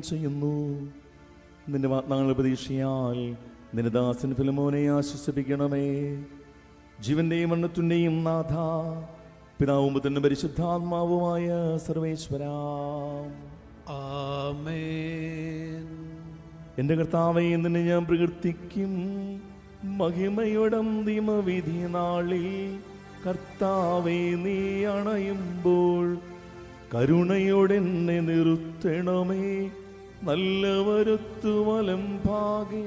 ചെയ്യുന്നു. നിന്റെ വാഗ്ദാനങ്ങളുടെ പ്രതീക്ഷയാൽ നിന്റെ ദാസൻ ഫിലിമോനെ ആശ്വസിപ്പിക്കണമേ. ജീവന്റെയും മരണത്തിന്റെയും നാഥ, പിതാവും പുത്രനും പരിശുദ്ധാത്മാവുമായ സർവേശ്വരാ, ആമേൻ. എന്റെ കർത്താവേ, നിന്നെ ഞാൻ പ്രകീർത്തിക്കും. മഹിമയുടെ അന്തിമവിധി നാളിൽ കർത്താവേ, നീ അണയുമ്പോൾ കരുണയോടെ എന്നെ നിർത്തണമേ. നല്ലവരൊത്തു വലം ഭാഗേ.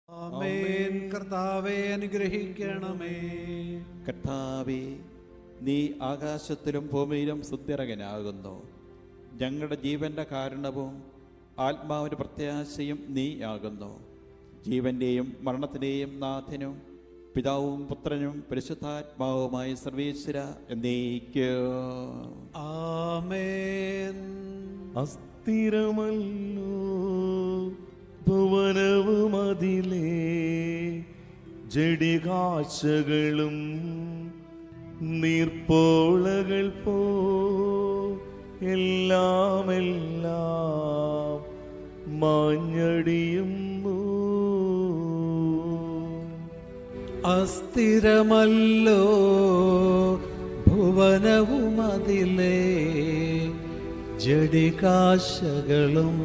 ആമേൻ. കർത്താവേ, അനുഗ്രഹിക്കണമേ. കർത്താവേ, നീ ആകാശത്തിലും ഭൂമിയിലും സുസ്ഥിരകനാകുന്നു. ഞങ്ങളുടെ ജീവന്റെ കാരണവും ആത്മാവിൻ്റെ പ്രത്യാശയും നീ ആകുന്നു. ജീവന്റെയും മരണത്തിൻ്റെയും നാഥനും പിതാവും പുത്രനും പരിശുദ്ധാത്മാവുമായ സർവേശ്വര എന്നേക്കും ആമേൻ. അസ്ഥിരമല്ലോ ഭുവനവും അതിലേ ജഡികാശകളും നീർപ്പോളകൾ പോ എല്ലാം മാഞ്ഞടിയുന്നു. അസ്ഥിരമല്ലോ ഭുവനവും അതിലേ ജഡികാശകളും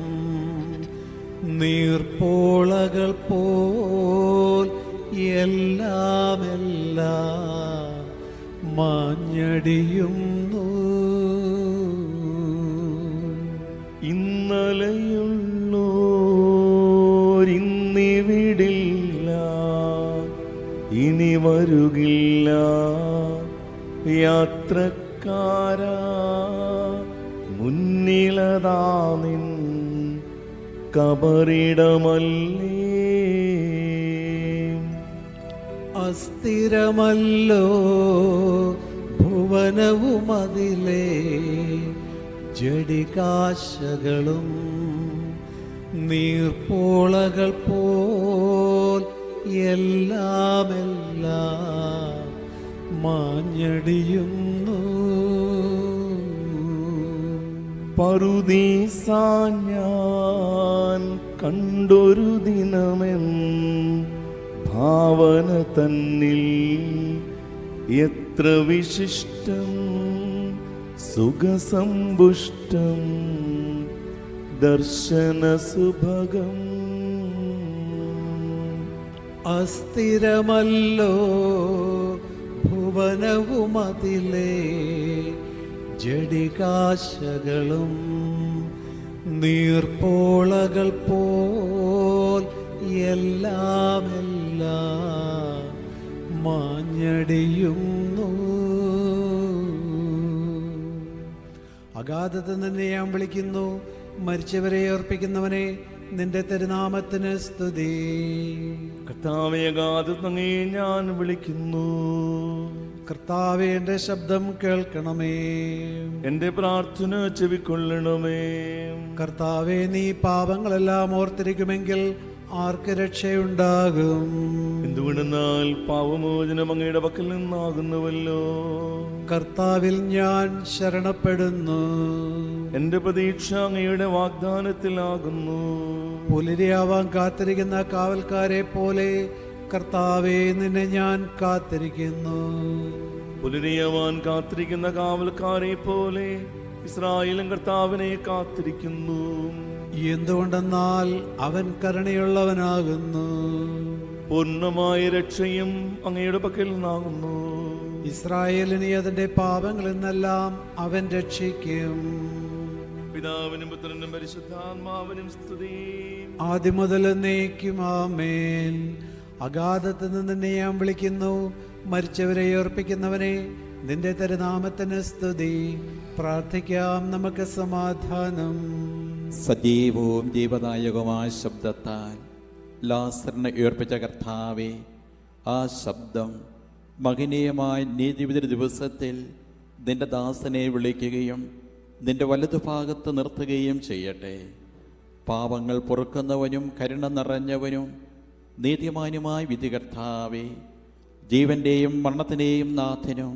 നീർപ്പോളകൾ പോൽ എല്ലാം മാഞ്ഞടിയുന്നു. ഇന്നലെയുള്ളോരിന്നിവിടില്ല, ഇനി വരുകില്ല. യാത്രക്കാരാ മുന്നിലതാ നിൻ കബറിടമല്ലേ. അസ്ഥിരമല്ലോ ഭുവനവും അതിലേ ജഡികാശകളും നീർപ്പോളകൾ പോൽ എല്ലാമെല്ലാം മാഞ്ഞടിയുന്നു. പറുദീസ ഞാൻ കണ്ടൊരു ദിനമെൻ ഭാവന തന്നിൽ എത്ര വിശിഷ്ടം സുഖസമ്പുഷ്ടം ദർശന സുഭഗം. അസ്ഥിരമല്ലോ ഭുവനവുമതിലേ ജഡികാശകളും നീർപ്പോളകൾ പോൽ എല്ലാമെല്ലാം മാഞ്ഞടിയുന്നു. അഗാധത്തിൽ നിന്നെ ഞാൻ വിളിക്കുന്നു, മരിച്ചവരെ ഓർപ്പിക്കുന്നവനെ, നിന്റെ തിരുനാമത്തിന് സ്തുതി. കർത്താവേ, അഗാധത്തിൽ അങ്ങേ ഞാൻ വിളിക്കുന്നു. കർത്താവേ, എൻ്റെ ശബ്ദം കേൾക്കണമേ, എന്റെ പ്രാർത്ഥന ചെവിക്കൊള്ളണമേ. കർത്താവേ, നീ പാപങ്ങളെല്ലാം ഓർത്തിരിക്കുമെങ്കിൽ ആർക്ക് രക്ഷയുണ്ടാകും? എന്തുകൊണ്ടെന്നാൽ പാവമോചനം അങ്ങയുടെ പക്കൽ നിന്നാകുന്നുവല്ലോ. കർത്താവിൽ ഞാൻ ശരണപ്പെടുന്നു, എന്റെ പ്രതീക്ഷ അങ്ങയുടെ വാഗ്ദാനത്തിലാകുന്നു. പുലരിയാവാൻ കാത്തിരിക്കുന്ന കാവൽക്കാരെ പോലെ കർത്താവേ, നിന്നെ ഞാൻ കാത്തിരിക്കുന്നു. പുലരിയാവാൻ കാത്തിരിക്കുന്ന കാവൽക്കാരെ പോലെ ഇസ്രായേലും കർത്താവിനെ കാത്തിരിക്കുന്നു. എന്തുകൊണ്ടെന്നാൽ അവൻ കരുണയുള്ളവനാകുന്നു, പൂർണ്ണമായ രക്ഷയും അങ്ങയുടെ പക്കൽ നിന്നാകുന്നു. ഇസ്രായേലിനെ അതിന്റെ പാപങ്ങളിൽ നിന്നെല്ലാം അവൻ രക്ഷിക്കും. പിതാവിനും പുത്രനും പരിശുദ്ധാത്മാവിനും സ്തുതി, ആദ്യം മുതൽ എന്നേക്കും ആമേൻ. അഗാധത്തിൽ നിന്ന് നിന്നെ ഞാൻ വിളിക്കുന്നു, മരിച്ചവരെ ഓർപ്പിക്കുന്നവനെ, നിന്റെ തിരുനാമത്തിന് സ്തുതി. പ്രാർത്ഥിക്കാം, നമുക്ക് സമാധാനം. സജീവവും ജീവദായകവുമായ ശബ്ദത്താൽ ലാസറിനെ ഉയർപ്പിച്ച കർത്താവേ, ആ ശബ്ദം മഹനീയമായ നീതിവിധി ദിവസത്തിൽ നിന്റെ ദാസനെ വിളിക്കുകയും നിന്റെ വലതുഭാഗത്ത് നിർത്തുകയും ചെയ്യട്ടെ. പാപങ്ങൾ പൊറുക്കുന്നവനും കരുണ നിറഞ്ഞവനും നീതിമാനുമായ വിധികർത്താവേ, ജീവന്റെയും മരണത്തിന്റെയും നാഥനും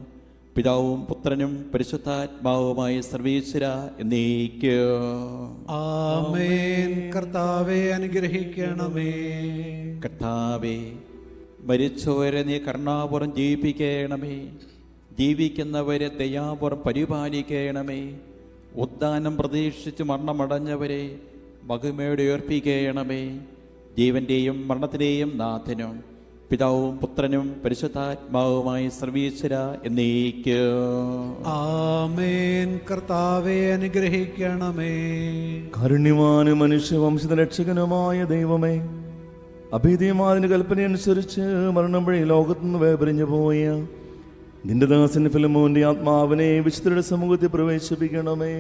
പിതാവും പുത്രനും പരിശുദ്ധാത്മാവുമായി സർവീശ്വര എന്നേക്കും ആമേൻ. കർത്താവേ, അനുഗ്രഹിക്കണമേ. കർത്താവേ, മരിച്ചവരെ നീ കരുണാപുരം ജീവിപ്പിക്കണമേ, ജീവിക്കുന്നവരെ ദയാപുരം പരിപാലിക്കണമേ. ഉദ്ധാനം പ്രതീക്ഷിച്ച് മരണമടഞ്ഞവരെ മഹിമയോടെ ഉയർപ്പിക്കണമേ. ജീവന്റെയും മരണത്തിന്റെയും നാഥനും പിതാവും പുത്രനും പരിശുദ്ധാത്മാവുമായി സർവീശ്വര എന്നേക്കും ആമേൻ. കർത്താവേ, അനുഗ്രഹിക്കണമേ. കാരുണ്യവാനും മനുഷ്യവംശ രക്ഷകനുമായ ദൈവമേ, അഭേദ്യമായ കൽപ്പനയനുസരിച്ച് മരണം വഴി ലോകത്തുനിന്ന് വേർപിരിഞ്ഞു പോയ നിന്റെ ദാസൻ ഫിലിമോന്റെ ആത്മാവിനെ വിശുദ്ധരുടെ സമൂഹത്തിൽ പ്രവേശിപ്പിക്കണമേ.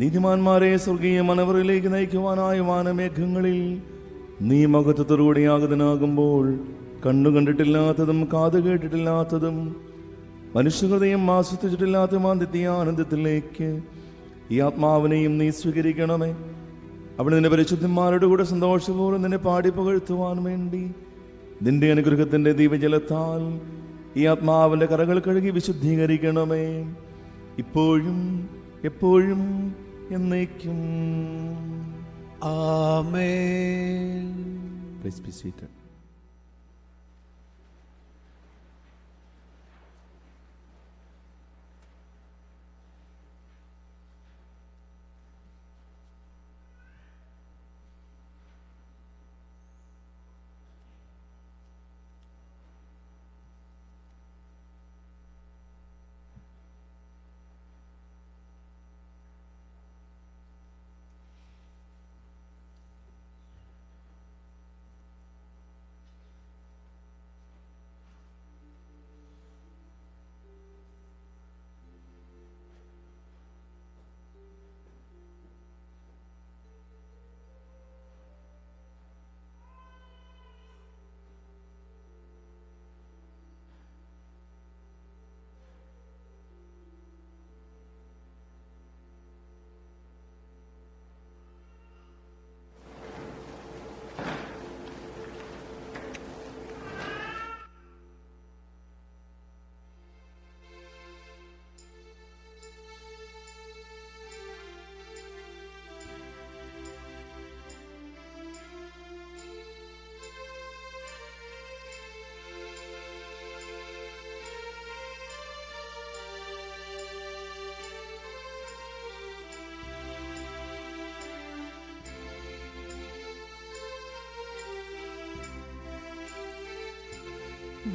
നീതിമാന്മാരെ സ്വർഗീയ മനവറിലേക്ക് നയിക്കുവാനായ വാനമേഘങ്ങളിൽ നീ മഹത്വത്തോടുകൂടി ആഗതനാകുമ്പോൾ കണ്ണു കണ്ടിട്ടില്ലാത്തതും കാത് കേട്ടിട്ടില്ലാത്തതും മനുഷ്യഹൃദയം ആസ്വദിച്ചിട്ടില്ലാത്തതും ആനന്ദത്തിലേക്ക് ഈ ആത്മാവിനെയും നീ സ്വീകരിക്കണമേ. അവിടെ നിന്റെ പരിശുദ്ധന്മാരുടെ കൂടെ സന്തോഷപൂർവ്വം നിന്നെ പാടി പുകഴ്ത്തുവാൻ വേണ്ടി നിന്റെ അനുഗ്രഹത്തിന്റെ ദീപജലത്താൽ ഈ ആത്മാവിന്റെ കറകൾ കഴുകി വിശുദ്ധീകരിക്കണമേ, ഇപ്പോഴും എപ്പോഴും എന്നേക്കും. ആമേൻ. Please be seated.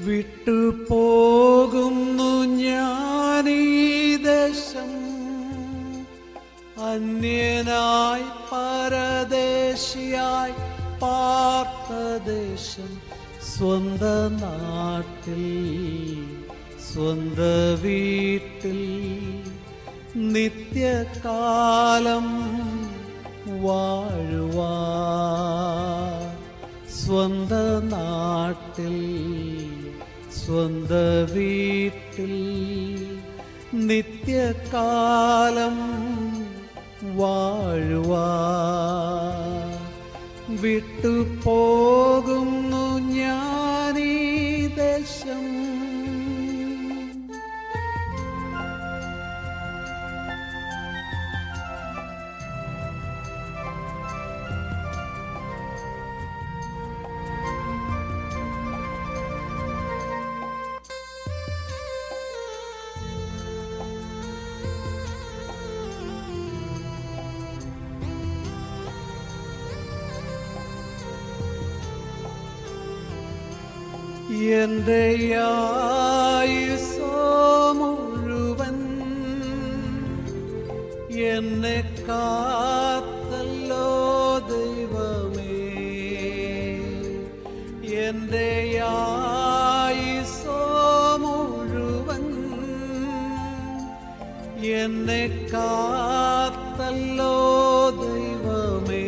വിട്ടുപോകുന്നു ഞാനീ ദേശം, അന്യനായി പരദേശിയായി പാർത്തദേശം, സ്വന്ത നാട്ടിൽ സ്വന്ത വീട്ടിൽ നിത്യകാലം വാഴുവാൻ, സ്വന്ത നാട്ടിൽ സ്വന്ത വീട്ടിൽ നിത്യകാലം വാഴുവാൻ, വിട്ടുപോകുന്നു ഞാനീ ദേശം. എന്റെ ആയുസ്സോ മുഴുവൻ എന്നെ കാത്തല്ലോ ദൈവമേ, എന്റെ ആയുസ്സോ മുഴുവൻ എന്നെ കാത്തല്ലോ ദൈവമേ,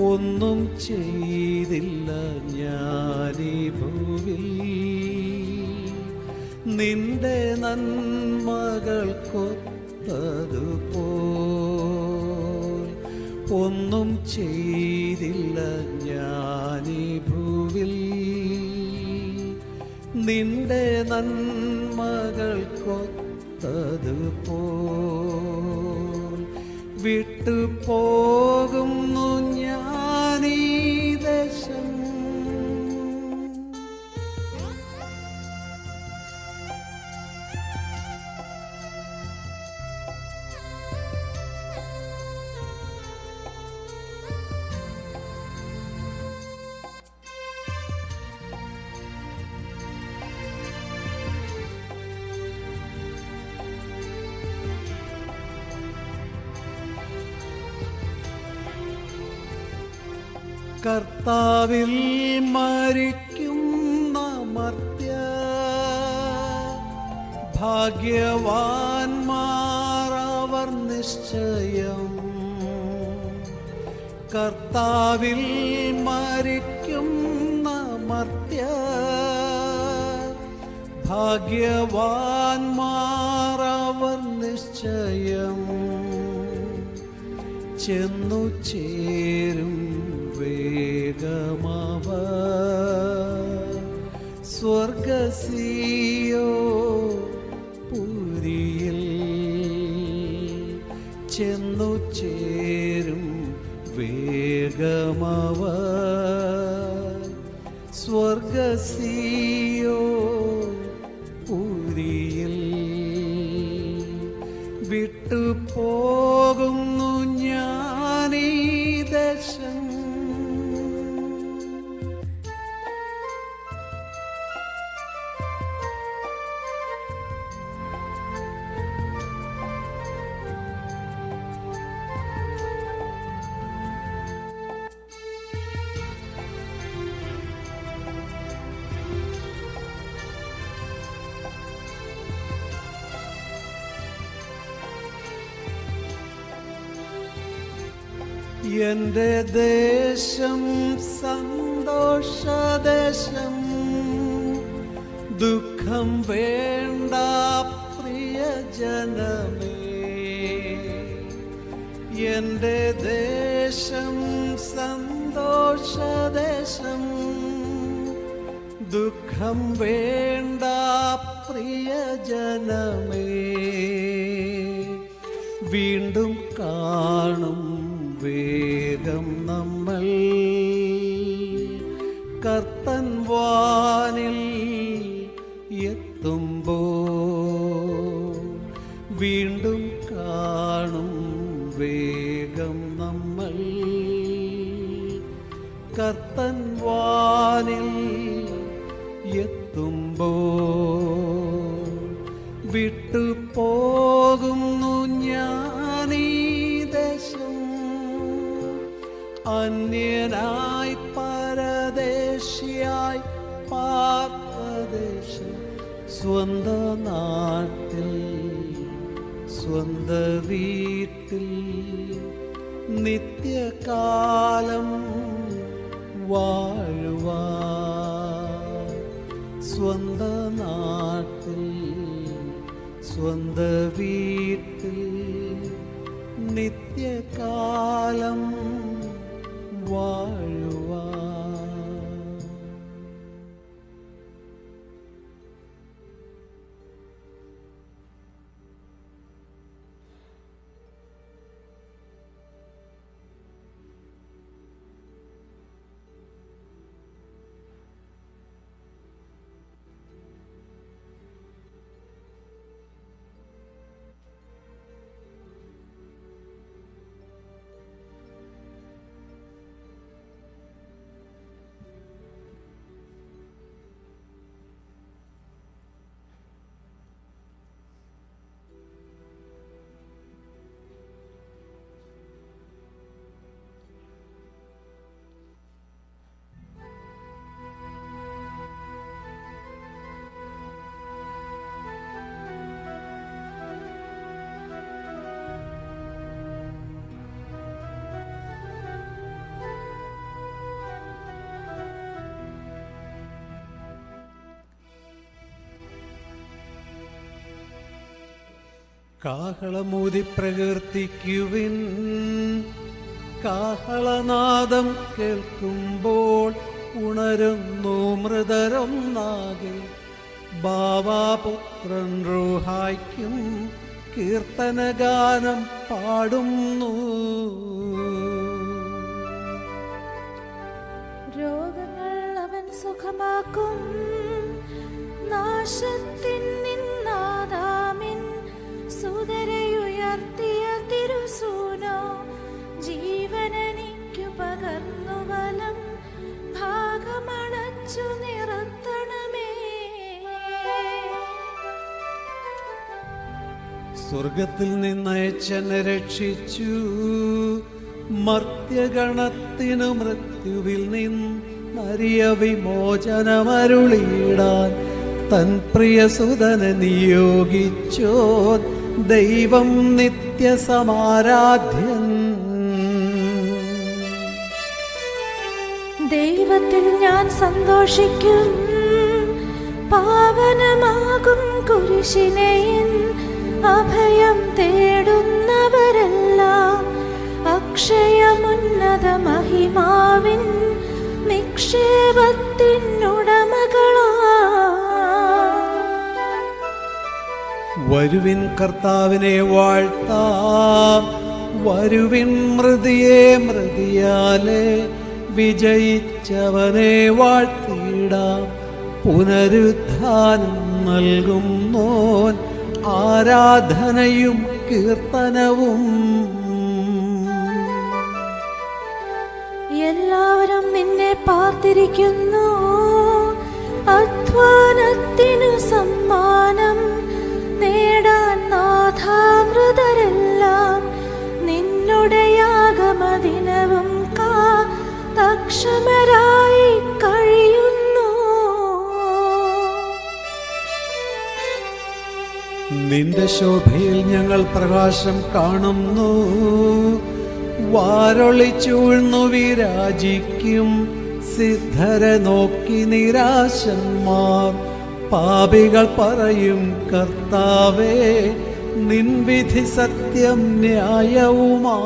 ഒന്നും ചെയ്തില്ല ഞാനീ ഭൂവിൽ നിന്റെ നന്മകൾക്കൊത്തതുപോൽ, ഒന്നും ചെയ്തില്ല ഞാനീ ഭൂവിൽ നിന്റെ നന്മകൾക്കൊത്തതുപോൽ, വിട്ടുപോകുന്നു ഞാനീ ദേശം. കർത്താവിൽ മരിക്കുന്ന മർത്യ ഭാഗ്യവാന്മാരവർ നിശ്ചയം, കർത്താവിൽ മരിക്കുന്ന മർത്യ ഭാഗ്യവാന്മാരവർ നിശ്ചയം, ചെന്നു ചേരും വേഗമവ സ്വർഗസിയോ പുരിയിൽ, ചെന്നു ചേരും വേഗമവ സ്വർഗസിയോ പുരിയിൽ, വിട്ടുപോകുന്നു ഞാനീ ദേശം. എന്റെ ദേശം സന്തോഷദേശം, ദുഃഖം വേണ്ട പ്രിയജനമേ, എന്റെ ദേശം സന്തോഷദേശം, ദുഃഖം വേണ്ട പ്രിയജനമേ, വീണ്ടും കാണും വേഗം നമ്മൾ കർത്തൻ വാനിൽ എത്തുമ്പോൾ, വീണ്ടും കാണും വേഗം നമ്മൾ കർത്തൻ വാനിൽ എത്തുമ്പോൾ വിട്ടു പോകുന്നു ഞാനീ ദേശം, അന്യനായി പരദേശിയായി പാർപ്പദേശം, സ്വന്ത നാട്ടിൽ സ്വന്ത വീട്ടിൽ നിത്യകാലം വാഴുവാൻ, സ്വന്ത നാട്ടിൽ സ്വന്ത വീട്ടിൽ നിത്യകാലം വാഴുവാൻ. കാഹളമൂതി പ്രകീർത്തിക്കുവിൻ, കാഹളനാദം കേൾക്കുമ്പോൾ ഉണരുന്നു മൃതരൊന്നാകെ. ബാവാപുത്രൻ റൂഹായ്ക്കും കീർത്തനഗാനം പാടുന്നു. രോഗങ്ങൾ അവൻ സുഖമാക്കും, നാശത്തിൻ നിന്നാദാമിൻ സുതരയുയർത്തിയ തിരുസൂനോ. ജീവനെനിക്കു പകർന്നു വലം ഭാഗമണച്ചു നിർത്തണമേ. സ്വർഗത്തിൽ നിന്നയച്ചെന്നെ രക്ഷിച്ചു, മർത്യഗണത്തിനു മൃത്യുവിൽ നിന്നറിയ വിമോചനമരുളിയിടാൻ തൻ പ്രിയസുതനെ നിയോഗിച്ചോ. ദൈവം നിത്യസമാരാധ്യൻ, ദൈവത്തിൽ ഞാൻ സന്തോഷിക്കും. പാവനമാകും കുരിശിനെയും അഭയം തേടുന്നവരെല്ലാം അക്ഷയമുന്നത മഹിമാവിൻ നിക്ഷേപത്തിനുടമകളാ. വരുവിൻ കർത്താവിനെ വാഴ്ത്താം, വരുവിൻ മൃതിയെ മൃതിയാലെ വിജയിച്ചവനെ വാഴ്ത്തിയിടാം. പുനരുത്ഥാനം നൽകുന്നോൻ ആരാധനയും കീർത്തനവും. എല്ലാവരും നിന്നെ പാർത്തിരിക്കുന്നു, അധ്വാനത്തിനു സമ്മാനം നേടാൻ നാഥാമൃതരെല്ലാം നിന്നുടെ യാഗമദിനവും കാതക്ഷമരായി കഴിയുന്നു. നിന്റെ ശോഭയിൽ ഞങ്ങൾ പ്രകാശം കാണുന്നു, വാരൊളി ചൂഴ്ന്നു വിരാജിക്കും സിദ്ധരെ നോക്കി നിരാശന്മാർ. പാപികൾ പറയും കർത്താവേ, നിൻ വിധി സത്യം ന്യായവുമാ.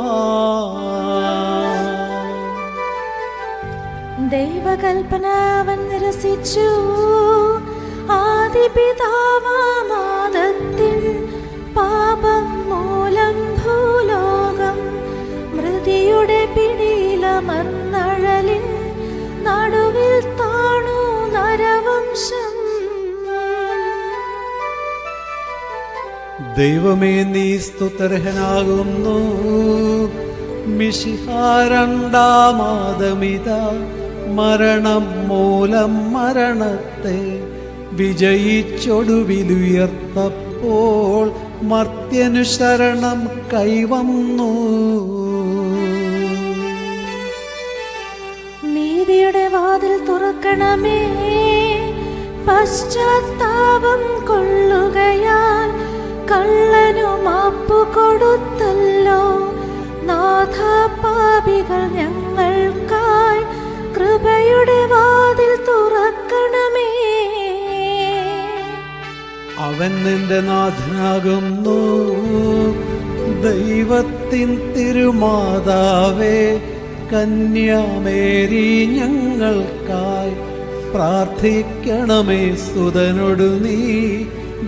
ദൈവകൽപ്പന അവൻ നിരസിച്ചു, ആദിപിതാവാമാദത്തിൻ പാപം മൂലം ഭൂലോകം മൃതിയുടെ പിടിയിലമർന്നഴലിൻ നടുവിൽ താണു നരവംശം. ദൈവമേ, നീ സ്തുത്യർഹനാകുന്നു, മിശിഹാരണ്ടാമാദമിത മരണം മൂലം മരണത്തെ വിജയിച്ചൊടുവിലുയർത്തപ്പോൾ മർത്യനു ശരണം കൈവന്നു. നീതിയുടെ വാതിൽ തുറക്കണമേ, പശ്ചാത്താപം കൊള്ളുകയാൽ കള്ളനു മാപ്പു കൊടുത്തല്ലോ. നാഥ, പാപികൾ ഞങ്ങൾക്കായി കൃപയുടെ വാതിൽ തുറക്കണമേ. അവൻ നിന്റെ നാഥനാകുന്നു, ദൈവത്തിൻ തിരുമാതാവേ, കന്യാമേരി ഞങ്ങൾക്കായി പ്രാർത്ഥിക്കണമേ. സുതനോടു നീ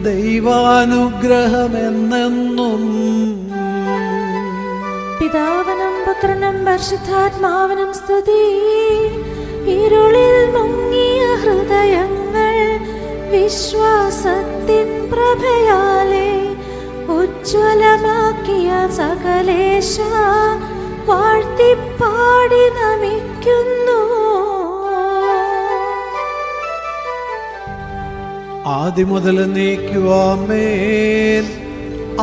ദൈവാനുഗ്രഹമെന്നെന്നും. പിതാവിനും പുത്രനും പരിശുദ്ധാത്മാവിനും സ്തുതി. ഇരുളിൽ മുങ്ങിയ ഹൃദയങ്ങൾ വിശ്വാസത്തിൻ പ്രഭയാലെ ഉജ്ജ്വലമാക്കിയ സകലേശ വാഴ്ത്തിപ്പാടി നമിക്കുന്നു. ആദിമുതൽ നീക്കുവാമേൻ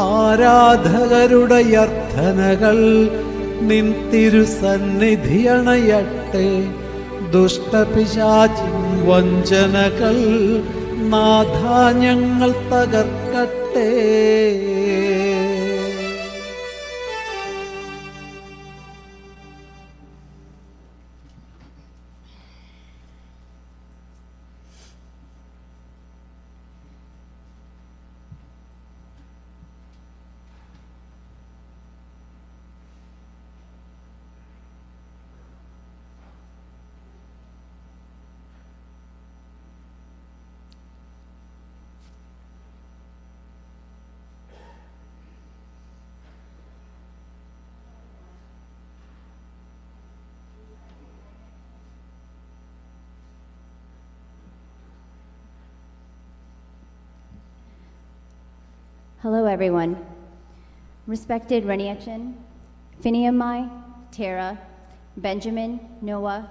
ആരാധകരുടെ അർത്ഥനകൾ നിൻ തിരുസന്നിധിയണയട്ടെ. ദുഷ്ടപിശാചിൻ വഞ്ചനകൾ നാഥ ഞങ്ങൾ തകർക്കട്ടെ. Hello, everyone. Respected Reniachin, Fini, Tara, Benjamin, Noah,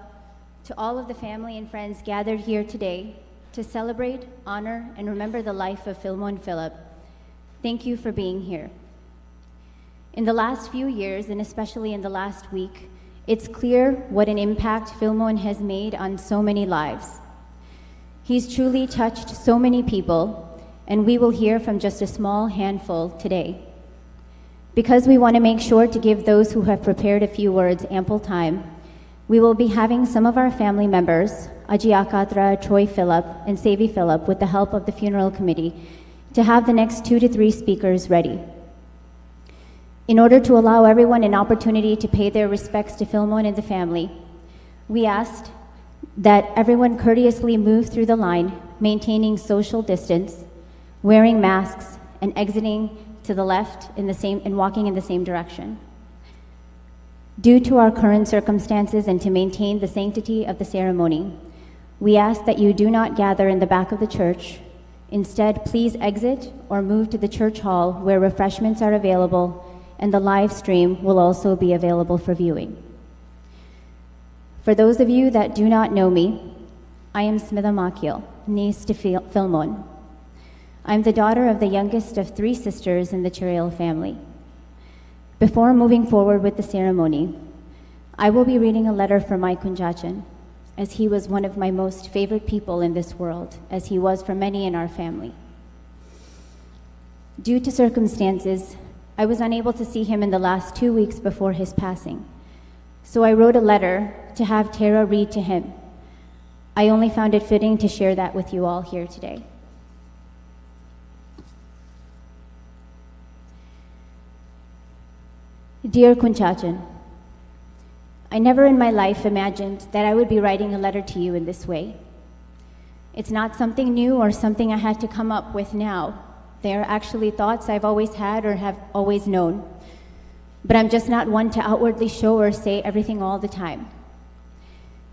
to all of the family and friends gathered here today to celebrate, honor, and remember the life of Philmon Philip, thank you for being here. In the last few years, and especially in the last week, it's clear what an impact Philmon has made on so many lives. He's truly touched so many people, and we will hear from just a small handful today. Because we want to make sure to give those who have prepared a few words ample time, we will be having some of our family members, Akkathara, Troy Philip, and Savy Philip, with the help of the funeral committee, to have the next 2 to 3 speakers ready. In order to allow everyone an opportunity to pay their respects to Philmon and the family, we asked that everyone courteously move through the line, maintaining social distance, wearing masks, and exiting to the left and walking in the same direction. Due to our current circumstances and to maintain the sanctity of the ceremony, we ask that you do not gather in the back of the church. Instead, please exit or move to the church hall where refreshments are available, and the live stream will also be available for viewing. For those of you that do not know me, I am Smithamakiel, niece to Philmon. I'm the daughter of the youngest of 3 sisters in the Chirayil family. Before moving forward with the ceremony, I will be reading a letter from my Kunjachan, as he was one of my most favorite people in this world, as he was for many in our family. Due to circumstances, I was unable to see him in the last 2 weeks before his passing, so I wrote a letter to have Tara read to him. I only found it fitting to share that with you all here today. Dear Kunchachan, I never in my life imagined that I would be writing a letter to you in this way. It's not something new or something I had to come up with now. They are actually thoughts I've always had or have always known. But I'm just not one to outwardly show or say everything all the time.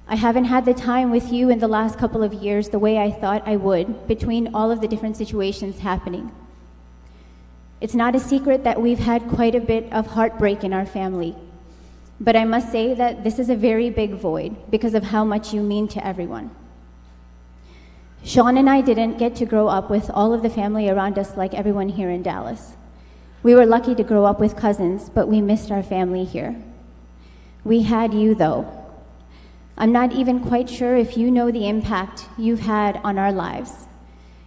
I haven't had the time with you in the last couple of years the way I thought I would, between all of the different situations happening. It's not a secret that we've had quite a bit of heartbreak in our family. But I must say that this is a very big void because of how much you mean to everyone. Sean and I didn't get to grow up with all of the family around us like everyone here in Dallas. We were lucky to grow up with cousins, but we missed our family here. We had you, though. I'm not even quite sure if you know the impact you've had on our lives.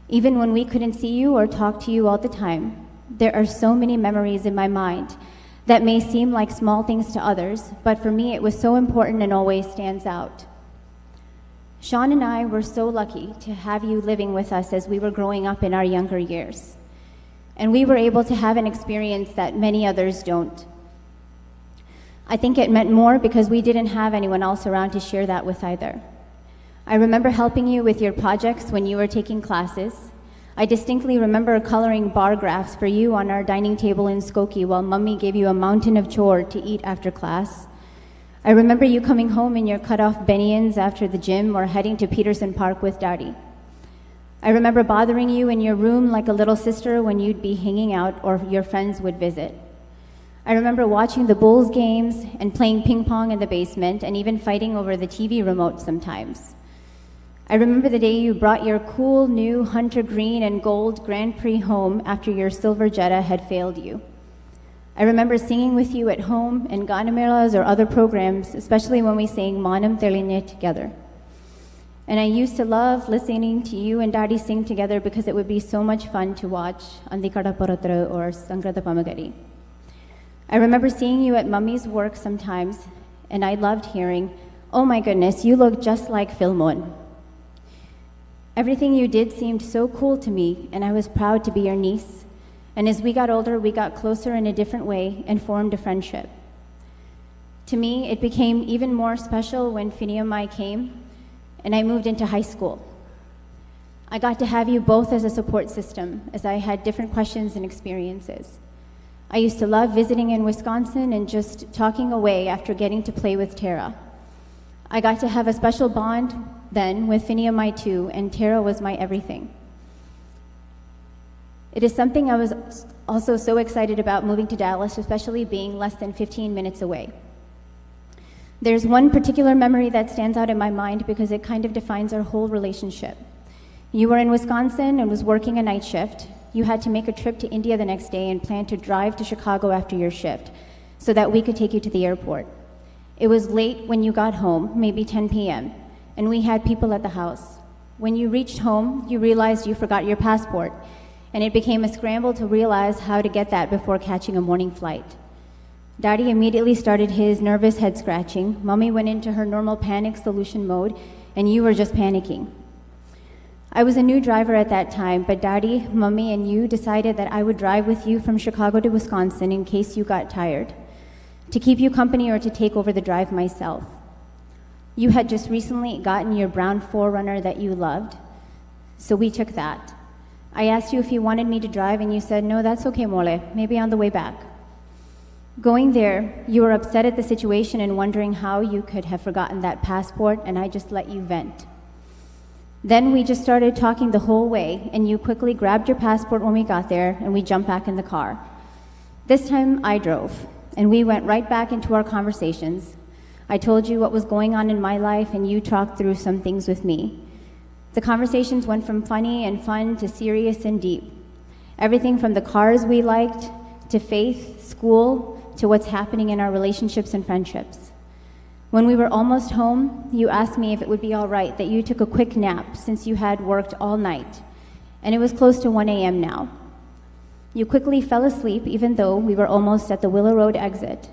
Even when we couldn't see you or talk to you all the time, there are so many memories in my mind that may seem like small things to others, but for me it was so important and always stands out. Sean and I were so lucky to have you living with us as we were growing up in our younger years. And we were able to have an experience that many others don't. I think it meant more because we didn't have anyone else around to share that with either. I remember helping you with your projects when you were taking classes. I distinctly remember coloring bar graphs for you on our dining table in Skokie while Mummy gave you a mountain of chore to eat after class. I remember you coming home in your cut-off Benians after the gym or heading to Peterson Park with Daddy. I remember bothering you in your room like a little sister when you'd be hanging out or your friends would visit. I remember watching the Bulls games and playing ping pong in the basement and even fighting over the TV remote sometimes. I remember the day you brought your cool new hunter green and gold Grand Prix home after your silver Jetta had failed you. I remember singing with you at home in Ganamelas or other programs, especially when we sang Manam Teline together. And I used to love listening to you and Daddy sing together because it would be so much fun to watch Andikada Paratra or Sangrata Pamagari. I remember seeing you at Mummy's work sometimes, and I loved hearing, "Oh my goodness, you look just like Philmon." Everything you did seemed so cool to me, and I was proud to be your niece. And as we got older, we got closer in a different way and formed a friendship. To me, it became even more special when Fini and I came, and I moved into high school. I got to have you both as a support system, as I had different questions and experiences. I used to love visiting in Wisconsin and just talking away after getting to play with Tara. I got to have a special bond then with Fini and I too, and Tara was my everything. It is something I was also so excited about moving to Dallas, especially being less than 15 minutes away. There's one particular memory that stands out in my mind because it kind of defines our whole relationship. You were in Wisconsin and was working a night shift. You had to make a trip to India the next day and planned to drive to Chicago after your shift so that we could take you to the airport. It was late when you got home, maybe 10 p.m., and we had people at the house. When you reached home, you realized you forgot your passport, and it became a scramble to realize how to get that before catching a morning flight. Daddy immediately started his nervous head scratching. Mummy went into her normal panic solution mode, and you were just panicking. I was a new driver at that time, but Daddy, Mummy, and you decided that I would drive with you from Chicago to Wisconsin in case you got tired, to keep you company or to take over the drive myself. You had just recently gotten your brown 4Runner that you loved, so we took that. I asked you if you wanted me to drive, and you said, "No, that's okay, Mole, maybe on the way back." Going there, you were upset at the situation and wondering how you could have forgotten that passport, and I just let you vent. Then we just started talking the whole way, and you quickly grabbed your passport when we got there, and we jumped back in the car. This time I drove, and we went right back into our conversations. I told you what was going on in my life, and you talked through some things with me. The conversations went from funny and fun to serious and deep. Everything from the cars we liked, to faith, school, to what's happening in our relationships and friendships. When we were almost home, you asked me if it would be all right that you took a quick nap since you had worked all night, and it was close to 1 a.m. now. You quickly fell asleep even though we were almost at the Willow Road exit.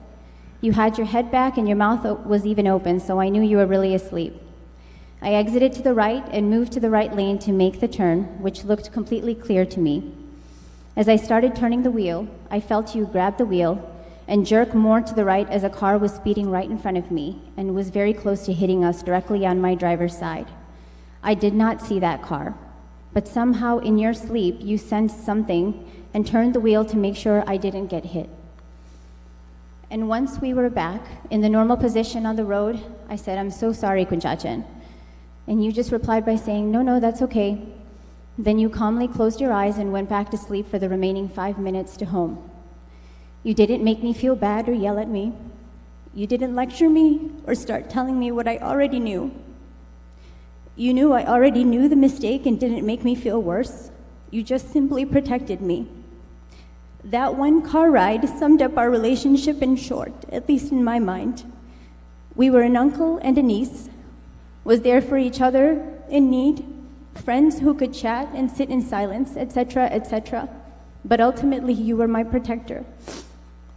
You had your head back and your mouth was even open, so I knew you were really asleep. I exited to the right and moved to the right lane to make the turn, which looked completely clear to me. As I started turning the wheel, I felt you grab the wheel and jerk more to the right as a car was speeding right in front of me and was very close to hitting us directly on my driver's side. I did not see that car, but somehow in your sleep you sensed something and turned the wheel to make sure I didn't get hit. And once we were back in the normal position on the road, I said, "I'm so sorry, Kunchachan." And you just replied by saying, No, that's okay." Then you calmly closed your eyes and went back to sleep for the remaining 5 minutes to home. You didn't make me feel bad or yell at me. You didn't lecture me or start telling me what I already knew. You knew I already knew the mistake and didn't make me feel worse. You just simply protected me. That one car ride summed up our relationship in short, at least in my mind. We were an uncle and a niece, was there for each other in need, friends who could chat and sit in silence, etc., etc. But ultimately, you were my protector.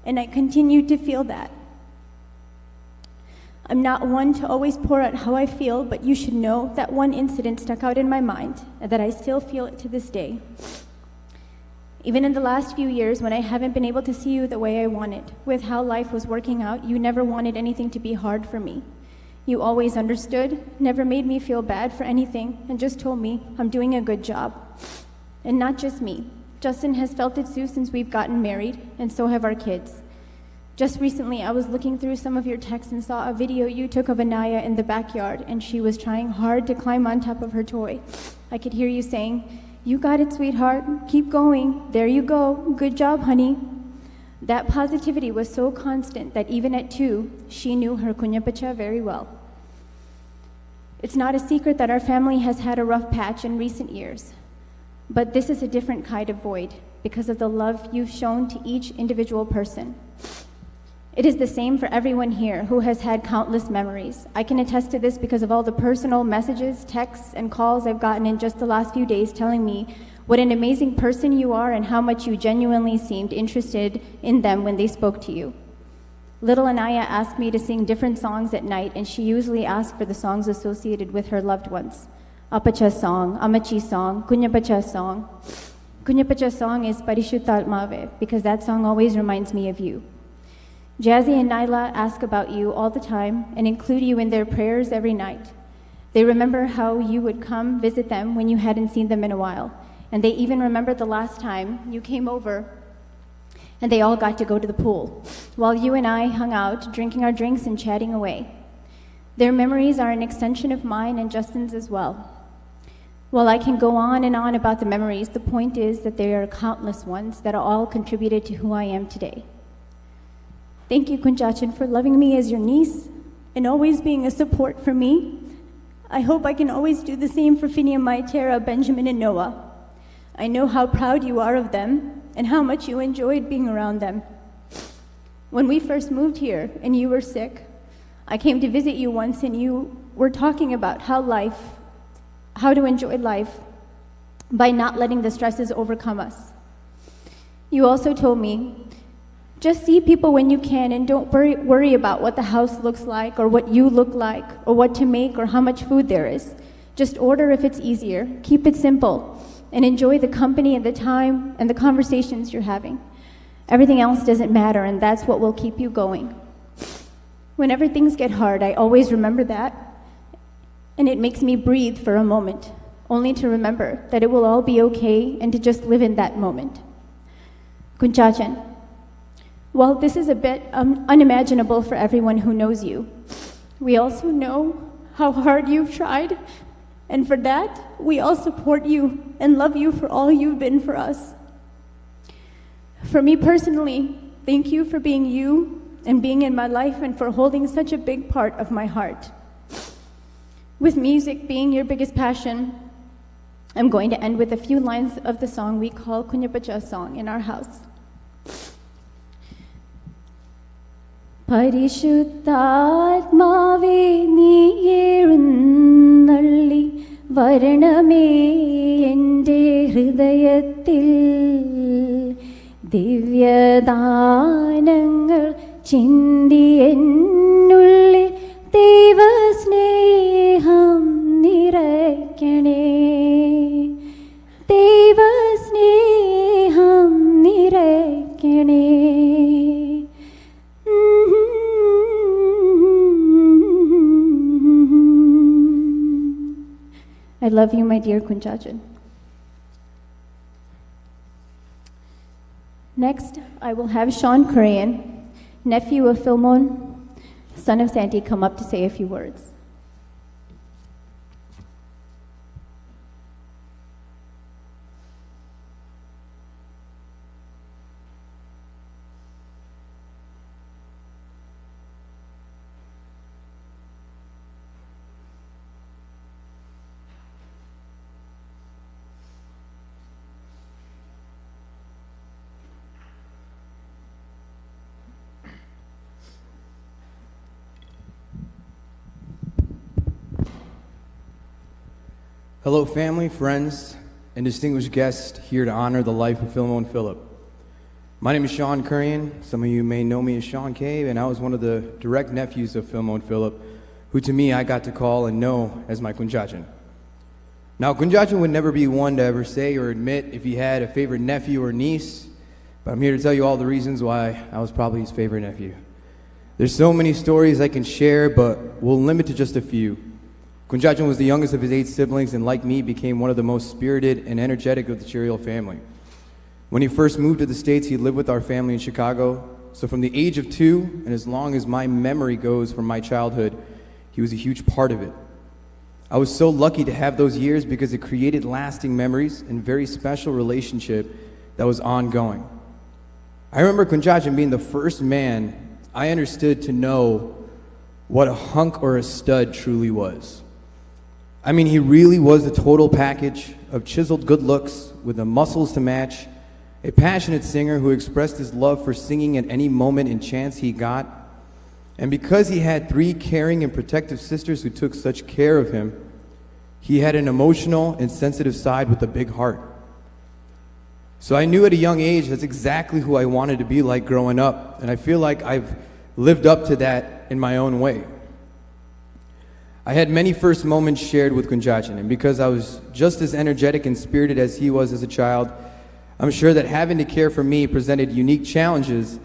And I continued to feel that. I'm not one to always pour out how I feel, but you should know that one incident stuck out in my mind and that I still feel it to this day. Even in the last few years, when I haven't been able to see you the way I wanted, with how life was working out, you never wanted anything to be hard for me. You always understood, never made me feel bad for anything, and just told me I'm doing a good job. And not just me. Justin has felt it too since we've gotten married, and so have our kids. Just recently, I was looking through some of your texts and saw a video you took of Knanaya in the backyard, and she was trying hard to climb on top of her toy. I could hear you saying, "You got it, sweetheart. Keep going. There you go. Good job, honey." That positivity was so constant that even at 2, she knew her kunyapacha very well. It's not a secret that our family has had a rough patch in recent years, but this is a different kind of void because of the love you've shown to each individual person. It is the same for everyone here who has had countless memories. I can attest to this because of all the personal messages, texts, and calls I've gotten in just the last few days telling me what an amazing person you are and how much you genuinely seemed interested in them when they spoke to you. Little Knanaya asked me to sing different songs at night, and she usually asked for the songs associated with her loved ones. Apacha song, Amachi song, Kunyapacha song. Kunyapacha song is Parishuttalmave because that song always reminds me of you. Jazzy and Nyla ask about you all the time and include you in their prayers every night. They remember how you would come visit them when you hadn't seen them in a while. And they even remember the last time you came over and they all got to go to the pool while you and I hung out, drinking our drinks and chatting away. Their memories are an extension of mine and Justin's as well. While I can go on and on about the memories, the point is that there are countless ones that are all contributed to who I am today. Thank you, Kunjachan, for loving me as your niece and always being a support for me. I hope I can always do the same for Fini, Tara, Benjamin, and Noah. I know how proud you are of them and how much you enjoyed being around them. When we first moved here and you were sick, I came to visit you once and you were talking about how to enjoy life by not letting the stresses overcome us. You also told me, just see people when you can and don't worry about what the house looks like or what you look like or what to make or how much food there is. Just order if it's easier. Keep it simple and enjoy the company and the time and the conversations you're having. Everything else doesn't matter, and that's what will keep you going. Whenever things get hard, I always remember that, and it makes me breathe for a moment, only to remember that it will all be okay and to just live in that moment. Kunchachan, while this is a bit unimaginable for everyone who knows you, we also know how hard you've tried, and for that, we all support you and love you for all you've been for us. For me personally, thank you for being you and being in my life and for holding such a big part of my heart. With music being your biggest passion, I'm going to end with a few lines of the song we call Kunyapacha song in our house. പരിശുദ്ധാത്മാവേ നീ എഴുന്നള്ളി വരണമേ എൻ്റെ ഹൃദയത്തിൽ ദിവ്യദാനങ്ങൾ ചിന്തി എന്നുള്ളിൽ ദൈവസ്നേഹം നിറയ്ക്കണേ ദൈവസ്നേഹം നിറയ്ക്കണേ. I love you, my dear Kunchachan. Next, I will have Sean Chirayil, nephew of Philmon, son of Santy, come up to say a few words. Hello, family, friends, and distinguished guests here to honor the life of Philmon Philip. My name is Sean Kurian. Some of you may know me as Sean Cave, and I was one of the direct nephews of Philmon Philip, who to me I got to call and know as my Kunjachan. Now, Kunjachan would never be one to ever say or admit if he had a favorite nephew or niece, but I'm here to tell you all the reasons why I was probably his favorite nephew. There's so many stories I can share, but we'll limit to just a few. Kunjachan was the youngest of his 8 siblings, and like me, became one of the most spirited and energetic of the Chirayil family. When he first moved to the States, he lived with our family in Chicago. So from the age of 2, and as long as my memory goes from my childhood, he was a huge part of it. I was so lucky to have those years because it created lasting memories and very special relationship that was ongoing. I remember Kunjachan being the first man I understood to know what a hunk or a stud truly was. I mean, he really was the total package of chiseled good looks with the muscles to match, a passionate singer who expressed his love for singing at any moment and chance he got. And because he had 3 caring and protective sisters who took such care of him, he had an emotional and sensitive side with a big heart. So I knew at a young age that's exactly who I wanted to be like growing up, and I feel like I've lived up to that in my own way. I had many first moments shared with Kunjachan, and because I was just as energetic and spirited as he was as a child, I'm sure that having to care for me presented unique challenges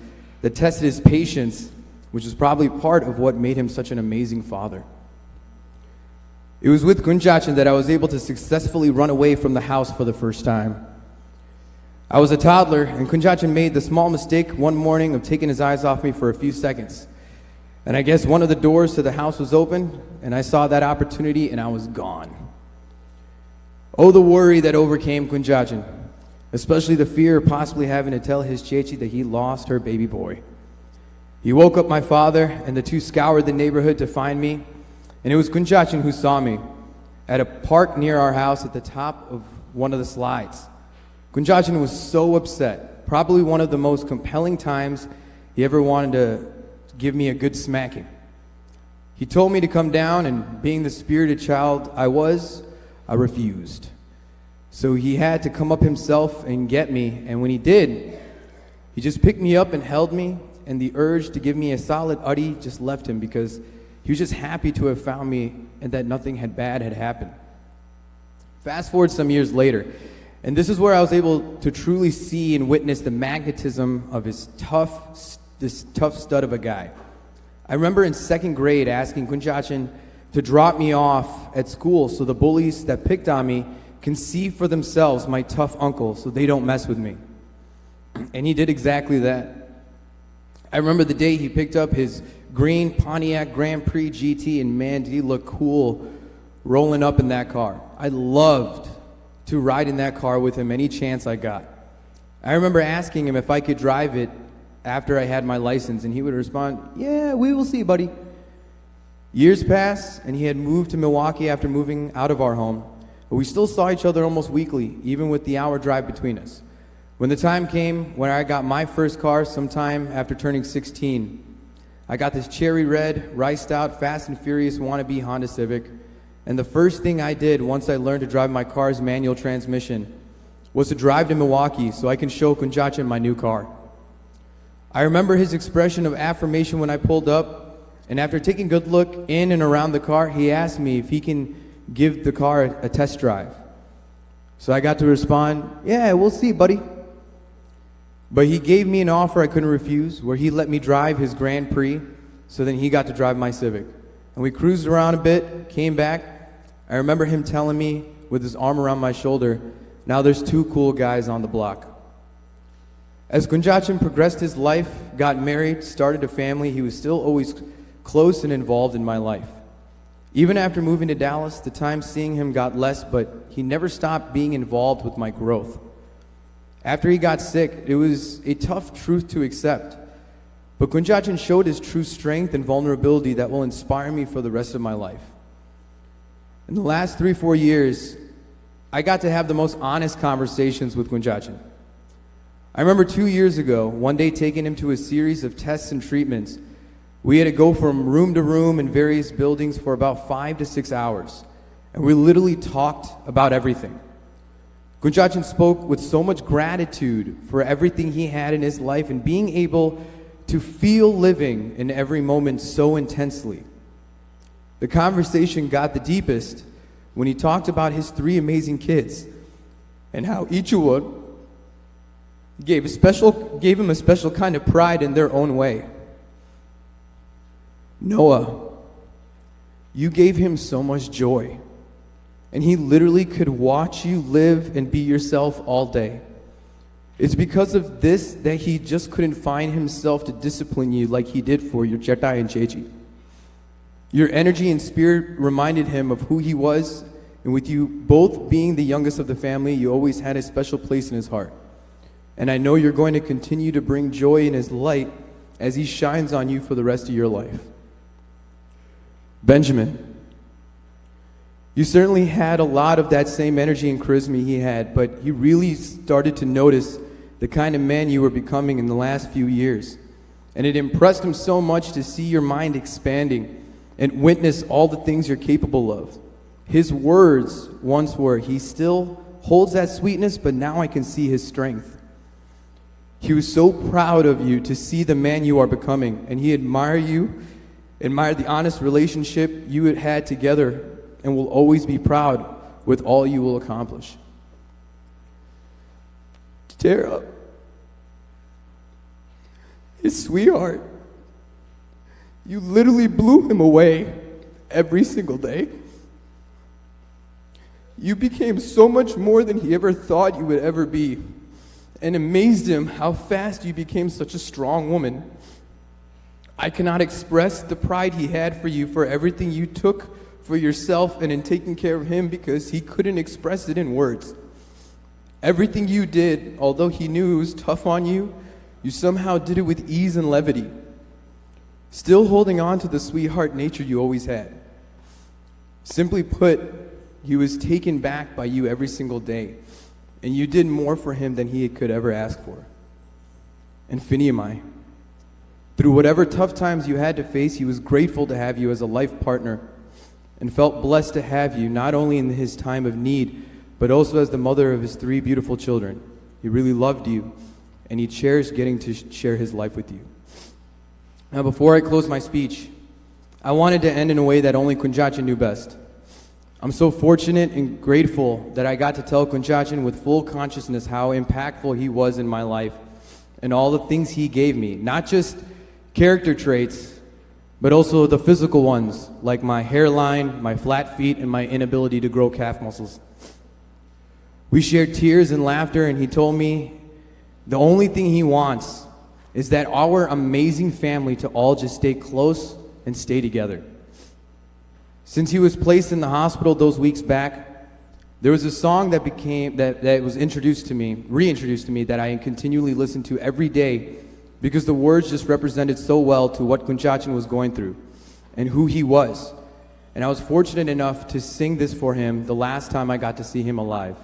that tested his patience, which is probably part of what made him such an amazing father. It was with Kunjachan that I was able to successfully run away from the house for the first time. I was a toddler, and Kunjachan made the small mistake one morning of taking his eyes off me for a few seconds. And I guess one of the doors to the house was open, and I saw that opportunity, and I was gone. Oh, the worry that overcame Kunjachan, especially the fear of possibly having to tell his chechi that he lost her baby boy. He woke up my father, and the two scoured the neighborhood to find me, and it was Kunjachan who saw me at a park near our house at the top of one of the slides. Kunjachan was so upset, probably one of the most compelling times he ever wanted to give me a good smacking. He told me to come down, and being the spirited child I was, I refused. So he had to come up himself and get me, and when he did, he just picked me up and held me, and the urge to give me a solid uddy just left him because he was just happy to have found me and that nothing bad had happened. Fast forward some years later, and this is where I was able to truly see and witness the magnetism of this tough stud of a guy. I remember in 2nd grade asking Kunjachan to drop me off at school so the bullies that picked on me can see for themselves my tough uncle so they don't mess with me. And he did exactly that. I remember the day he picked up his green Pontiac Grand Prix GT, and man, did he look cool rolling up in that car. I loved to ride in that car with him any chance I got. I remember asking him if I could drive it after I had my license, and he would respond, "Yeah, we will see, buddy." Years passed, and he had moved to Milwaukee after moving out of our home, but we still saw each other almost weekly, even with the hour drive between us. When the time came when I got my first car sometime after turning 16, I got this cherry red, riced out, Fast and Furious wannabe Honda Civic, and the first thing I did once I learned to drive my car's manual transmission was to drive to Milwaukee so I can show Kunjachan my new car. I remember his expression of affirmation when I pulled up, and after taking a good look in and around the car, he asked me if he can give the car a test drive. So I got to respond, "Yeah, we'll see, buddy." But he gave me an offer I couldn't refuse, where he let me drive his Grand Prix, so then he got to drive my Civic. And we cruised around a bit, came back. I remember him telling me with his arm around my shoulder, "Now there's 2 cool guys on the block." As Kunjachan progressed his life, got married, started a family, he was still always close and involved in my life. Even after moving to Dallas, the time seeing him got less, but he never stopped being involved with my growth. After he got sick, it was a tough truth to accept, but Kunjachan showed his true strength and vulnerability that will inspire me for the rest of my life. In the last 3-4 years, I got to have the most honest conversations with Kunjachan. I remember 2 years ago, one day taking him to a series of tests and treatments. We had to go from room to room in various buildings for about 5 to 6 hours. and we literally talked about everything. Kunjachan spoke with so much gratitude for everything he had in his life and being able to feel living in every moment so intensely. The conversation got the deepest when he talked about his 3 amazing kids and how each one gave him a special kind of pride in their own way. Noah, you gave him so much joy, and he literally could watch you live and be yourself all day. It's because of this that he just couldn't find himself to discipline you like he did for your Chetai and Chechi. Your energy and spirit reminded him of who he was, and with you both being the youngest of the family, you always had a special place in his heart. And I know you're going to continue to bring joy in his light as he shines on you for the rest of your life. Benjamin, you certainly had a lot of that same energy and charisma he had, but he really started to notice the kind of man you were becoming in the last few years. And it impressed him so much to see your mind expanding and witness all the things you're capable of. His words once were, he still holds that sweetness, but now I can see his strength. He was so proud of you to see the man you are becoming, and he admired the honest relationship you had together, and will always be proud with all you will accomplish. Tara, his sweetheart, you literally blew him away every single day. You became so much more than he ever thought you would ever be, and amazed him how fast you became such a strong woman. I cannot express the pride he had for you, for everything you took for yourself and in taking care of him, because he couldn't express it in words. Everything you did, although he knew it was tough on you, you somehow did it with ease and levity, still holding on to the sweetheart nature you always had. Simply put, he was taken back by you every single day, and you did more for him than he could ever ask for. And Fini, through whatever tough times you had to face, he was grateful to have you as a life partner and felt blessed to have you not only in his time of need, but also as the mother of his 3 beautiful children. He really loved you, and he cherished getting to share his life with you. Now, before I close my speech, I wanted to end in a way that only Kunjachan knew best. I'm so fortunate and grateful that I got to tell Kunjachan with full consciousness how impactful he was in my life and all the things he gave me, not just character traits, but also the physical ones, like my hairline, my flat feet, and my inability to grow calf muscles. We shared tears and laughter, and he told me the only thing he wants is that our amazing family to all just stay close and stay together. Since he was placed in the hospital those weeks back, there was a song that was reintroduced to me that I continually listen to every day, because the words just represented so well to what Kunjachan was going through and who he was. And I was fortunate enough to sing this for him the last time I got to see him alive.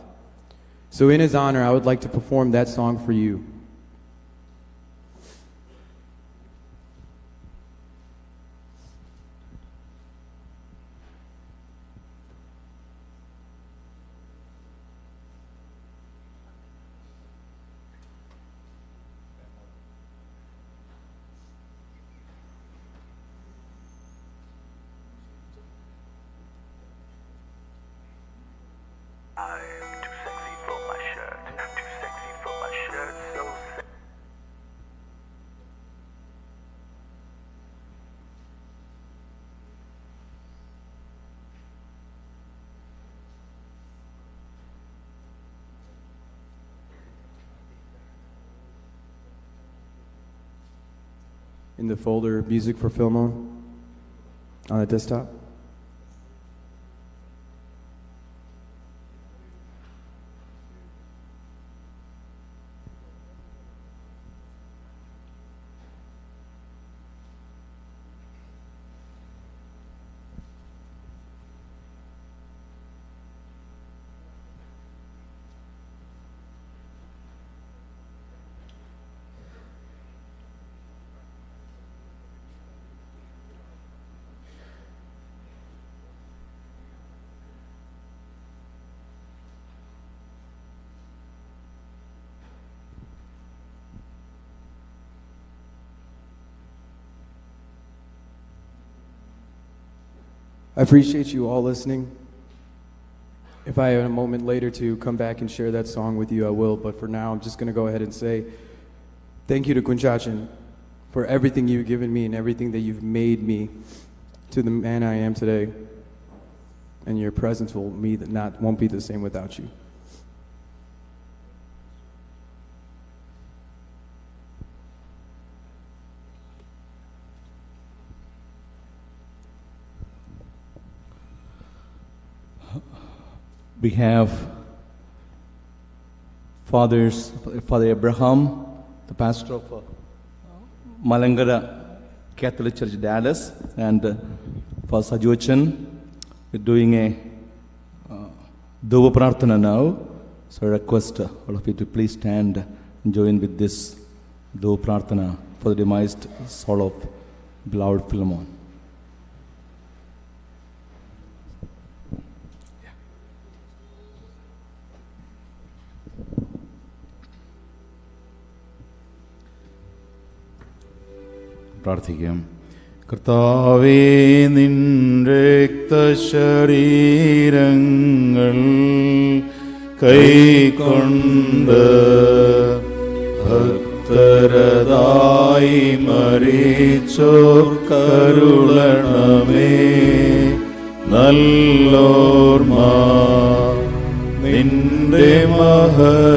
So in his honor, I would like to perform that song for you. In the folder, Music for Philmon, on the desktop. I appreciate you all listening. If I have a moment later to come back and share that song with you, I will. But for now, I'm just going to go ahead and say thank you to Kunchachan for everything you've given me and everything that you've made me to the man I am today. And your presence won't be the same without you. We have Father Abraham, the pastor of Malangara Catholic Church, Dallas, and Father Sajuchan. We're doing a Dova Prarthana now, so I request all of you to please stand and join with this Dova Prarthana for the demised soul of beloved Philmon. പ്രാർത്ഥിക്കാം. കർത്താവേ, നിൻ രക്തശരീരങ്ങൾ കൈക്കൊണ്ട് ഭക്തരതായി മരിച്ചോർ കരുളണമേ. നല്ലോർമ്മ നിന്റെ മഹത്വമുദീക്കും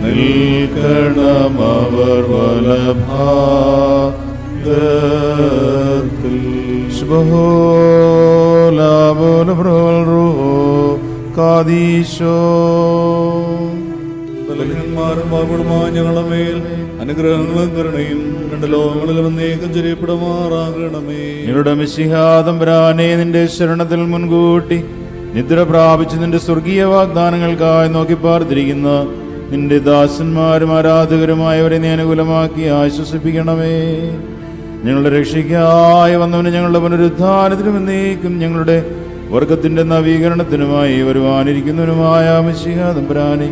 നിൽക്കണമവർ വലഭാഗത്തിൽ. കാദീശോ. ബലഹീനന്മാരും പാപികളുമായ ഞങ്ങളുടെ മേൽ അനുഗ്രഹങ്ങളും കരുണയും രണ്ട് ലോകങ്ങളിലും എന്നേക്കും ചൊരിയപ്പെടുമാറാകണമേ. ഞങ്ങളുടെ മിശിഹാ തമ്പുരാനെ, നിന്റെ ശരണത്തിൽ മുൻകൂട്ടി നിദ്ര പ്രാപിച്ച് നിന്റെ സ്വർഗീയ വാഗ്ദാനങ്ങൾക്കായി നോക്കി പാർത്തിരിക്കുന്ന നിന്റെ ദാസന്മാരും ആരാധകരുമായവരെ നീ അനുകൂലമാക്കി ആശ്വസിപ്പിക്കണമേ. ഞങ്ങളുടെ രക്ഷയ്ക്കായി വന്നവന് ഞങ്ങളുടെ പുനരുദ്ധാനത്തിനും എന്നേക്കും ഞങ്ങളുടെ വർഗത്തിന്റെ നവീകരണത്തിനുമായി വരുവാനിരിക്കുന്നവനുമായ മിശിഹാ തമ്പുരാനെ,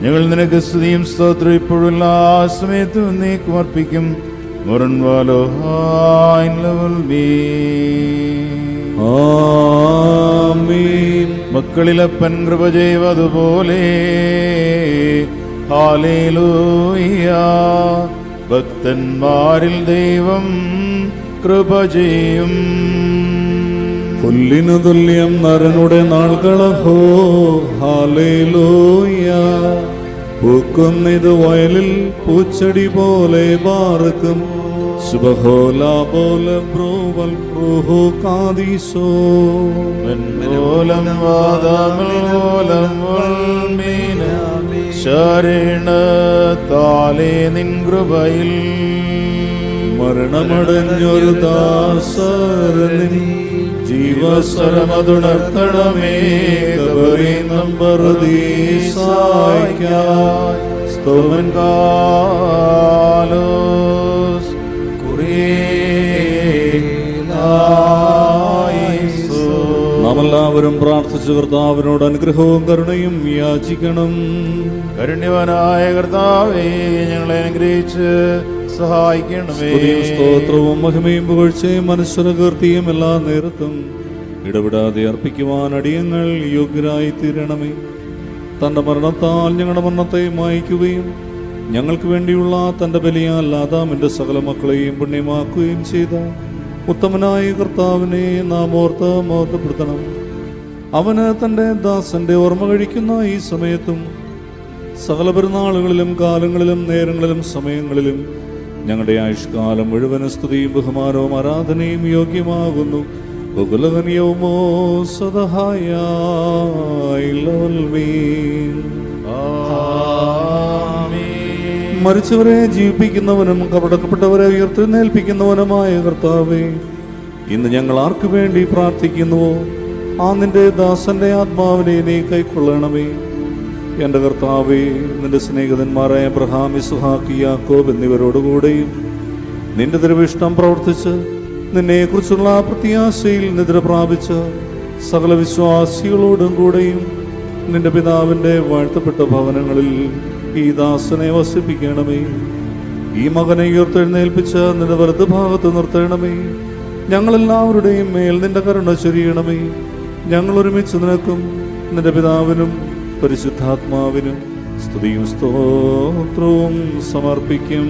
ഞങ്ങൾ നിനക്ക് സ്തുതിയും സ്തോത്രം ഇപ്പോഴും എല്ലാ സമയത്തും എന്നേക്കും അർപ്പിക്കും. മക്കളിലപ്പൻ കൃപ ചെയ്വതുപോലെ ഹല്ലേലൂയ. ഭക്തന്മാരിൽ ദൈവം കൃപ ചെയ്യും. പുല്ലിനു തുല്യം നരനുടെ നാൾകളഹോ ഹല്ലേലൂയ. പൂക്കുന്നിത് വയലിൽ പൂച്ചെടി പോലെ പാർക്കും. സുബഹോലാബോല ബ്രോവൽ റൂഹു കാദീസോ. ശരണത്താലേ നിൻ കൃപയിൽ മരണമടഞ്ഞൊരു ദാസരനിൻ ജീവസ്വരമതുണർത്തണമേ. സ്തോമൻ കാലോസ് നാമെല്ലാവരും പ്രാർത്ഥിച്ചു കർത്താവിനോട് അനുഗ്രഹവും കരുണയും യാചിക്കണം. കാരുണ്യവാനായ കർത്താവേ, ഞങ്ങളെ അനുഗ്രഹിച്ച് സഹായിക്കണമേ. സ്തോത്രവും മഹിമയും പുകഴ്ചയും മനുഷ്യകീർത്തിയും എല്ലാ നേരത്തും ഇടപെടാതെ അർപ്പിക്കുവാൻ അടിയങ്ങൾ യോഗ്യരായി തീരണമേ. തന്റെ മരണത്താൽ ഞങ്ങളുടെ മരണത്തെ മായ്ക്കുകയും ഞങ്ങൾക്ക് വേണ്ടിയുള്ള തന്റെ ബലിയാൽ ആദാമിന്റെ സകല മക്കളെയും പുണ്യമാക്കുകയും ചെയ്ത ഉത്തമനായ കർത്താവിനെ നാം ഓർമ്മപ്പെടുത്തണം. അവന് തന്റെ ദാസന്റെ ഓർമ്മ കഴിക്കുന്ന ഈ സമയത്തും സകല പെരുന്നാളുകളിലും കാലങ്ങളിലും നേരങ്ങളിലും സമയങ്ങളിലും ഞങ്ങളുടെ ആയുഷ്കാലം മുഴുവനും സ്തുതിയും ബഹുമാനവും ആരാധനയും യോഗ്യമാകുന്നു. ബഹുലകനിയവുമോ സദഹായ. മരിച്ചവരെ ജീവിപ്പിക്കുന്നവനും കപടക്കപ്പെട്ടവരെ ഉയർത്തെഴുന്നേൽപ്പിക്കുന്നവനുമായ കർത്താവേ, ഇന്ന് ഞങ്ങൾ ആർക്കു വേണ്ടി പ്രാർത്ഥിക്കുന്നുവോ ആ നിന്റെ ദാസന്റെ ആത്മാവിനെ നീ കൈക്കൊള്ളണമേ. എൻ്റെ കർത്താവേ, നിന്റെ സ്നേഹിതന്മാരായ അബ്രഹാം, ഇസ്ഹാക്ക്, യാക്കോബ് എന്നിവരോടുകൂടെയും നിന്റെ തിരുവിഷ്ടം പ്രവർത്തിച്ച് നിന്നെക്കുറിച്ചുള്ള പ്രത്യാശയിൽ നിദ്ര പ്രാപിച്ച സകല വിശ്വാസികളോടും കൂടെയും നിന്റെ പിതാവിൻ്റെ വാഴ്ത്തപ്പെട്ട ഭവനങ്ങളിൽ ഈ ദാസനെ വസിപ്പിക്കണമേ. ഈ മകനെ ഉയർത്തെഴുന്നേൽപ്പിച്ച നിന്റെ വലതുഭാഗത്ത് നിർത്തണമേ. ഞങ്ങളെല്ലാവരുടെയും മേൽ നിന്റെ കരുണ ചൊരിയണമേ. ഞങ്ങൾ ഒരുമിച്ച് നിനക്കും നിന്റെ പിതാവിനും പരിശുദ്ധാത്മാവിനും സ്തുതിയും സ്തോത്രവും സമർപ്പിക്കും.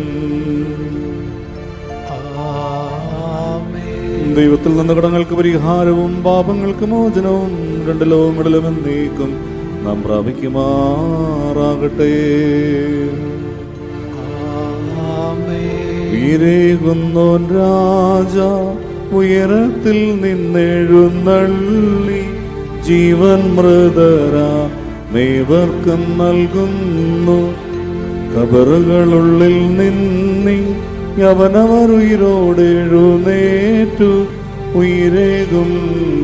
ദൈവത്തിൽ നിന്ന് കടങ്ങൾക്ക് പരിഹാരവും പാപങ്ങൾക്ക് മോചനവും രണ്ട് ലോകങ്ങളിലും എന്നേക്കും നാം പ്രാപിക്കുമാറാകട്ടെ. വീരേകുന്നോൻ രാജ ഉയരത്തിൽ നിന്നെഴുന്നള്ളി ജീവൻ മൃതരാ മേവർക്കും നൽകുന്നു. കബറുകളുള്ളിൽ നിന്നി യവനവർ ഉയരോടെഴുന്നേറ്റു ഉയരേകും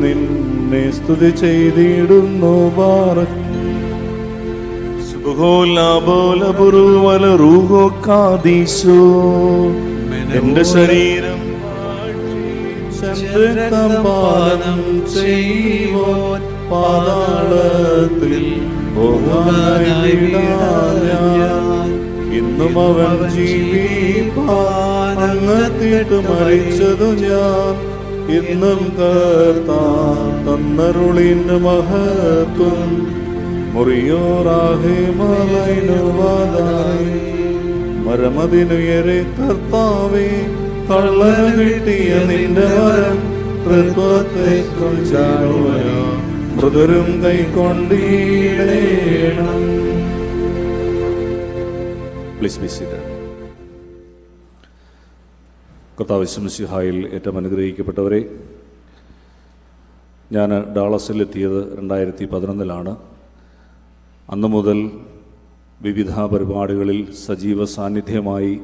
നിന്നെ സ്തുതി ചെയ്തിടുന്നു. എന്റെ ശരീരം പാനം ചെയ്യുവോൻ പാതാളത്തിൽ പോകാനായി വിടാൻ. ഇന്നും അവൻ ജീവിപ്പാൻ അങ്ങത്തിട്ട് മരിച്ചതു ഞാൻ. ഇന്നും കർത്താൻ തന്നരുളിന് മഹത്വം മുറിയോറാഹേ മലൈനുവാതായി. മരമതിനുയരെ കർത്താവേ കള്ളന് കിട്ടിയ നിന്റെ വരം തൃത്വത്തെ മൃദുരും കൈക്കൊണ്ടീടേണം. കർത്താവ് മിശിഹായിൽ ഏറ്റവും അനുഗ്രഹിക്കപ്പെട്ടവരെ, ഞാൻ ഡാളസിലെത്തിയത് 2011 അന്നു മുതൽ വിവിധ പരിപാടികളിൽ സജീവ സാന്നിധ്യമായി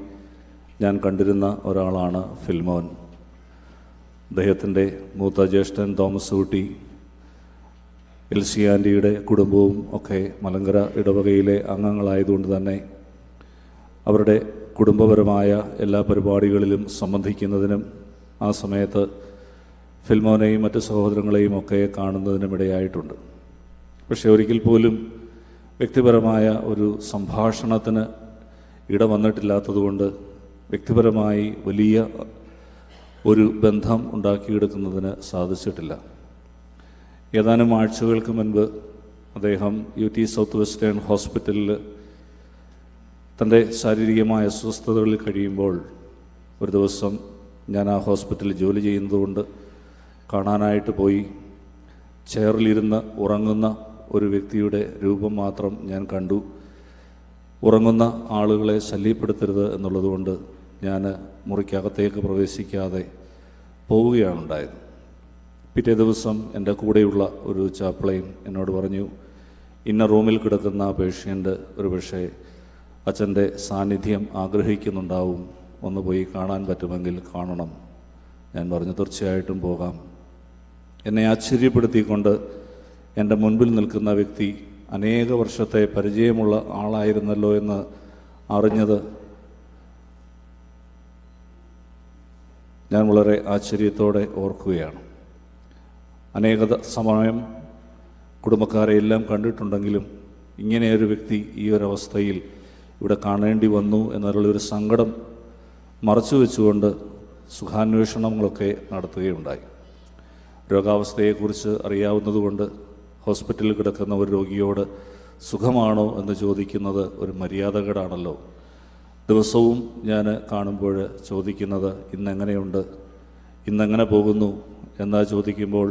ഞാൻ കണ്ടിരുന്ന ഒരാളാണ് ഫിൽമോൻ. അദ്ദേഹത്തിൻ്റെ മൂത്ത ജ്യേഷ്ഠൻ തോമസ്കുട്ടി, എൽസി ആൻറ്റിയുടെ കുടുംബവും ഒക്കെ മലങ്കര ഇടവകയിലെ അംഗങ്ങളായതുകൊണ്ട് തന്നെ അവരുടെ കുടുംബപരമായ എല്ലാ പരിപാടികളിലും സംബന്ധിക്കുന്നതിനും ആ സമയത്ത് ഫിൽമോനെയും മറ്റ് സഹോദരങ്ങളെയും ഒക്കെ കാണുന്നതിനും ഇടയായിട്ടുണ്ട്. പക്ഷേ ഒരിക്കൽ പോലും വ്യക്തിപരമായ ഒരു സംഭാഷണത്തിന് ഇട വന്നിട്ടില്ലാത്തതുകൊണ്ട് വ്യക്തിപരമായി വലിയ ഒരു ബന്ധം ഉണ്ടാക്കിയെടുക്കുന്നതിന് സാധിച്ചിട്ടില്ല. ഏതാനും ആഴ്ചകൾക്ക് മുൻപ് അദ്ദേഹം UT സൗത്ത് വെസ്റ്റേൺ ഹോസ്പിറ്റലിൽ തൻ്റെ ശാരീരികമായ അസ്വസ്ഥതകളിൽ കഴിയുമ്പോൾ ഒരു ദിവസം ഞാൻ ആ ഹോസ്പിറ്റലിൽ ജോലി ചെയ്യുന്നതുകൊണ്ട് കാണാനായിട്ട് പോയി. ചെയറിലിരുന്ന് ഉറങ്ങുന്ന ഒരു വ്യക്തിയുടെ രൂപം മാത്രം ഞാൻ കണ്ടു. ഉറങ്ങുന്ന ആളുകളെ ശല്യപ്പെടുത്തരുത് എന്നുള്ളതുകൊണ്ട് ഞാൻ മുറിക്കകത്തേക്ക് പ്രവേശിക്കാതെ പോവുകയാണുണ്ടായത്. പിറ്റേ ദിവസം എൻ്റെ കൂടെയുള്ള ഒരു ചാപ്ലൈൻ എന്നോട് പറഞ്ഞു, ഇന്ന റൂമിൽ കിടക്കുന്ന ആ പേഷ്യൻ്റ് ഒരു പക്ഷേ അച്ഛൻ്റെ സാന്നിധ്യം ആഗ്രഹിക്കുന്നുണ്ടാവും, ഒന്ന് പോയി കാണാൻ പറ്റുമെങ്കിൽ കാണണം. ഞാൻ പറഞ്ഞു തീർച്ചയായിട്ടും പോകാം. എന്നെ ആശ്ചര്യപ്പെടുത്തിക്കൊണ്ട് എൻ്റെ മുൻപിൽ നിൽക്കുന്ന വ്യക്തി അനേക വർഷത്തെ പരിചയമുള്ള ആളായിരുന്നല്ലോ എന്ന് അറിഞ്ഞത് ഞാൻ വളരെ ആശ്ചര്യത്തോടെ ഓർക്കുകയാണ്. അനേക സമയം കുടുംബക്കാരെ എല്ലാം കണ്ടിട്ടുണ്ടെങ്കിലും ഇങ്ങനെയൊരു വ്യക്തി ഈ ഒരവസ്ഥയിൽ ഇവിടെ കാണേണ്ടി വന്നു എന്നുള്ളൊരു സങ്കടം മറച്ചു വെച്ചുകൊണ്ട് സുഖാന്വേഷണങ്ങളൊക്കെ നടത്തുകയുണ്ടായി. രോഗാവസ്ഥയെക്കുറിച്ച് അറിയാവുന്നതുകൊണ്ട് ഹോസ്പിറ്റലിൽ കിടക്കുന്ന ഒരു രോഗിയോട് സുഖമാണോ എന്ന് ചോദിക്കുന്നത് ഒരു മര്യാദകേടാണല്ലോ. ദിവസവും ഞാൻ കാണുമ്പോൾ ചോദിക്കുന്നത് ഇന്നെങ്ങനെയുണ്ട്, ഇന്നെങ്ങനെ പോകുന്നു എന്നാ ചോദിക്കുമ്പോൾ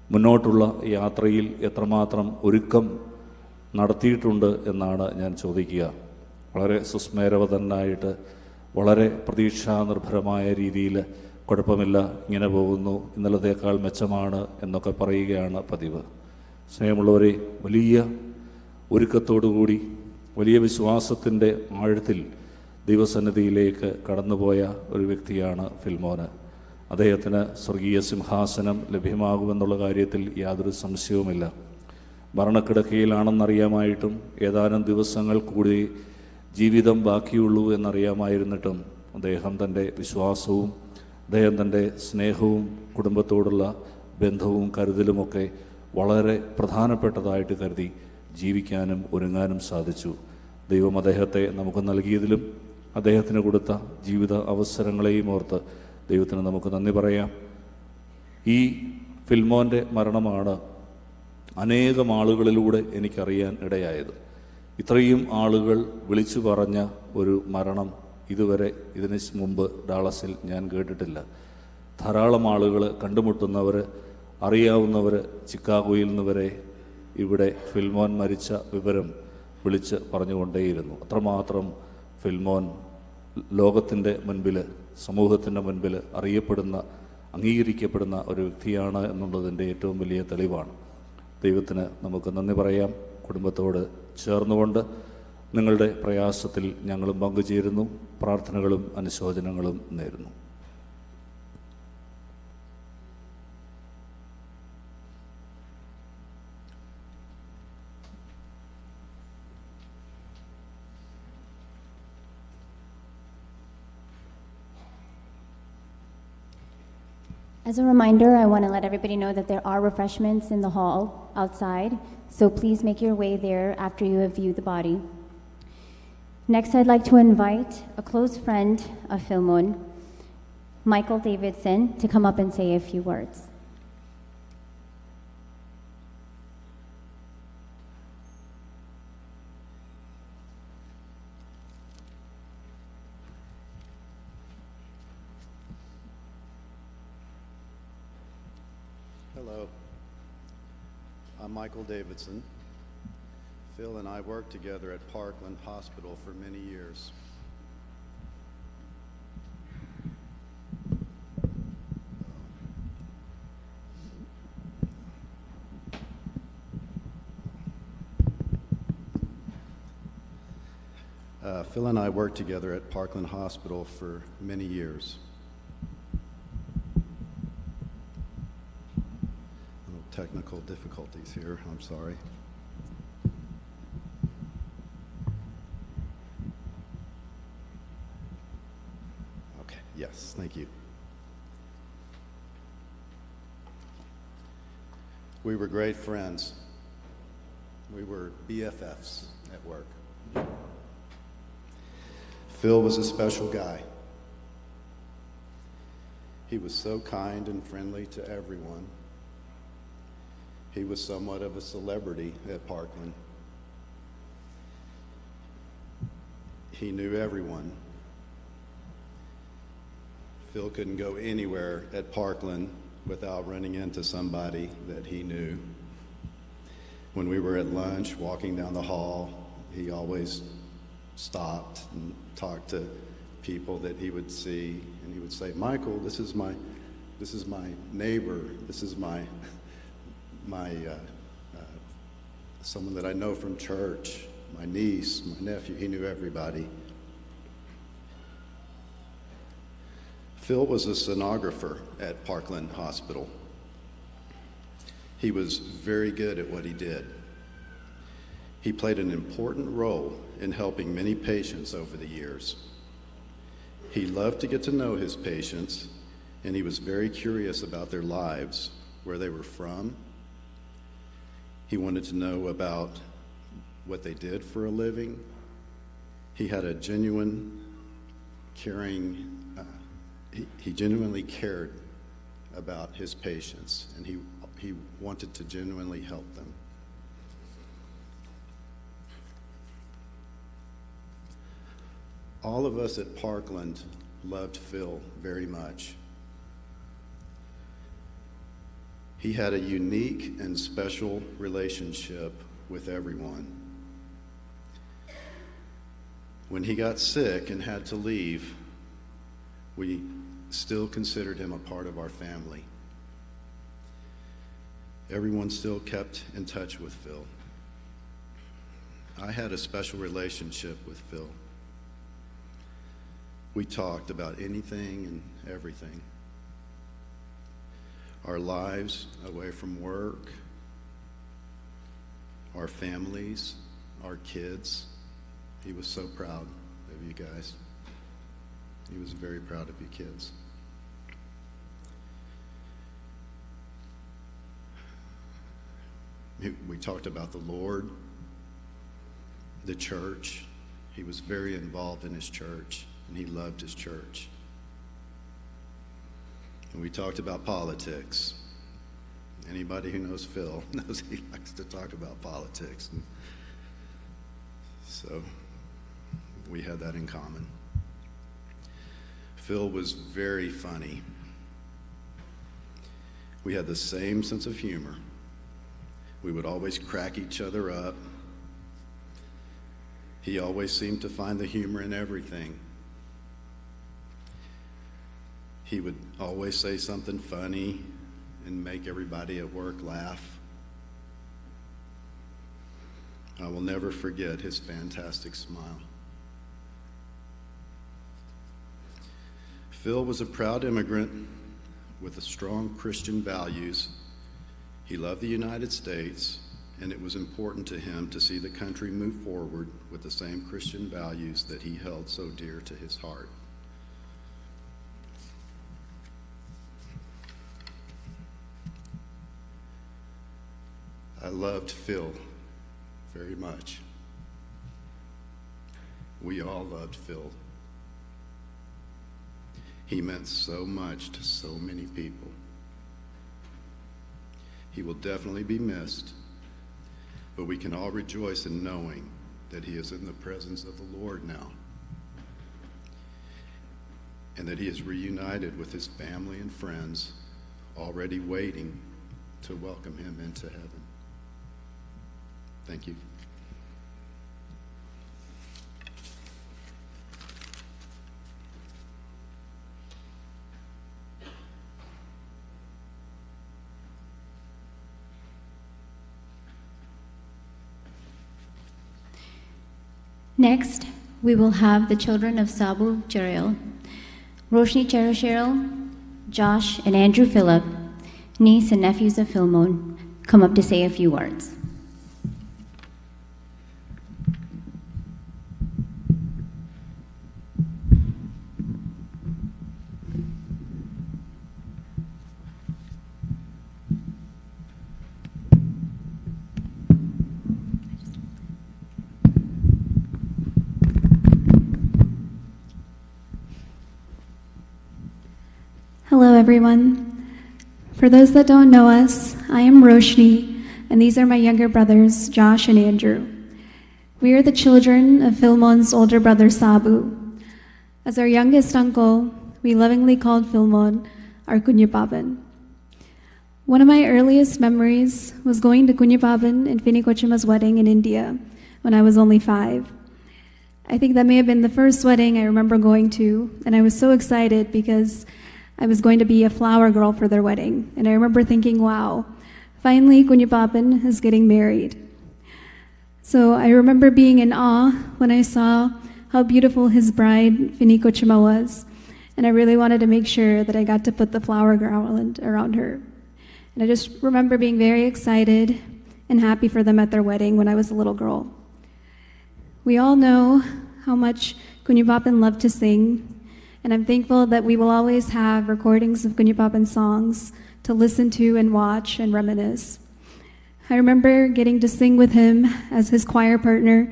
മുന്നോട്ടുള്ള യാത്രയിൽ എത്രമാത്രം ഒരുക്കം നടത്തിയിട്ടുണ്ട് എന്നാണ് ഞാൻ ചോദിക്കുക. വളരെ സുസ്മേരവതനായിട്ട് വളരെ പ്രതീക്ഷാനിർഭരമായ രീതിയിൽ കുഴപ്പമില്ല, ഇങ്ങനെ പോകുന്നു, ഇന്നലത്തേക്കാൾ മെച്ചമാണ് എന്നൊക്കെ പറയുകയാണ് പതിവ്. സ്നേഹമുള്ളവരെ, വലിയ ഒരുക്കത്തോടുകൂടി വലിയ വിശ്വാസത്തിൻ്റെ ആഴത്തിൽ ദൈവസന്നിധിയിലേക്ക് കടന്നുപോയ ഒരു വ്യക്തിയാണ് ഫിൽമോന്. അദ്ദേഹത്തിന് സ്വർഗീയ സിംഹാസനം ലഭ്യമാകുമെന്നുള്ള കാര്യത്തിൽ യാതൊരു സംശയവുമില്ല. മരണക്കിടക്കയിലാണെന്നറിയാമായിട്ടും ഏതാനും ദിവസങ്ങൾ കൂടി ജീവിതം ബാക്കിയുള്ളൂ എന്നറിയാമായിരുന്നിട്ടും അദ്ദേഹം തൻ്റെ വിശ്വാസവും അദ്ദേഹം തൻ്റെ സ്നേഹവും കുടുംബത്തോടുള്ള ബന്ധവും കരുതലുമൊക്കെ വളരെ പ്രധാനപ്പെട്ടതായിട്ട് കരുതി ജീവിക്കാനും ഒരുങ്ങാനും സാധിച്ചു. ദൈവം അദ്ദേഹത്തെ നമുക്ക് നൽകിയതിലും അദ്ദേഹത്തിന് കൊടുത്ത ജീവിത അവസരങ്ങളെയും ഓർത്ത് ദൈവത്തിന് നമുക്ക് നന്ദി പറയാം. ഈ ഫിൽമോൻ്റെ മരണമാണ് അനേകം ആളുകളിലൂടെ എനിക്കറിയാൻ ഇടയായത്. ഇത്രയും ആളുകൾ വിളിച്ചു പറഞ്ഞ ഒരു മരണം ഇതുവരെ ഇതിന് മുമ്പ് ഡാളസിൽ ഞാൻ കേട്ടിട്ടില്ല. ധാരാളം ആളുകൾ, കണ്ടുമുട്ടുന്നവർ, അറിയാവുന്നവർ, ചിക്കാഗോയിൽ നിന്ന് വരെ ഇവിടെ ഫിൽമോൻ മരിച്ച വിവരം വിളിച്ച് പറഞ്ഞുകൊണ്ടേയിരുന്നു. അത്രമാത്രം ഫിൽമോൻ ലോകത്തിൻ്റെ മുൻപിൽ, സമൂഹത്തിൻ്റെ മുൻപിൽ അറിയപ്പെടുന്ന, അംഗീകരിക്കപ്പെടുന്ന ഒരു വ്യക്തിയാണ് എന്നുള്ളതിൻ്റെ ഏറ്റവും വലിയ തെളിവാണ്. ദൈവത്തിന് നമുക്ക് നന്ദി പറയാം. കുടുംബത്തോട് ചേർന്നുകൊണ്ട് നിങ്ങളുടെ പ്രയാസത്തിൽ ഞങ്ങളും പങ്കുചേരുന്നു. പ്രാർത്ഥനകളും അനുശോചനങ്ങളും നേരുന്നു. As a reminder, I want to let everybody know that there are refreshments in the hall outside, so please make your way there after you have viewed the body. Next, I'd like to invite a close friend of Philmon, Michael Davidson, to come up and say a few words. Hello, I'm Michael Davidson. Phil and I worked together at Parkland Hospital for many years. Phil and I worked together at Parkland Hospital for many years. Technical difficulties here, I'm sorry. Okay, yes, thank you. We were great friends. We were BFFs at work. Phil was a special guy. He was so kind and friendly to everyone. He was somewhat of a celebrity at Parkland. He knew everyone. Phil couldn't go anywhere at Parkland without running into somebody that he knew. When we were at lunch, walking down the hall, he always stopped and talked to people that he would see, and he would say, "Michael, this is my neighbor. This is someone that I know from church, my niece, my nephew." He knew everybody. Phil was a sonographer at Parkland Hospital. He was very good at what he did. He played an important role in helping many patients over the years. He loved to get to know his patients, and he was very curious about their lives, where they were from. He wanted to know about what they did for a living. He had a genuine caring, he genuinely cared about his patients, and he wanted to genuinely help them. All of us at Parkland loved Phil very much. He had a unique and special relationship with everyone. When he got sick and had to leave, we still considered him a part of our family. Everyone still kept in touch with Phil. I had a special relationship with Phil. We talked about anything and everything. Our lives away from work, our families, our kids. He was so proud of you guys. He was very proud of you kids. We talked about the Lord, the church. He was very involved in his church, and he loved his church. And we talked about politics. Anybody who knows Phil knows he likes to talk about politics. And so we had that in common. Phil was very funny. We had the same sense of humor. We would always crack each other up. He always seemed to find the humor in everything. He would always say something funny and make everybody at work laugh. I will never forget his fantastic smile. Phil was a proud immigrant with strong Christian values. He loved the United States, and it was important to him to see the country move forward with the same Christian values that he held so dear to his heart. I loved Phil very much. We all loved Phil. He meant so much to so many people. He will definitely be missed, but we can all rejoice in knowing that he is in the presence of the Lord now, and that he is reunited with his family and friends, already waiting to welcome him into heaven. Thank you. Next, we will have the children of Sabu, Chirayil, Roshni Chirayil, Josh and Andrew Phillip, niece and nephews of Philmon, come up to say a few words. Hello, everyone. For those that don't know us, I am Roshni, and these are my younger brothers, Josh and Andrew. We are the children of Philmon's older brother, Sabu. As our youngest uncle, we lovingly called Philmon our Kunyapapan. One of my earliest memories was going to Kunyapapan and Fini wedding in India when I was only 5. I think that may have been the first wedding I remember going to, and I was so excited because I was going to be a flower girl for their wedding. And I remember thinking, wow, finally Kunyapapan is getting married. So I remember being in awe when I saw how beautiful his bride, Fini was. And I really wanted to make sure that I got to put the flower garland around her. And I just remember being very excited and happy for them at their wedding when I was a little girl. We all know how much Kunyapapan loved to sing, and I'm thankful that we will always have recordings of Kunyapapan songs to listen to and watch and reminisce. I remember getting to sing with him as his choir partner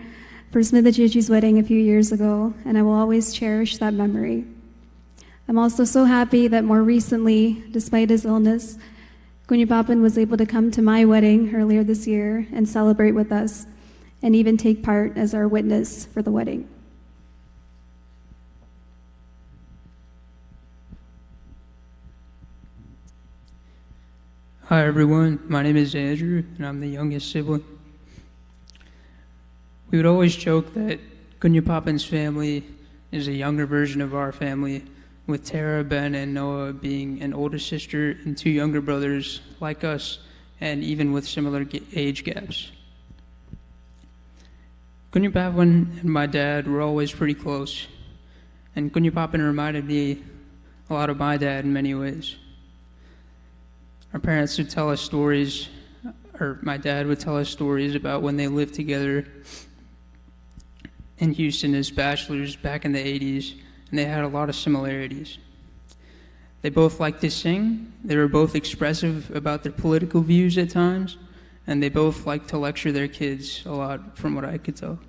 for Smithachichi's wedding a few years ago, and I will always cherish that memory. I'm also so happy that more recently, despite his illness, Kunyapapan was able to come to my wedding earlier this year and celebrate with us, and even take part as our witness for the wedding. Hi everyone, my name is Andrew and I'm the youngest sibling. We would always joke that Kunyapapan's family is a younger version of our family, with Tara, Ben, and Noah being an older sister and 2 younger brothers like us, and even with similar age gaps. Kunyapapan and my dad were always pretty close, and Kunyapapan reminded me a lot of my dad in many ways. Our parents would tell us stories, or my dad would tell us stories about when they lived together in Houston as bachelors back in the 80s, and they had a lot of similarities. They both liked to sing, they were both expressive about their political views at times, and they both liked to lecture their kids a lot, from what I could tell.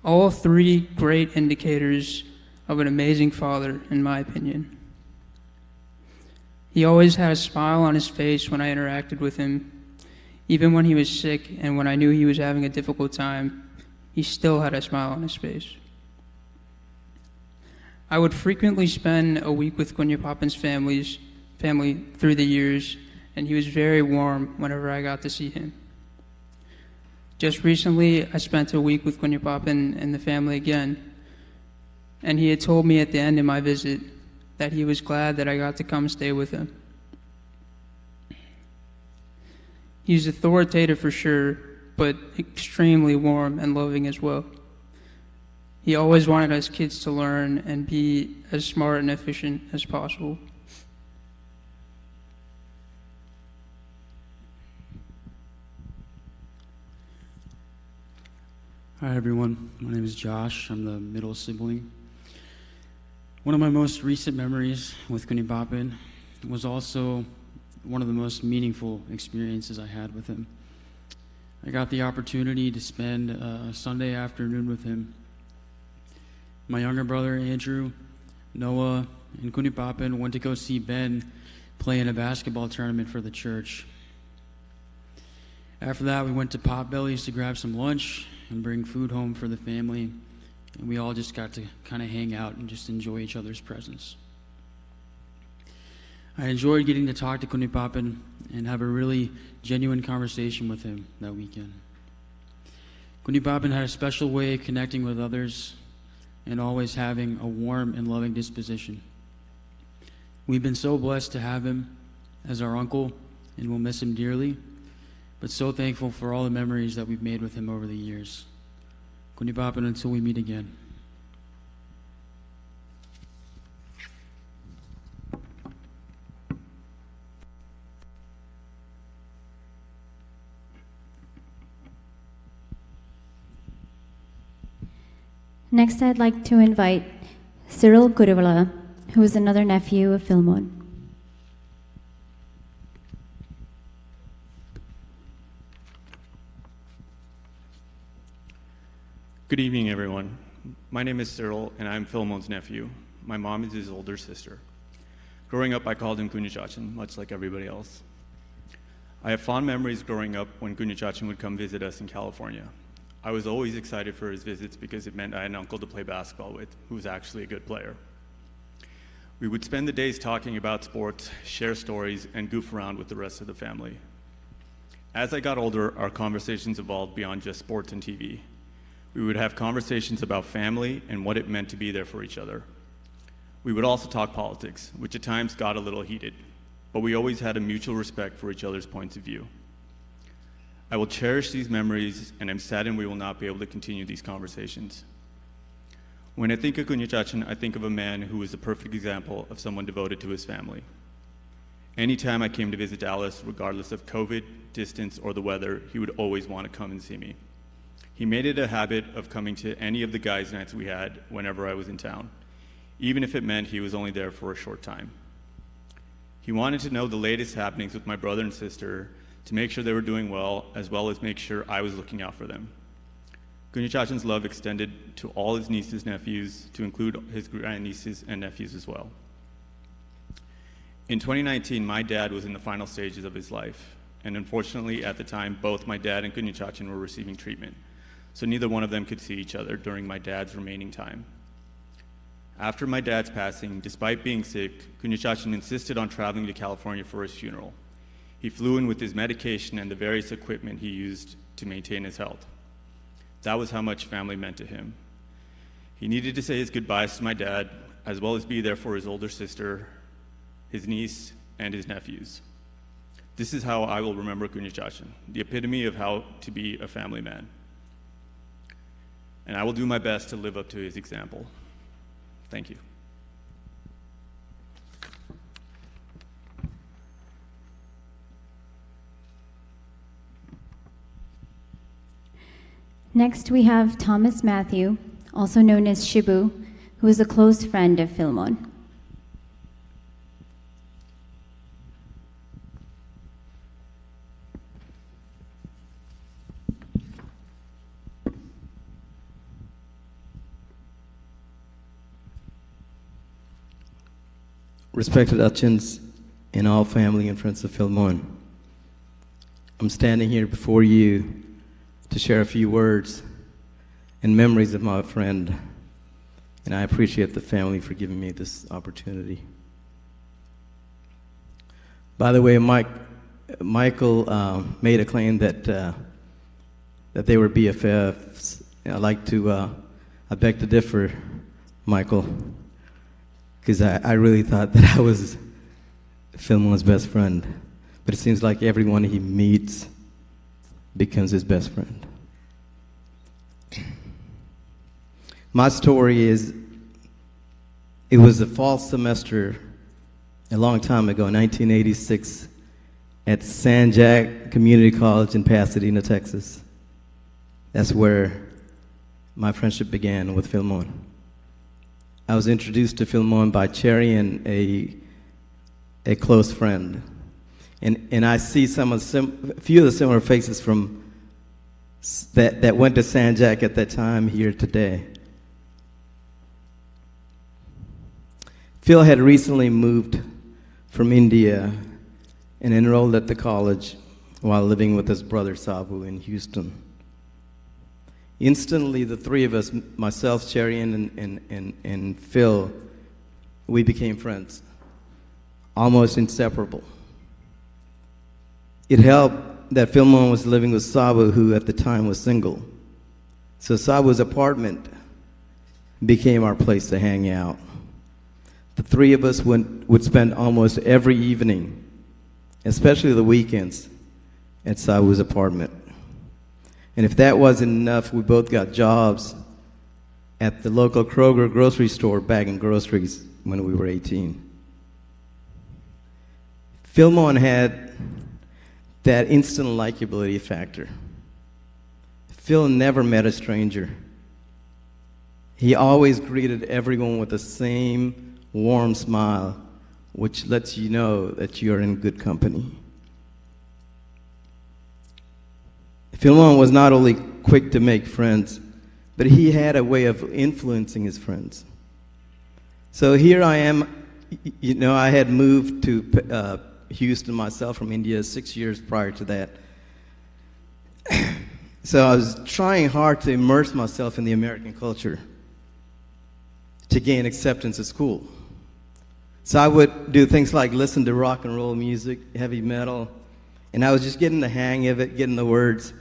All three great indicators of an amazing father, in my opinion. He always had a smile on his face when I interacted with him. Even when he was sick and when I knew he was having a difficult time, he still had a smile on his face. I would frequently spend a week with Kunyapapan's family through the years, and he was very warm whenever I got to see him. Just recently, I spent a week with Kunyapapan and the family again, and he had told me at the end of my visit that he was glad that I got to come stay with him. He's authoritative for sure, but extremely warm and loving as well. He always wanted us kids to learn and be as smart and efficient as possible. Hi everyone, my name is Josh. I'm the middle sibling. One of my most recent memories with Kunyapapan was also one of the most meaningful experiences I had with him. I got the opportunity to spend a Sunday afternoon with him. My younger brother, Andrew, Noah, and Kunyapapan went to go see Ben play in a basketball tournament for the church. After that, we went to Potbelly's to grab some lunch and bring food home for the family, and we all just got to kind of hang out and just enjoy each other's presence. I enjoyed getting to talk to Kunyapapan and have a really genuine conversation with him that weekend. Kunyapapan had a special way of connecting with others and always having a warm and loving disposition. We've been so blessed to have him as our uncle, and we'll miss him dearly, but so thankful for all the memories that we've made with him over the years. Kunyapapan, until we meet again. Next, I'd like to invite Cyril Kuruvala, who is another nephew of Philmon. Good evening, everyone. My name is Cyril, and I'm Philmon's nephew. My mom is his older sister. Growing up, I called him Kunyachachan, much like everybody else. I have fond memories growing up when Kunyachachan would come visit us in California. I was always excited for his visits because it meant I had an uncle to play basketball with, who was actually a good player. We would spend the days talking about sports, share stories, and goof around with the rest of the family. As I got older, our conversations evolved beyond just sports and TV. We would have conversations about family and what it meant to be there for each other. We would also talk politics, which at times got a little heated, but we always had a mutual respect for each other's points of view. I will cherish these memories, and I'm saddened we will not be able to continue these conversations. When I think of Kunyachachan, I think of a man who is the perfect example of someone devoted to his family. Anytime I came to visit Dallas, regardless of COVID, distance, or the weather, he would always want to come and see me. He made it a habit of coming to any of the guys' nights we had whenever I was in town, even if it meant he was only there for a short time. He wanted to know the latest happenings with my brother and sister to make sure they were doing well as make sure I was looking out for them. Kunyachachan's love extended to all his nieces, nephews, to include his grandnieces and nephews as well. In 2019, my dad was in the final stages of his life, and unfortunately at the time, both my dad and Kunyachachan were receiving treatment, so neither one of them could see each other during my dad's remaining time. After my dad's passing, despite being sick, Kunyachachan insisted on traveling to California for his funeral. He flew in with his medication and the various equipment he used to maintain his health. That was how much family meant to him. He needed to say his goodbyes to my dad, as well as be there for his older sister, his niece, and his nephews. This is how I will remember Kunyachachan, the epitome of how to be a family man. And I will do my best to live up to his example. Thank you. Next, we have Thomas Matthew, also known as Sabu, who is a close friend of Philmon. respected Achins and all family and friends of Philmon, I'm standing here before you to share a few words and memories of my friend, and I appreciate the family for giving me this opportunity. By the way, Michael made a claim that they were BFFs. I beg to differ, Michael, because I really thought that I was Philmon's best friend. But it seems like everyone he meets becomes his best friend. My story is, it was a fall semester a long time ago, 1986, at San Jack Community College in Pasadena, Texas. That's where my friendship began with Philmon. I was introduced to Philmon by Chirayil, a close friend. And I see a few of the similar faces from that went to San Jack at that time here today. Phil had recently moved from India and enrolled at the college while living with his brother Sabu in Houston. Instantly, the three of us, myself, Chirayil, and Phil, we became friends, almost inseparable. It helped that Philmon was living with Sabu, who at the time was single. So Sabu's apartment became our place to hang out. The three of us would spend almost every evening, especially the weekends, at Sabu's apartment. And if that wasn't enough, we both got jobs at the local Kroger grocery store bagging groceries when we were 18. Philmon had that instant likability factor. Phil never met a stranger. He always greeted everyone with the same warm smile, which lets you know that you're in good company. Philmon was not only quick to make friends, but he had a way of influencing his friends. So here I am, I had moved to Houston myself from India 6 years prior to that. So I was trying hard to immerse myself in the American culture to gain acceptance at school. So I would do things like listen to rock and roll music, heavy metal, and I was just getting the hang of it, getting the words.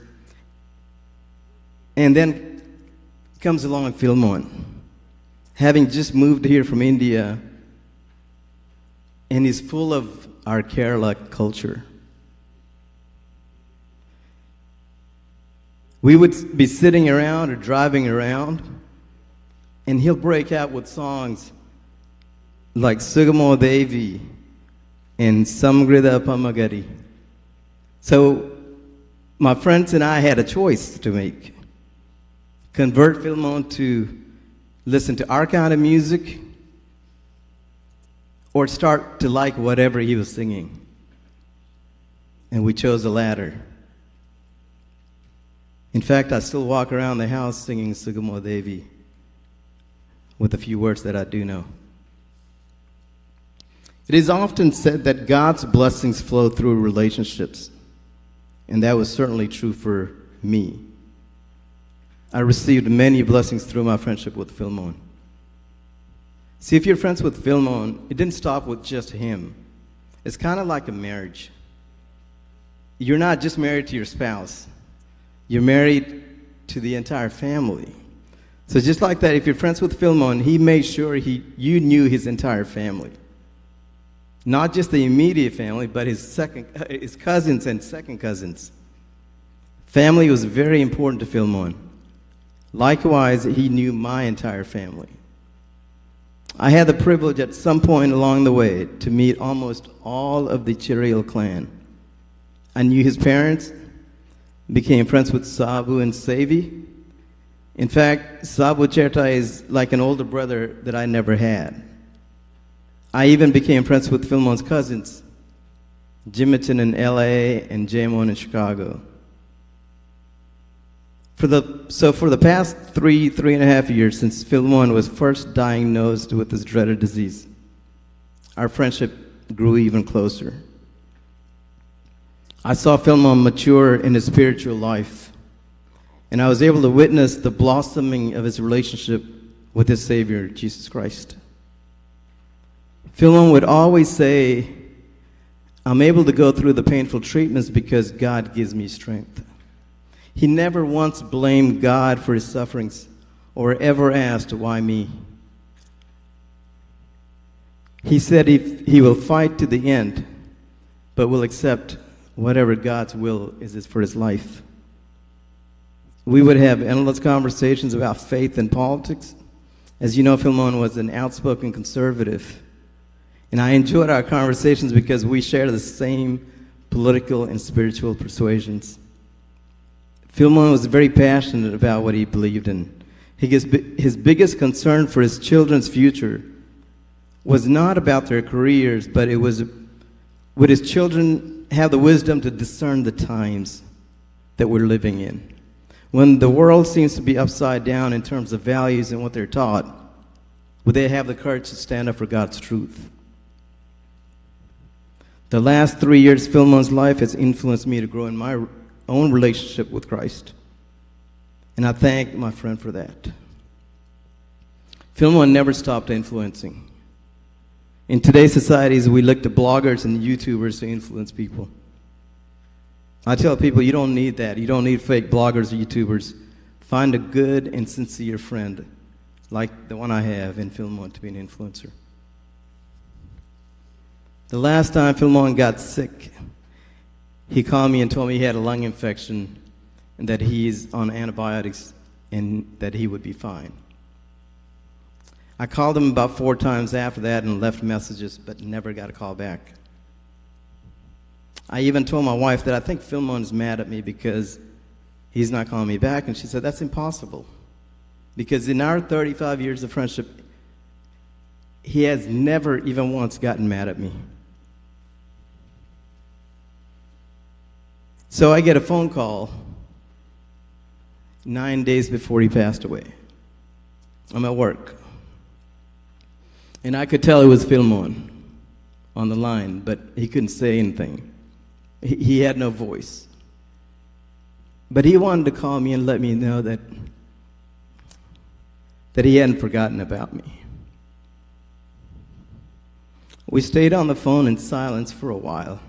And then comes along Philmon, having just moved here from India, and he's full of our Kerala culture. We would be sitting around or driving around, and he'll break out with songs like Sugamo Devi and Samgrida Pamagari. So my friends and I had a choice to make. Convert Philmon to listen to our kind of music, or start to like whatever he was singing. And we chose the latter. In fact, I still walk around the house singing Sugamo Devi with a few words that I do know. It is often said that God's blessings flow through relationships, and that was certainly true for me. I received many blessings through my friendship with Philmon. See, if you're friends with Philmon, it didn't stop with just him. It's kind of like a marriage. You're not just married to your spouse. You're married to the entire family. So just like that, if you're friends with Philmon, he made sure you knew his entire family. Not just the immediate family, but his cousins and second cousins. Family was very important to Philmon. Likewise, he knew my entire family. I had the privilege at some point along the way to meet almost all of the Chirayil clan. I knew his parents, became friends with Sabu and Savy. In fact, Sabu Cherta is like an older brother that I never had. I even became friends with Philmon's cousins, Jimitin in LA and Jomol in Chicago. For the past three and a half years since Philmon was first diagnosed with this dreaded disease, our friendship grew even closer. I saw Philmon mature in his spiritual life, and I was able to witness the blossoming of his relationship with his Savior, Jesus Christ. Philmon would always say, I'm able to go through the painful treatments because God gives me strength. He never once blamed God for his sufferings or ever asked, why me? He said he will fight to the end, but will accept whatever God's will is for his life. We would have endless conversations about faith and politics. As you know, Philmon was an outspoken conservative. And I enjoyed our conversations because we shared the same political and spiritual persuasions. Philmon was very passionate about what he believed in. His biggest concern for his children's future was not about their careers, but it was, would his children have the wisdom to discern the times that we're living in? When the world seems to be upside down in terms of values and what they're taught, would they have the courage to stand up for God's truth? The last 3 years, Philmon's life has influenced me to grow in my own relationship with Christ. And I thank my friend for that. Philmon never stopped influencing. In today's societies, we look to bloggers and YouTubers to influence people. I tell people, you don't need that. You don't need fake bloggers or YouTubers. Find a good and sincere friend, like the one I have in Philmon, to be an influencer. The last time Philmon got sick, he called me and told me he had a lung infection and that he's on antibiotics and that he would be fine. I called him about 4 times after that and left messages, but never got a call back. I even told my wife that I think Philmon is mad at me because he's not calling me back, and she said, that's impossible. Because in our 35 years of friendship, he has never even once gotten mad at me. So I get a phone call 9 days before he passed away. I'm at work. And I could tell it was Philmon on the line, but he couldn't say anything. He had no voice. But he wanted to call me and let me know that he hadn't forgotten about me. We stayed on the phone in silence for a while.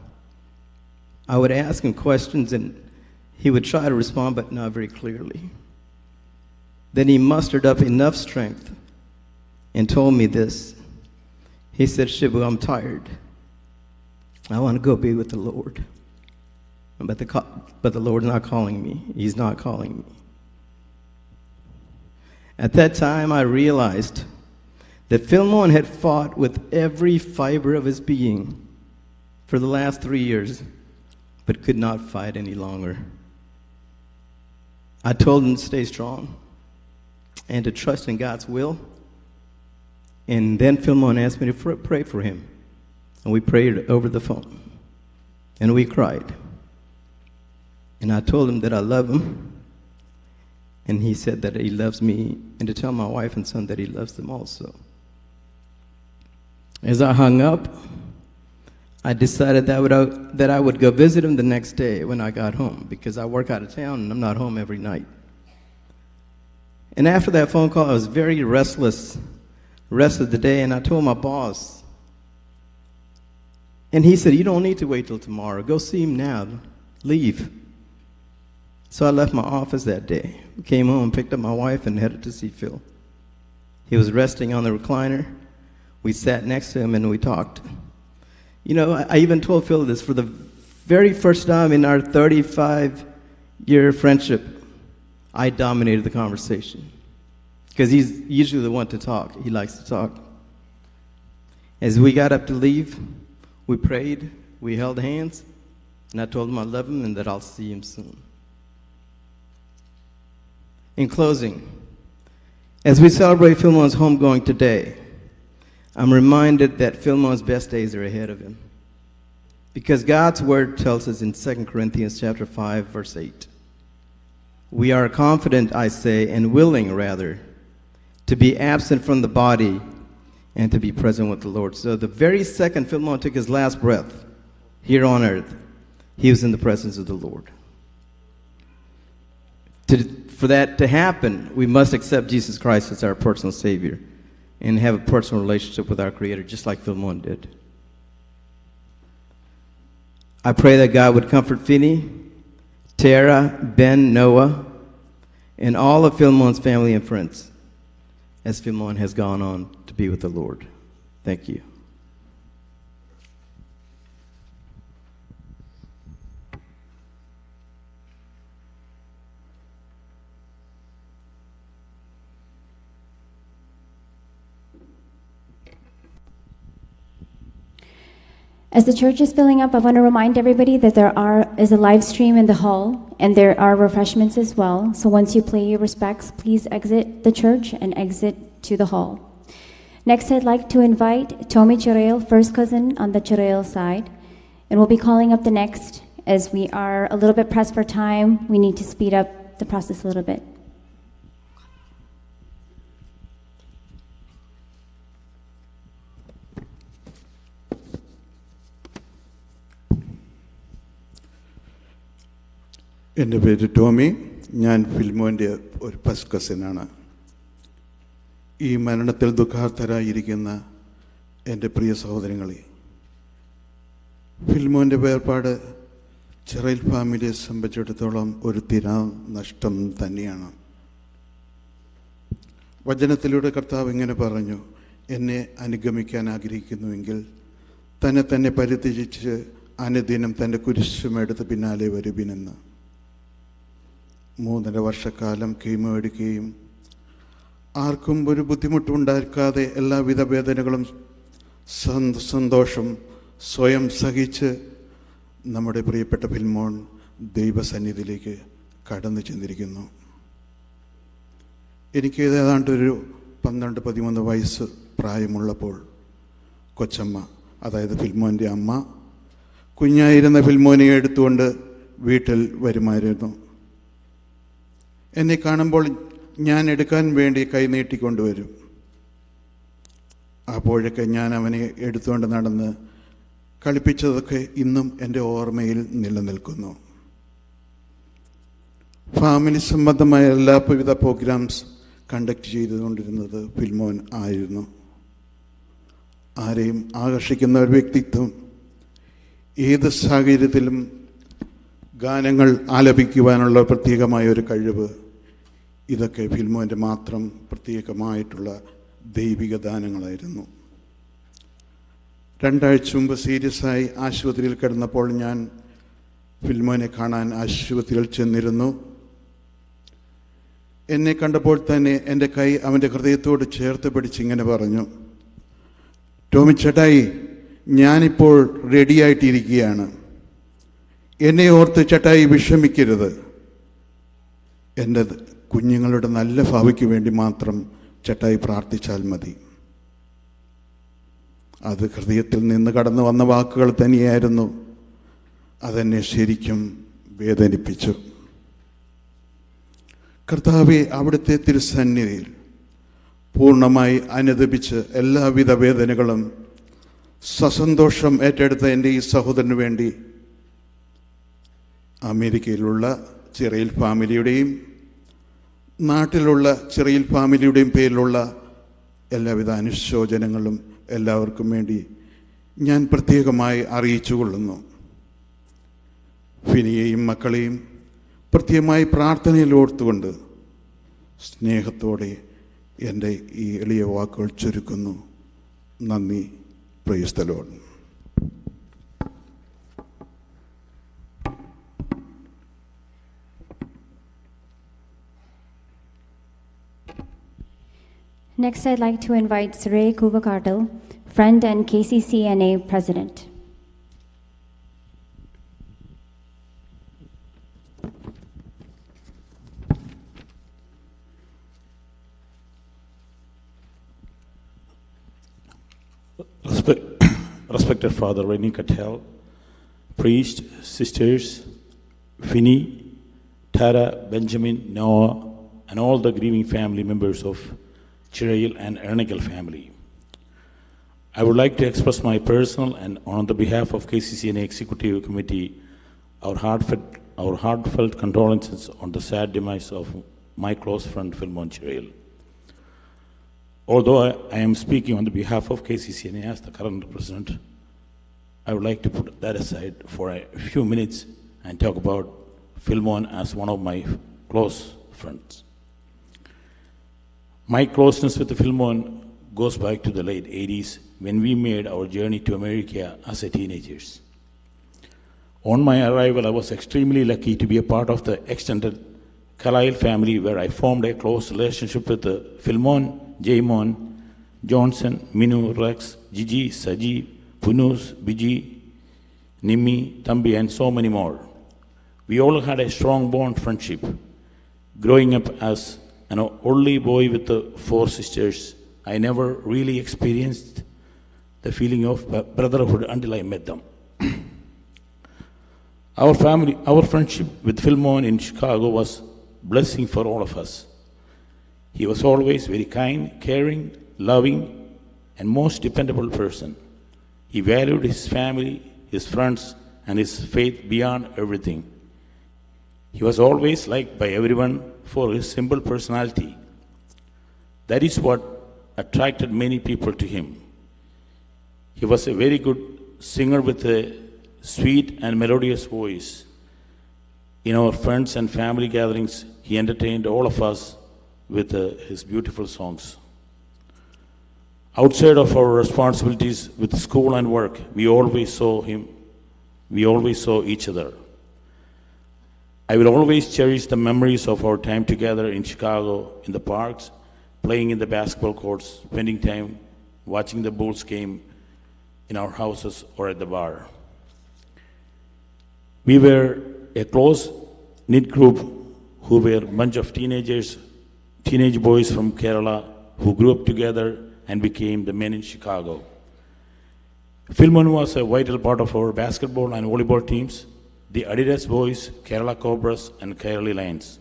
I would ask him questions and he would try to respond, but not very clearly. Then he mustered up enough strength and told me this. He said, Shibu, I'm tired. I want to go be with the Lord. But the Lord's not calling me. He's not calling me. At that time, I realized that Philmon had fought with every fiber of his being for the last 3 years, but could not fight any longer. I told him to stay strong and to trust in God's will. And then Philmon asked me to pray for him. And we prayed over the phone. And we cried. And I told him that I love him. And he said that he loves me, and to tell my wife and son that he loves them also. As I hung up, I decided that I would go visit him the next day when I got home, because I work out of town and I'm not home every night. And after that phone call, I was very restless the rest of the day, and I told my boss. And he said, you don't need to wait till tomorrow. Go see him now. Leave. So I left my office that day, came home, picked up my wife, and headed to see Phil. He was resting on the recliner. We sat next to him and we talked. You know, I even told Phil this. For the very first time in our 35-year friendship, I dominated the conversation. Because he's usually the one to talk. He likes to talk. As we got up to leave, we prayed, we held hands, and I told him I love him and that I'll see him soon. In closing, as we celebrate Philmon's homegoing today, I'm reminded that Philmon's best days are ahead of him. Because God's word tells us in 2 Corinthians chapter 5, verse 8, we are confident, I say, and willing, rather, to be absent from the body and to be present with the Lord. So the very second Philmon took his last breath here on earth, he was in the presence of the Lord. For that to happen, we must accept Jesus Christ as our personal Savior and have a personal relationship with our Creator, just like Philmon did. I pray that God would comfort Fini, Tara, Ben, Noah, and all of Philmon's family and friends as Philmon has gone on to be with the Lord. Thank you. As the church is filling up, I want to remind everybody that there is a live stream in the hall, and there are refreshments as well. So once you pay your respects, please exit the church and exit to the hall. Next, I'd like to invite Tommy Chirayil, first cousin on the Chirayil side, and we'll be calling up the next. As we are a little bit pressed for time, we need to speed up the process a little bit. എൻ്റെ പേര് ടോമി. ഞാൻ ഫിൽമോൻ്റെ ഒരു first കസിനാണ്. ഈ മരണത്തിൽ ദുഃഖാർത്തരായിരിക്കുന്ന എൻ്റെ പ്രിയ സഹോദരങ്ങളെ, ഫിൽമോൻ്റെ വേർപാട് ചിറയിൽ ഫാമിലിയെ സംബന്ധിച്ചിടത്തോളം ഒരു നഷ്ടം തന്നെയാണ്. വചനത്തിലൂടെ കർത്താവ് ഇങ്ങനെ പറഞ്ഞു, എന്നെ അനുഗമിക്കാൻ ആഗ്രഹിക്കുന്നുവെങ്കിൽ തന്നെ പരിത്യജിച്ച് അനുദിനം തൻ്റെ കുരിശുമെടുത്ത് പിന്നാലെ വരുവിനെന്ന്. 3.5 വർഷക്കാലം കീമോ എടുക്കുകയും ആർക്കും ഒരു ബുദ്ധിമുട്ടുണ്ടാക്കാതെ എല്ലാവിധ വേദനകളും സന്തോഷം സ്വയം സഹിച്ച് നമ്മുടെ പ്രിയപ്പെട്ട ഫിൽമോൻ ദൈവസന്നിധിയിലേക്ക് കടന്നു ചെന്നിരിക്കുന്നു. എനിക്ക് ഏതാണ്ടൊരു 12-13 വയസ്സ് പ്രായമുള്ളപ്പോൾ കൊച്ചമ്മ, അതായത് ഫിൽമോൻ്റെ അമ്മ, കുഞ്ഞായിരുന്ന ഫിൽമോനെ എടുത്തുകൊണ്ട് വീട്ടിൽ വരുമായിരുന്നു. എന്നെ കാണുമ്പോൾ ഞാൻ എടുക്കാൻ വേണ്ടി കൈ നീട്ടിക്കൊണ്ടുവരും. അപ്പോഴൊക്കെ ഞാൻ അവനെ എടുത്തുകൊണ്ട് നടന്ന് കളിപ്പിച്ചതൊക്കെ ഇന്നും എൻ്റെ ഓർമ്മയിൽ നിലനിൽക്കുന്നു. ഫാമിലി സംബന്ധമായ എല്ലാവിധ പ്രോഗ്രാംസ് കണ്ടക്ട് ചെയ്തുകൊണ്ടിരുന്നത് ഫിൽമോൻ ആയിരുന്നു. ആരെയും ആകർഷിക്കുന്ന ഒരു വ്യക്തിത്വം, ഏത് സാഹചര്യത്തിലും ഗാനങ്ങൾ ആലപിക്കുവാനുള്ള പ്രത്യേകമായ ഒരു കഴിവ്, ഇതൊക്കെ ഫിൽമോൻ്റെ മാത്രം പ്രത്യേകമായിട്ടുള്ള ദൈവിക ദാനങ്ങളായിരുന്നു. 2 ആഴ്ച മുമ്പ് സീരിയസായി ആശുപത്രിയിൽ കിടന്നപ്പോൾ ഞാൻ ഫിൽമോനെ കാണാൻ ആശുപത്രിയിൽ ചെന്നിരുന്നു. എന്നെ കണ്ടപ്പോൾ തന്നെ എൻ്റെ കൈ അവൻ്റെ ഹൃദയത്തോട് ചേർത്ത് പിടിച്ച് ഇങ്ങനെ പറഞ്ഞു, ടോമി ചേട്ടായി, ഞാനിപ്പോൾ റെഡിയായിട്ടിരിക്കുകയാണ്. എന്നെ ഓർത്ത് ചേട്ടായി വിഷമിക്കരുത്. എൻ്റെ കുഞ്ഞുങ്ങളുടെ നല്ല ഭാവിക്ക് വേണ്ടി മാത്രം ചേട്ടായി പ്രാർത്ഥിച്ചാൽ മതി. അത് ഹൃദയത്തിൽ നിന്ന് കടന്നു വന്ന വാക്കുകൾ തന്നെയായിരുന്നു. അതെന്നെ ശരിക്കും വേദനിപ്പിച്ചു. കർത്താവെ, അവിടുത്തെ തിരുസന്നിധിയിൽ പൂർണ്ണമായി അനുദപിച്ച് എല്ലാവിധ വേദനകളും സസന്തോഷം ഏറ്റെടുത്ത എൻ്റെ ഈ സഹോദരന് വേണ്ടി അമേരിക്കയിലുള്ള ചിറയിൽ ഫാമിലിയുടെയും നാട്ടിലുള്ള ചിറയിൽ ഫാമിലിയുടെയും പേരിലുള്ള എല്ലാവിധ അനുശോചനങ്ങളും എല്ലാവർക്കും വേണ്ടി ഞാൻ പ്രത്യേകമായി അറിയിച്ചുകൊള്ളുന്നു. ഫിനിയെയും മക്കളെയും പ്രത്യേകമായി പ്രാർത്ഥനയിൽ ഓർത്തുകൊണ്ട് സ്നേഹത്തോടെ എൻ്റെ ഈ എളിയ വാക്കുകൾ ചുരുക്കുന്നു. നന്ദി. Praise the Lord. Next, I'd like to invite Suray Kuvakatil, friend and KCCNA president. Respected Father Eranackal, priest, sisters, Fini, Tara, Benjamin, Noah, and all the grieving family members of Chirayil and Eranackal family. I would like to express my personal and on the behalf of KCCNA Executive Committee our heartfelt condolences on the sad demise of my close friend Philmon Chirayil. Although I am speaking on the behalf of KCCNA as the current president, I would like to put that aside for a few minutes and talk about Philmon as one of my close friends. My closeness with Philmon goes back to the late 80s when we made our journey to America as a teenagers. On my arrival, I was extremely lucky to be a part of the extended Chirayil family where I formed a close relationship with Philmon, Jomol, Johnson, Minu, Rex, Gigi, Saji, Punus, Biji, Nimi, Tambi, and so many more. We all had a strong bond friendship. Growing up as an only boy with the 4 sisters, I never really experienced the feeling of brotherhood until I met them. Our friendship with Philmon in Chicago was a blessing for all of us. He was always very kind, caring, loving, and most dependable person. He valued his family, his friends, and his faith beyond everything. He was always liked by everyone for his simple personality. That is what attracted many people to him. He was a very good singer with a sweet and melodious voice. In our friends and family gatherings, he entertained all of us with his beautiful songs. Outside of our responsibilities with school and work, we always saw each other. I will always cherish the memories of our time together in Chicago, in the parks, playing in the basketball courts, spending time watching the Bulls game in our houses or at the bar. We were a close-knit group who were a bunch of teenage boys from Kerala who grew up together and became the men in Chicago. Philmon was a vital part of our basketball and volleyball teams, the Adidas Boys, Kerala Cobras, and Kerala Lions.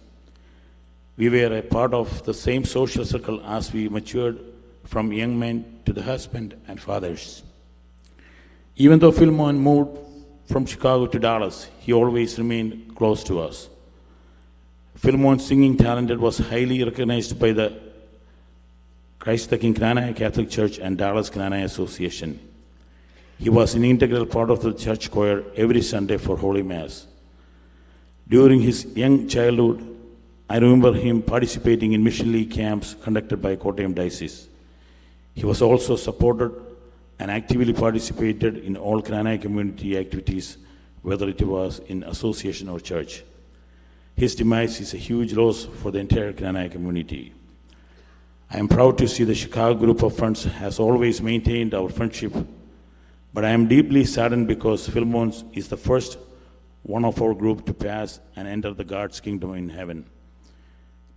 We were a part of the same social circle as we matured from young men to the husband and fathers. Even though Philmon moved from Chicago to Dallas, he always remained close to us. Philmon's singing talent was highly recognized by the Christ the King Knanaya Catholic Church and Dallas Knanaya Association. He was an integral part of the church choir every Sunday for Holy Mass. During his young childhood, I remember him participating in missionary camps conducted by Kottayam Diocese. He was also supported and actively participated in all Knanaya community activities, whether it was in association or church. His demise is a huge loss for the entire Knanaya community. I am proud to see the Chicago group of friends has always maintained our friendship, but I am deeply saddened because Philmon is the first one of our group to pass and enter the God's kingdom in heaven.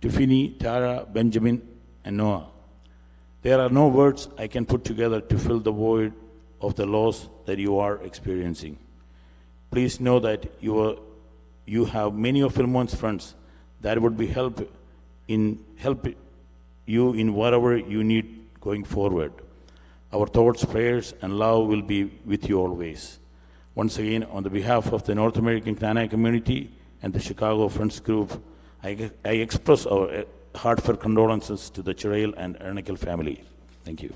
To Fini, Tara, Benjamin, and Noah, there are no words I can put together to fill the void of the loss that you are experiencing. Please know that you have many of Philmon's friends that would be help you in whatever you need going forward. Our thoughts, prayers, and love will be with you always. Once again, on the behalf of the North American Knanaya community and the Chicago Friends Group, I express our heartfelt condolences to the Chirayil and Eranackal family. Thank you.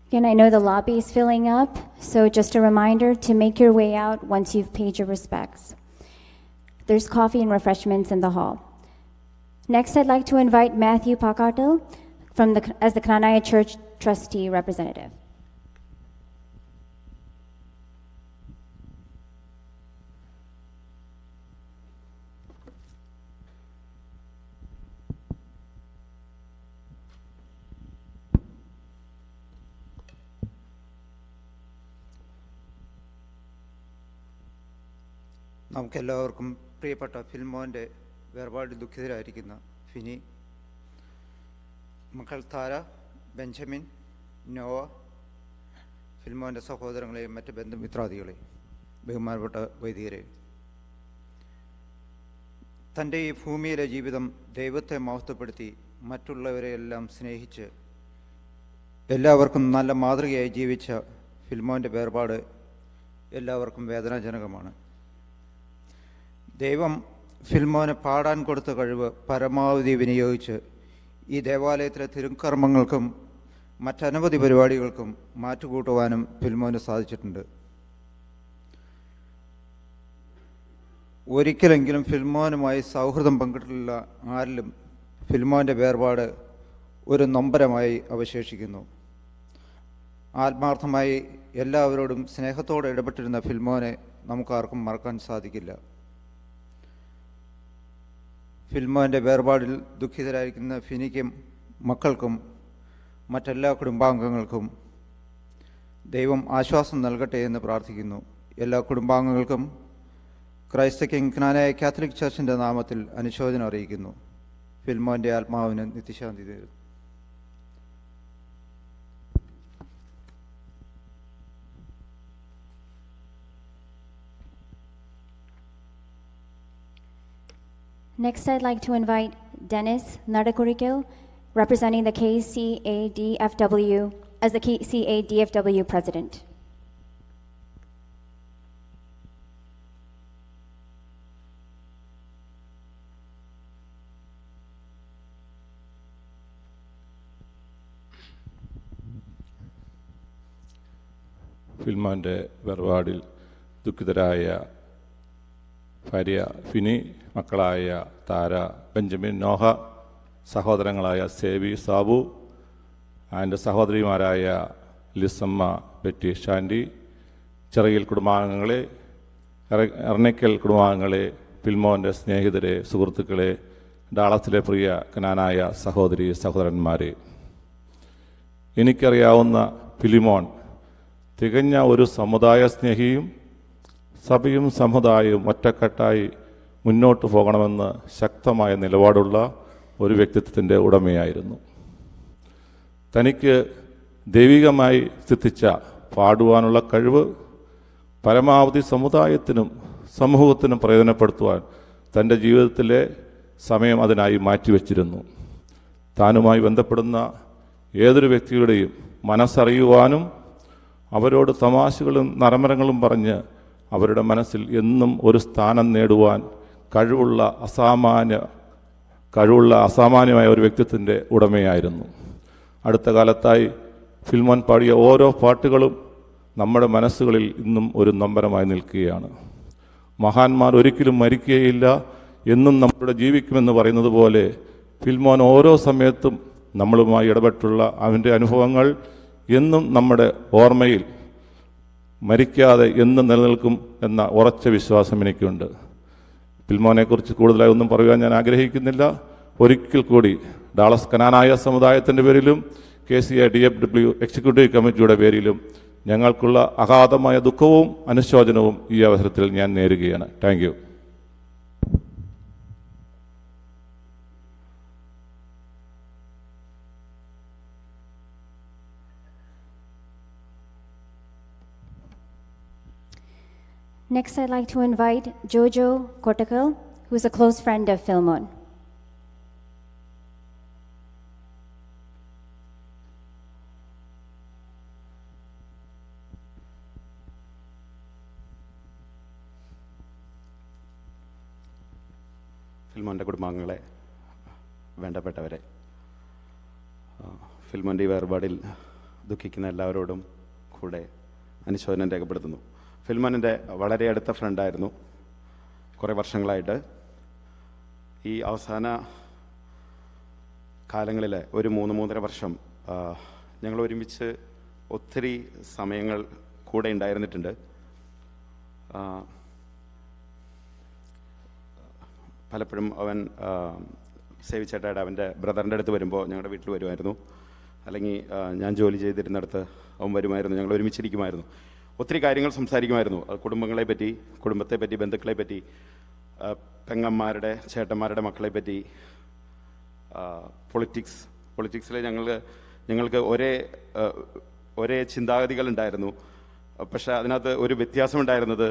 Again, I know the lobby is filling up, so just a reminder to make your way out once you've paid your respects. There's coffee and refreshments in the hall. Next, I'd like to invite Matthew Muthukkatil as the Knanaya Church Trustee Representative. നമുക്കെല്ലാവർക്കും പ്രിയപ്പെട്ട ഫിൽമോൻ്റെ വേർപാടിൽ ദുഃഖിതരായിരിക്കുന്ന ഫിനി, മക്കൾ താര, Benjamin, Nova, ഫിൽമോൻ്റെ സഹോദരങ്ങളെയും മറ്റ് ബന്ധുമിത്രാദികളെയും ബഹുമാനപ്പെട്ട വൈദികരെ തൻ്റെ ഈ ഭൂമിയിലെ ജീവിതം ദൈവത്തെ മഹത്വപ്പെടുത്തി മറ്റുള്ളവരെയെല്ലാം സ്നേഹിച്ച് എല്ലാവർക്കും നല്ല മാതൃകയായി ജീവിച്ച ഫിൽമോൻ്റെ വേർപാട് എല്ലാവർക്കും വേദനാജനകമാണ്. ദൈവം ഫിൽമോന് പാടാൻ കൊടുത്ത കഴിവ് പരമാവധി വിനിയോഗിച്ച് ഈ ദേവാലയത്തിലെ തിരുക്കർമ്മങ്ങൾക്കും മറ്റനവധി പരിപാടികൾക്കും മാറ്റുകൂട്ടുവാനും ഫിൽമോന് സാധിച്ചിട്ടുണ്ട്. ഒരിക്കലെങ്കിലും ഫിൽമോനുമായി സൗഹൃദം പങ്കിട്ടിട്ടുള്ള ആരിലും ഫിൽമോൻ്റെ വേർപാട് ഒരു നൊമ്പരമായി അവശേഷിക്കുന്നു. ആത്മാർത്ഥമായി എല്ലാവരോടും സ്നേഹത്തോടെ ഇടപെട്ടിരുന്ന ഫിൽമോനെ നമുക്കാർക്കും മറക്കാൻ സാധിക്കില്ല. ഫിൽമോൻ്റെ വേർപാടിൽ ദുഃഖിതരായിരിക്കുന്ന ഫിനിക്കും മക്കൾക്കും മറ്റെല്ലാ കുടുംബാംഗങ്ങൾക്കും ദൈവം ആശ്വാസം നൽകട്ടെ എന്ന് പ്രാർത്ഥിക്കുന്നു. എല്ലാ കുടുംബാംഗങ്ങൾക്കും ക്രൈസ്ത കിങ് ക്നാനായ കാത്തലിക് ചർച്ചിൻ്റെ നാമത്തിൽ അനുശോചനം അറിയിക്കുന്നു. ഫിൽമോൻ്റെ ആത്മാവിന് നിത്യശാന്തി നേരുന്നു. Next, I'd like to invite Dennis Nadakurikel, representing the KCADFW, as the KCADFW president. ഫിൽമോൻ്റെ വേർപാടിൽ ദുഃഖിതരായ ഭാര്യ ഫിനി, മക്കളായ താര, ബെഞ്ചമിൻ, നോഹ, സഹോദരങ്ങളായ സേവി, സാബു, ആൻഡ് സഹോദരിമാരായ ലിസമ്മ, പെറ്റി, ഷാൻറ്റി, ചിറയിൽ കുടുംബാംഗങ്ങളെ, എറണക്കൽ കുടുംബാംഗങ്ങളെ, ഫിൽമോൻ്റെ സ്നേഹിതരെ, സുഹൃത്തുക്കളെ, ഡാളസിലെ പ്രിയ കനാനായ സഹോദരി സഹോദരന്മാരെ, എനിക്കറിയാവുന്ന ഫിലിമോൻ തികഞ്ഞ ഒരു സമുദായ സ്നേഹിയും സഭയും സമുദായവും ഒറ്റക്കെട്ടായി മുന്നോട്ട് പോകണമെന്ന് ശക്തമായ നിലപാടുള്ള ഒരു വ്യക്തിത്വത്തിൻ്റെ ഉടമയായിരുന്നു. തനിക്ക് ദൈവികമായി സിദ്ധിച്ച പാടുവാനുള്ള കഴിവ് പരമാവധി സമുദായത്തിനും സമൂഹത്തിനും പ്രയോജനപ്പെടുത്തുവാൻ തൻ്റെ ജീവിതത്തിലെ സമയം അതിനായി മാറ്റിവെച്ചിരുന്നു. താനുമായി ബന്ധപ്പെടുന്ന ഏതൊരു വ്യക്തിയുടെയും മനസ്സറിയുവാനും അവരോട് തമാശകളും നരമരങ്ങളും പറഞ്ഞ് അവരുടെ മനസ്സിൽ എന്നും ഒരു സ്ഥാനം നേടുവാൻ കഴിവുള്ള അസാമാന്യമായ ഒരു വ്യക്തിത്വത്തിൻ്റെ ഉടമയായിരുന്നു. അടുത്ത കാലത്തായി ഫിൽമോൻ പാടിയ ഓരോ പാട്ടുകളും നമ്മുടെ മനസ്സുകളിൽ ഇന്നും ഒരു നൊമ്പരമായി നിൽക്കുകയാണ്. മഹാന്മാർ ഒരിക്കലും മരിക്കുകയില്ല, എന്നും നമ്മളുടെ ജീവിക്കുമെന്ന് പറയുന്നത് പോലെ ഫിൽമോൻ ഓരോ സമയത്തും നമ്മളുമായി ഇടപെട്ടുള്ള അവൻ്റെ അനുഭവങ്ങൾ എന്നും നമ്മുടെ ഓർമ്മയിൽ മരിക്കാതെ എന്നും നിലനിൽക്കും എന്ന ഉറച്ച വിശ്വാസം എനിക്കുണ്ട്. ഫിൽമോനെക്കുറിച്ച് കൂടുതലായി ഒന്നും പറയുവാൻ ഞാൻ ആഗ്രഹിക്കുന്നില്ല. ഒരിക്കൽ കൂടി ഡാളസ് കനാനായ സമുദായത്തിൻ്റെ പേരിലും KCADFW എക്സിക്യൂട്ടീവ് കമ്മിറ്റിയുടെ പേരിലും ഞങ്ങൾക്കുള്ള അഗാധമായ ദുഃഖവും അനുശോചനവും ഈ അവസരത്തിൽ ഞാൻ നേരുകയാണ്. Thank you. Next, I'd like to invite Jojo Kotakal, who's a close friend of Philmon. ഫിൽമോൻ്റെ കുടുംബാംഗങ്ങളെ, വേണ്ടപ്പെട്ടവരെ, ഫിൽമോൻ്റെ ഈ വേർപാടിൽ ദുഃഖിക്കുന്ന എല്ലാവരോടും കൂടെ അനുശോചനം രേഖപ്പെടുത്തുന്നു. ഫിൽമോനിൻ്റെ വളരെ അടുത്ത ഫ്രണ്ടായിരുന്നു കുറേ വർഷങ്ങളായിട്ട്. ഈ അവസാന കാലങ്ങളിൽ ഒരു 3-3.5 വർഷം ഞങ്ങൾ ഒരുമിച്ച് ഒത്തിരി സമയങ്ങൾ കൂടെ ഉണ്ടായിരുന്നിട്ടുണ്ട്. പലപ്പോഴും അവൻ സേവി ചേട്ടായുടെ അവൻ്റെ ബ്രദറിൻ്റെ അടുത്ത് വരുമ്പോൾ ഞങ്ങളുടെ വീട്ടിൽ വരുമായിരുന്നു, അല്ലെങ്കിൽ ഞാൻ ജോലി ചെയ്തിരുന്നിടത്ത് അവൻ വരുമായിരുന്നു. ഞങ്ങൾ ഒരുമിച്ചിരിക്കുമായിരുന്നു. ഒത്തിരി കാര്യങ്ങൾ സംസാരിക്കുമായിരുന്നു. കുടുംബങ്ങളെ പറ്റി, കുടുംബത്തെ പറ്റി, ബന്ധുക്കളെ പറ്റി, പെങ്ങന്മാരുടെ ചേട്ടന്മാരുടെ മക്കളെ പറ്റി, പൊളിറ്റിക്സിൽ ഞങ്ങൾക്ക് ഒരേ ചിന്താഗതികളുണ്ടായിരുന്നു. പക്ഷെ അതിനകത്ത് ഒരു വ്യത്യാസമുണ്ടായിരുന്നത്,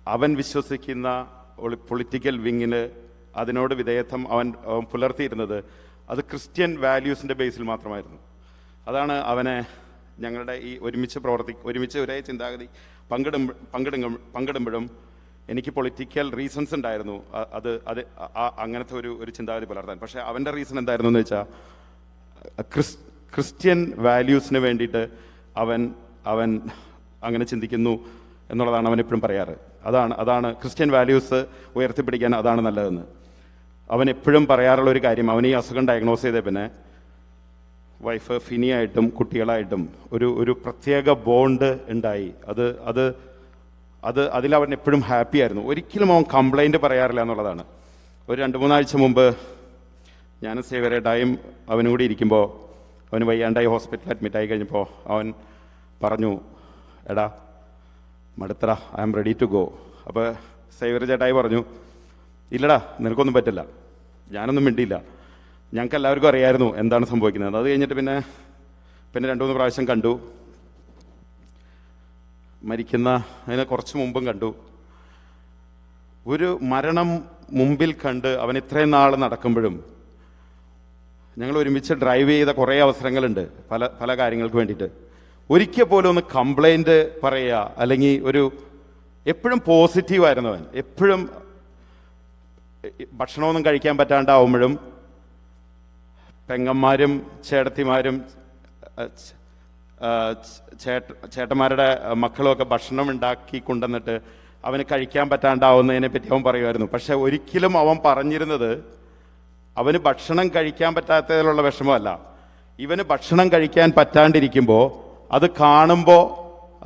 അവൻ വിശ്വസിക്കുന്ന പൊളിറ്റിക്കൽ വിങ്ങിന് അതിനോട് വിധേയത്വം അവൻ പുലർത്തിയിരുന്നത് അത് ക്രിസ്ത്യൻ വാല്യൂസിൻ്റെ ബേസിൽ മാത്രമായിരുന്നു. അതാണ് അവനെ ഞങ്ങളുടെ ഈ ഒരുമിച്ച് ഒരേ ചിന്താഗതി പങ്കിടുമ്പോഴും എനിക്ക് പൊളിറ്റിക്കൽ റീസൺസ് ഉണ്ടായിരുന്നു അങ്ങനത്തെ ഒരു ചിന്താഗതി പുലർത്താൻ. പക്ഷേ അവൻ്റെ റീസൺ എന്തായിരുന്നു എന്ന് വെച്ചാൽ ക്രിസ്ത്യൻ വാല്യൂസിന് വേണ്ടിയിട്ട് അവൻ അങ്ങനെ ചിന്തിക്കുന്നു എന്നുള്ളതാണ് അവൻ എപ്പോഴും പറയാറ്. അതാണ് ക്രിസ്ത്യൻ വാല്യൂസ് ഉയർത്തിപ്പിടിക്കാൻ അതാണ് നല്ലതെന്ന് അവൻ എപ്പോഴും പറയാറുള്ള ഒരു കാര്യം. അവൻ ഈ അസുഖം ഡയഗ്നോസ് ചെയ്ത പിന്നെ വൈഫ് ഫിനി ആയിട്ടും കുട്ടികളായിട്ടും ഒരു പ്രത്യേക ബോണ്ട് ഉണ്ടായി. അതിലവൻ എപ്പോഴും ഹാപ്പി ആയിരുന്നു. ഒരിക്കലും അവൻ കംപ്ലൈൻറ്റ് പറയാറില്ല എന്നുള്ളതാണ്. ഒരു 2-3 ആഴ്ച മുമ്പ് ഞാൻ സേവ്യറുടെയും അവനും കൂടി ഇരിക്കുമ്പോൾ അവന് വയ്യാണ്ടായി ഹോസ്പിറ്റലിൽ അഡ്മിറ്റായി കഴിഞ്ഞപ്പോൾ അവൻ പറഞ്ഞു, എടാ മടുത്തറ, I am ready to go. അപ്പോൾ സേവ്യർ ചേട്ടായി പറഞ്ഞു, ഇല്ലടാ നിനക്കൊന്നും പറ്റില്ല. ഞാനൊന്നും മിണ്ടിയില്ല. ഞങ്ങൾക്ക് എല്ലാവർക്കും അറിയായിരുന്നു എന്താണ് സംഭവിക്കുന്നത്. അത് കഴിഞ്ഞിട്ട് പിന്നെ 2-3 പ്രാവശ്യം കണ്ടു. അതിന് കുറച്ച് മുമ്പും കണ്ടു. ഒരു മരണം മുമ്പിൽ കണ്ട് അവൻ ഇത്രയും നാൾ നടക്കുമ്പോഴും ഞങ്ങൾ ഒരുമിച്ച് ഡ്രൈവ് ചെയ്ത കുറേ അവസരങ്ങളുണ്ട് പല കാര്യങ്ങൾക്ക് വേണ്ടിയിട്ട്. ഒരിക്കൽ പോലും ഒന്ന് കംപ്ലൈൻറ്റ് പറയുക അല്ലെങ്കിൽ എപ്പോഴും പോസിറ്റീവായിരുന്നു അവൻ. എപ്പോഴും ഭക്ഷണമൊന്നും കഴിക്കാൻ പറ്റാണ്ടാവുമ്പോഴും പെങ്ങന്മാരും ചേട്ടത്തിമാരും ചേട്ടന്മാരുടെ മക്കളുമൊക്കെ ഭക്ഷണം ഉണ്ടാക്കി കൊണ്ടുവന്നിട്ട് അവന് കഴിക്കാൻ പറ്റാണ്ടാവുന്നതിനെ പറ്റി അവൻ പറയുമായിരുന്നു. പക്ഷെ ഒരിക്കലും അവൻ പറഞ്ഞിരുന്നത് അവന് ഭക്ഷണം കഴിക്കാൻ പറ്റാത്തതിലുള്ള വിഷമമല്ല, ഇവന് ഭക്ഷണം കഴിക്കാൻ പറ്റാണ്ടിരിക്കുമ്പോൾ അത് കാണുമ്പോൾ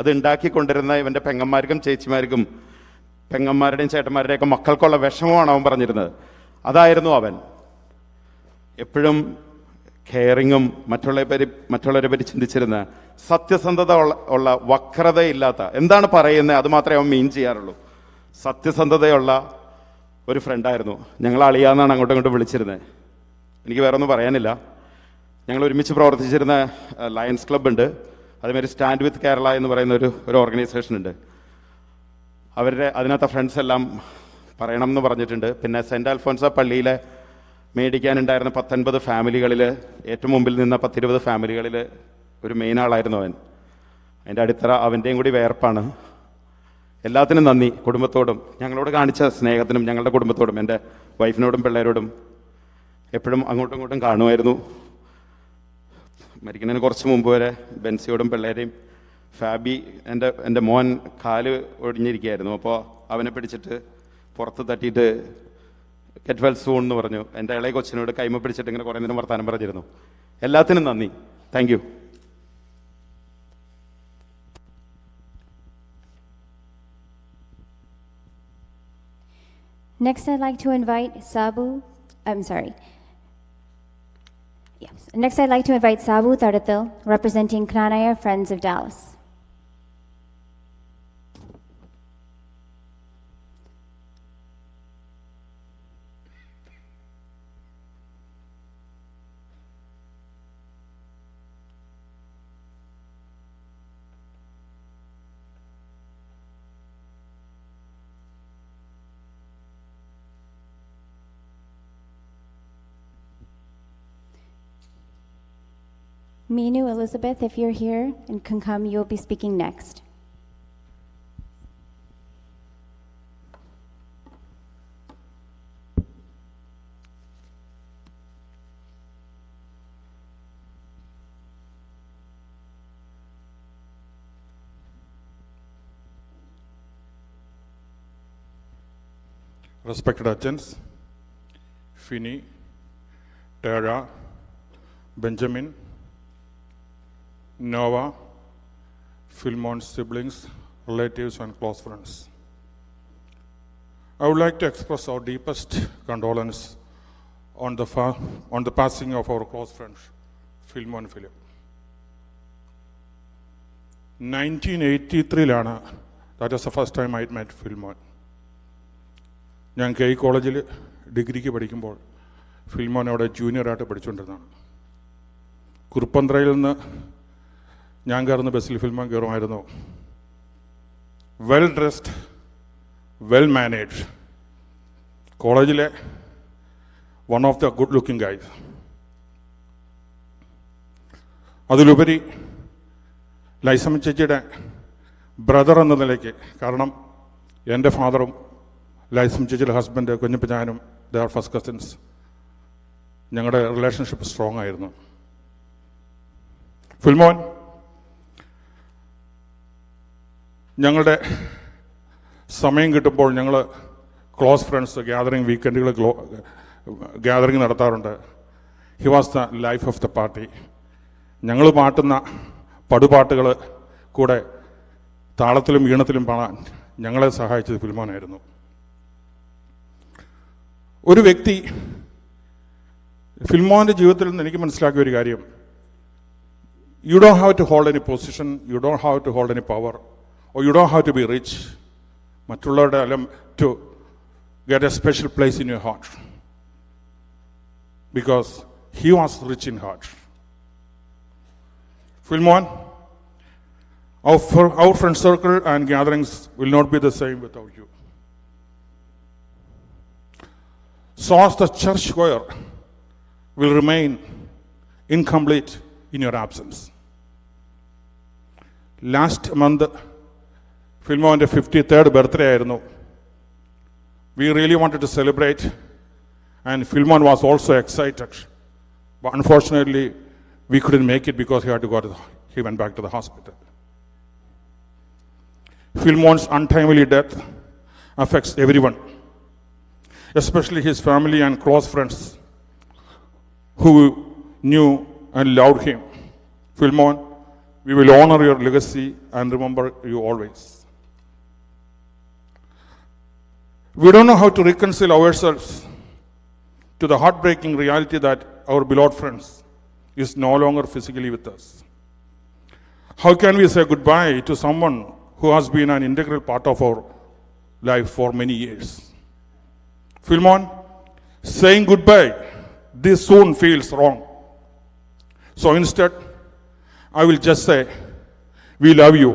അത് ഉണ്ടാക്കിക്കൊണ്ടിരുന്ന ഇവൻ്റെ പെങ്ങന്മാർക്കും ചേച്ചിമാർക്കും പെങ്ങന്മാരുടെയും ചേട്ടന്മാരുടെയൊക്കെ മക്കൾക്കുള്ള വിഷമമാണ് അവൻ പറഞ്ഞിരുന്നത്. അതായിരുന്നു അവൻ. എപ്പോഴും കെയറിങ്ങും മറ്റുള്ളവരെ പറ്റി ചിന്തിച്ചിരുന്ന, സത്യസന്ധത ഉള്ള വക്രതയില്ലാത്ത, എന്താണ് പറയുന്നത് അത് മാത്രമേ അവൻ മീൻ ചെയ്യാറുള്ളൂ, സത്യസന്ധതയുള്ള ഒരു ഫ്രണ്ടായിരുന്നു. ഞങ്ങൾ അളിയാന്നാണ് അങ്ങോട്ടും ഇങ്ങോട്ടും വിളിച്ചിരുന്നത്. എനിക്ക് വേറെ ഒന്നും പറയാനില്ല. ഞങ്ങൾ ഒരുമിച്ച് പ്രവർത്തിച്ചിരുന്ന ലയൺസ് ക്ലബ്ബ് ഉണ്ട്. അതേമാതിരി സ്റ്റാൻഡ് വിത്ത് കേരള എന്ന് പറയുന്ന ഒരു ഓർഗനൈസേഷൻ ഉണ്ട്. അതിനകത്തെ ഫ്രണ്ട്സ് എല്ലാം പറയണം എന്ന് പറഞ്ഞിട്ടുണ്ട്. പിന്നെ സെൻറ്റ് അൽഫോൻസ പള്ളിയിലെ മേടിക്കാനുണ്ടായിരുന്ന 19 ഫാമിലികളിൽ ഏറ്റവും മുമ്പിൽ നിന്ന 10-20 ഫാമിലികളിൽ ഒരു മെയിൻ ആളായിരുന്നു അവൻ. അതിൻ്റെ അടിത്തറ അവൻ്റെയും കൂടി വേർപ്പാണ്. എല്ലാത്തിനും നന്ദി. കുടുംബത്തോടും ഞങ്ങളോട് കാണിച്ച സ്നേഹത്തിനും ഞങ്ങളുടെ കുടുംബത്തോടും എൻ്റെ വൈഫിനോടും പിള്ളേരോടും എപ്പോഴും അങ്ങോട്ടും ഇങ്ങോട്ടും കാണുമായിരുന്നു. മരിക്കുന്നതിന് കുറച്ച് മുമ്പ് വരെ ബെൻസിയോടും പിള്ളേരെയും, ഫാബി എൻ്റെ മോൻ കാല് ഒടിഞ്ഞിരിക്കുകയായിരുന്നു. അപ്പോൾ അവനെ പിടിച്ചിട്ട് പുറത്ത് തട്ടിയിട്ട് ഗെറ്റ് വെൽ സൂൺ എന്ന് പറഞ്ഞു. എൻ്റെ ഇളയ കൊച്ചിനോട് കൈമ പിടിച്ചിട്ട് ഇങ്ങനെ കുറേ നേരം വർത്താനം പറഞ്ഞിരുന്നു. എല്ലാത്തിനും നന്ദി. Thank you. Next, I'd like to invite Sabu. Next, I'd like to invite Sabu Tharathil, representing Knanaya Friends of Dallas. Minu Elizabeth, if you're here and can come, you'll be speaking next. Respected Achans, Fini, Tara, Benjamin, Noah, Philmon's siblings, relatives, and close friends. I would like to express our deepest condolence on the passing of our close friend, Philmon Philip. 1983 that was the first time I met Philmon. ഞാൻ K കോളേജിൽ ഡിഗ്രിക്ക് പഠിക്കുമ്പോൾ ഫിൽമോൻ അവിടെ ജൂനിയറായിട്ട് പഠിച്ചുകൊണ്ടിരുന്നതാണ്. കുറുപ്പന്ത്രയിൽ നിന്ന് ഞാൻ കയറുന്ന ബസ്സിൽ Philemon കയറുമായിരുന്നു. Well dressed, well managed. കോളേജിലെ one of the good-looking guys. അതിലുപരി ലൈസമ്മ ചേച്ചിയുടെ ബ്രദർ എന്ന നിലയ്ക്ക്, കാരണം എൻ്റെ ഫാദറും ലൈസമ്മ ചേച്ചിയുടെ ഹസ്ബൻഡ് കുഞ്ഞപ്പച്ചാനും ദേ ആർ ഫസ്റ്റ് കസിൻസ്, ഞങ്ങളുടെ റിലേഷൻഷിപ്പ് സ്ട്രോങ് ആയിരുന്നു. ഫിൽമോൻ ഞങ്ങളുടെ സമയം കിട്ടുമ്പോൾ ഞങ്ങൾ ക്ലോസ് ഫ്രണ്ട്സ് ഗ്യാതറിങ് വീക്കെൻഡുകൾ ഗ്യാതറിങ് നടത്താറുണ്ട്. He was the life of the party. ഞങ്ങൾ പാട്ടുന്ന പടുപാട്ടുകൾ കൂടെ താളത്തിലും ഈണത്തിലും പാടാൻ ഞങ്ങളെ സഹായിച്ചത് ഫിൽമോനായിരുന്നു. ഒരു വ്യക്തി ഫിൽമോൻ്റെ ജീവിതത്തിൽ നിന്ന് എനിക്ക് മനസ്സിലാക്കിയ ഒരു കാര്യം, you don't have to hold any position, you don't have to hold any power, or you don't have to be rich, മറ്റുള്ളവരുടെ എല്ലാം to get a special place in your heart, because he was rich in heart. Philmon, our friend circle and gatherings will not be the same without you. So as the church choir will remain incomplete in your absence. Last month, Philmon's 53rd birthday ആയിരുന്നു. We really wanted to celebrate, and Philmon was also excited. But unfortunately, we couldn't make it because he went back to the hospital. Philmon's untimely death affects everyone, especially his family and close friends who knew and loved him. Philmon, we will honor your legacy and remember you always. We don't know how to reconcile ourselves to the heartbreaking reality that our beloved friends is no longer physically with us. How can we say goodbye to someone who has been an integral part of our life for many years? Philmon, saying goodbye this soon feels wrong. So instead, I will just say, we love you,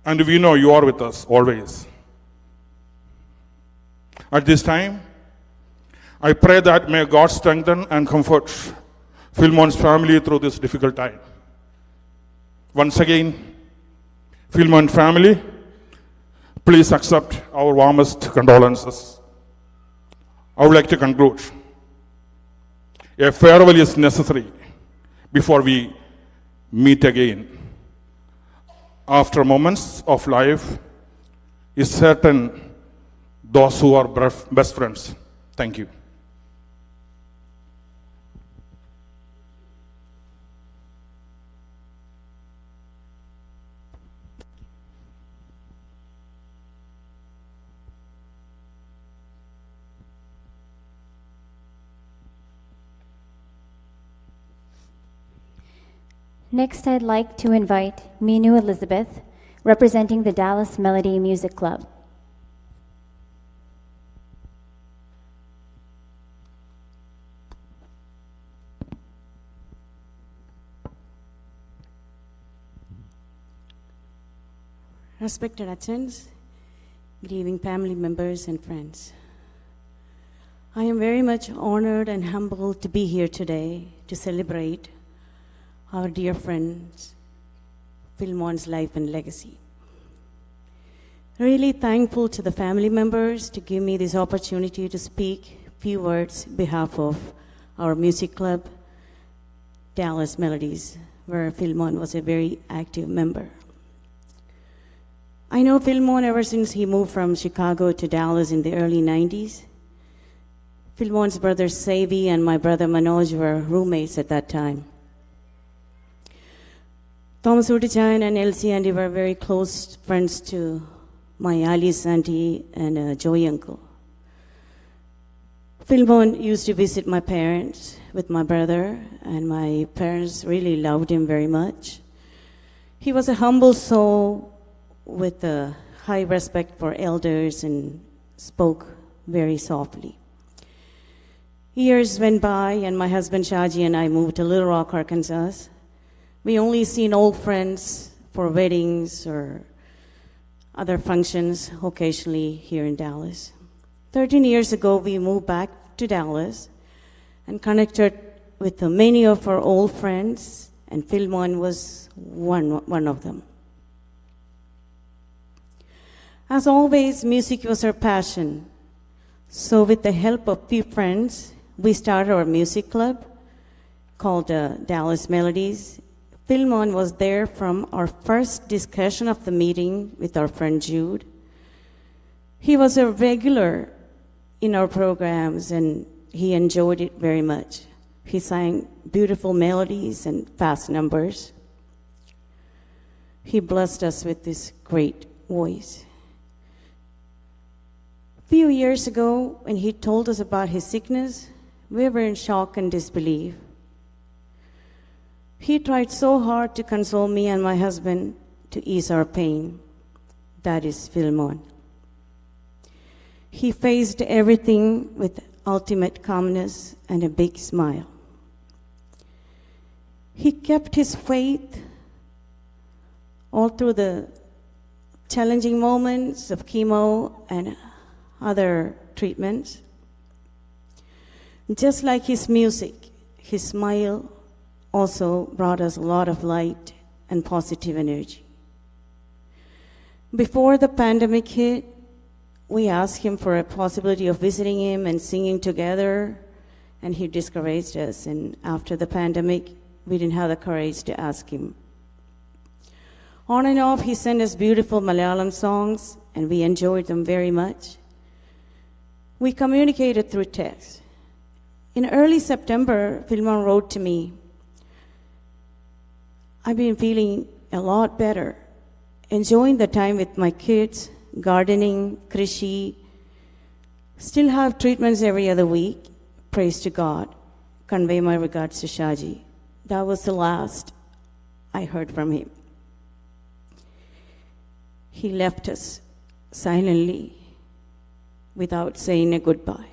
and we know you are with us always. At this time, I pray that may God strengthen and comfort Philmon's family through this difficult time. Once again, Philmon family, please accept our warmest condolences. I would like to conclude. A farewell is necessary before we meet again. After moments of life is certain those who are best friends. Thank you. Next, I'd like to invite Minu Elizabeth, representing the Dallas Melody Music Club. Respected attendants, good evening family members and friends. I am very much honored and humbled to be here today to celebrate our dear friends Philmon's life and legacy. Really thankful to the family members to give me this opportunity to speak few words on behalf of our music club, Dallas Melodies, where Philmon was a very active member. I know Philmon ever since he moved from Chicago to Dallas in the early 90s. Philmon's brother Savy and my brother Manoj were roommates at that time. Thomaskutty and Elsy and were very close friends to my Ali, Santy, and Joey uncle. Philmon used to visit my parents with my brother, and my parents really loved him very much. He was a humble soul with a high respect for elders and spoke very softly. Years went by, and my husband Shaji and I moved to Little Rock, Arkansas. We only seen old friends for weddings or other functions occasionally here in Dallas. 13 years ago, we moved back to Dallas and connected with many of our old friends, and Philmon was one of them. As always, music was our passion. So with the help of few friends, we started our music club called Dallas Melodies. Philmon was there from our first discussion of the meeting with our friend Jude. He was a regular in our programs and he enjoyed it very much. He sang beautiful melodies and fast numbers. He blessed us with this great voice. A few years ago, when he told us about his sickness, we were in shock and disbelief. He tried so hard to console me and my husband to ease our pain. That is Philmon. He faced everything with ultimate calmness and a big smile. He kept his faith all through the challenging moments of chemo and other treatments. Just like his music, his smile also brought us a lot of light and positive energy. Before the pandemic hit, we asked him for a possibility of visiting him and singing together, and he discouraged us. And after the pandemic, we didn't have the courage to ask him. On and off, he sent us beautiful Malayalam songs, and we enjoyed them very much. We communicated through text. In early September, Philmon wrote to me, "I've been feeling a lot better, enjoying the time with my kids, gardening, krishi, still have treatments every other week. Praise to God. Convey my regards to Shaji." That was the last I heard from him. He left us silently without saying a goodbye.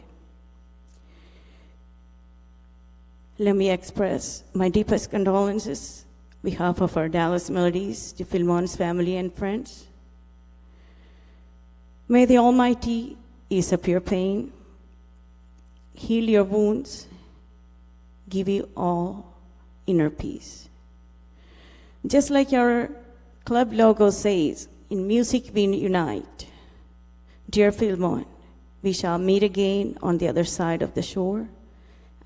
Let me express my deepest condolences on behalf of our Dallas Melodies to Philmon's family and friends. May the Almighty ease up your pain, heal your wounds, give you all inner peace. Just like our club logo says, in music we unite. Dear Philmon, we shall meet again on the other side of the shore,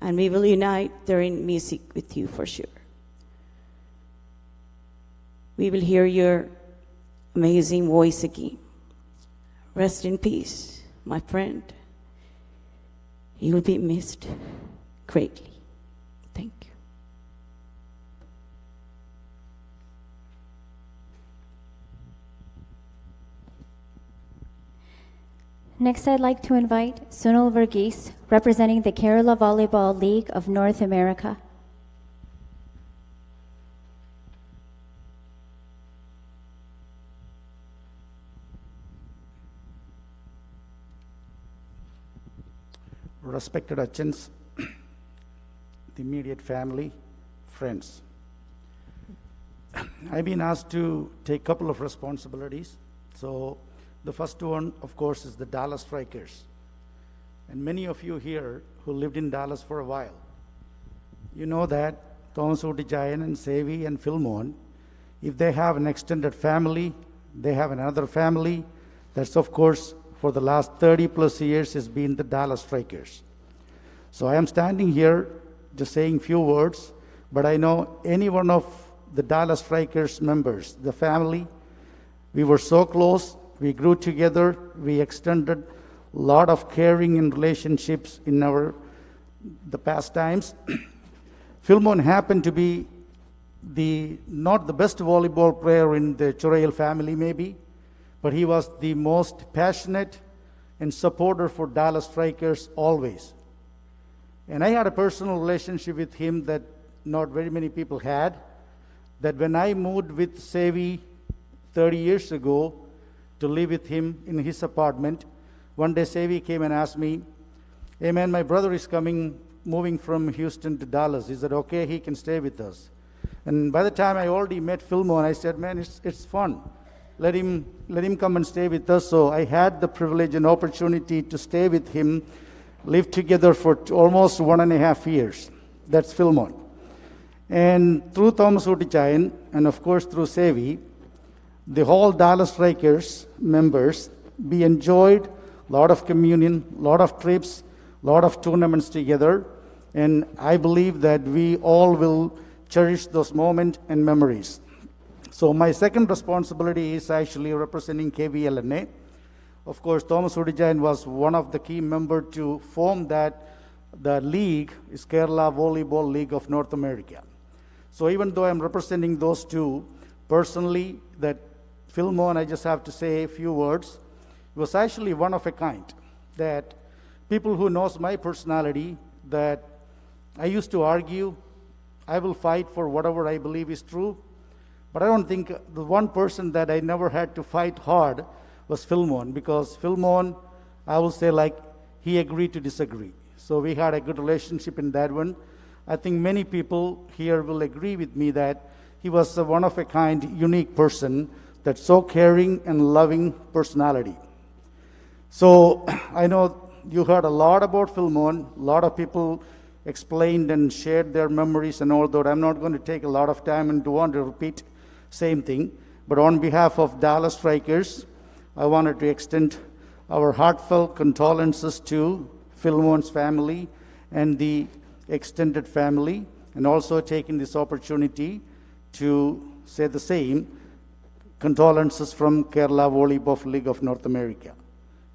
and we will unite there in music with you for sure. We will hear your amazing voice again. Rest in peace, my friend. You will be missed greatly. Thank you. Next, I'd like to invite Sunil Verghese, representing the Kerala Volleyball League of North America. Respected Achans, the immediate family, friends. I've been asked to take a couple of responsibilities. So the first one, of course, is the Dallas Strikers. And many of you here who lived in Dallas for a while, you know that Thomaskutty and Savy and Philmon, if they have an extended family, they have another family. That's, of course, for the last 30 plus years has been the Dallas Strikers. So I am standing here just saying few words, but I know any one of the Dallas Strikers members, the family, we were so close, we grew together, we extended a lot of caring and relationships in the past times. Philmon happened to be not the best volleyball player in the Chirayil family maybe, but he was the most passionate and supporter for Dallas Strikers always. And I had a personal relationship with him that not very many people had, that when I moved with Savy 30 years ago to live with him in his apartment, one day Savy came and asked me, "Hey man, my brother is moving from Houston to Dallas. Is it okay? He can stay with us." And by the time I already met Philmon, I said, "Man, it's fun. Let him come and stay with us." So I had the privilege and opportunity to stay with him lived together for almost 1.5 years. That's Philmon. And through Thomaskutty and of course through Savy, the whole Dallas Strikers members, we enjoyed a lot of communion, a lot of trips, a lot of tournaments together. And I believe that we all will cherish those moments and memories. So my second responsibility is actually representing KVLNA. Of course, Thomaskutty was one of the key members to form that. The league is Kerala Volleyball League of North America. So even though I'm representing those two, personally, that Philmon, I just have to say a few words. It was actually one of a kind. That people who knows my personality, that I used to argue, I will fight for whatever I believe is true. But I don't think the one person that I never had to fight hard was Philmon, because Philmon, I will say, like, he agreed to disagree. So we had a good relationship in that one. I think many people here will agree with me that he was a one-of-a-kind, unique person, that's so caring and loving personality. So I know you heard a lot about Philmon. A lot of people explained and shared their memories and all that. I'm not going to take a lot of time and don't want to repeat same thing. But on behalf of Dallas Strikers, I wanted to extend our heartfelt condolences to Philmon's family and the extended family, and also taking this opportunity to say the same condolences from Kerala Volleyball League of North America.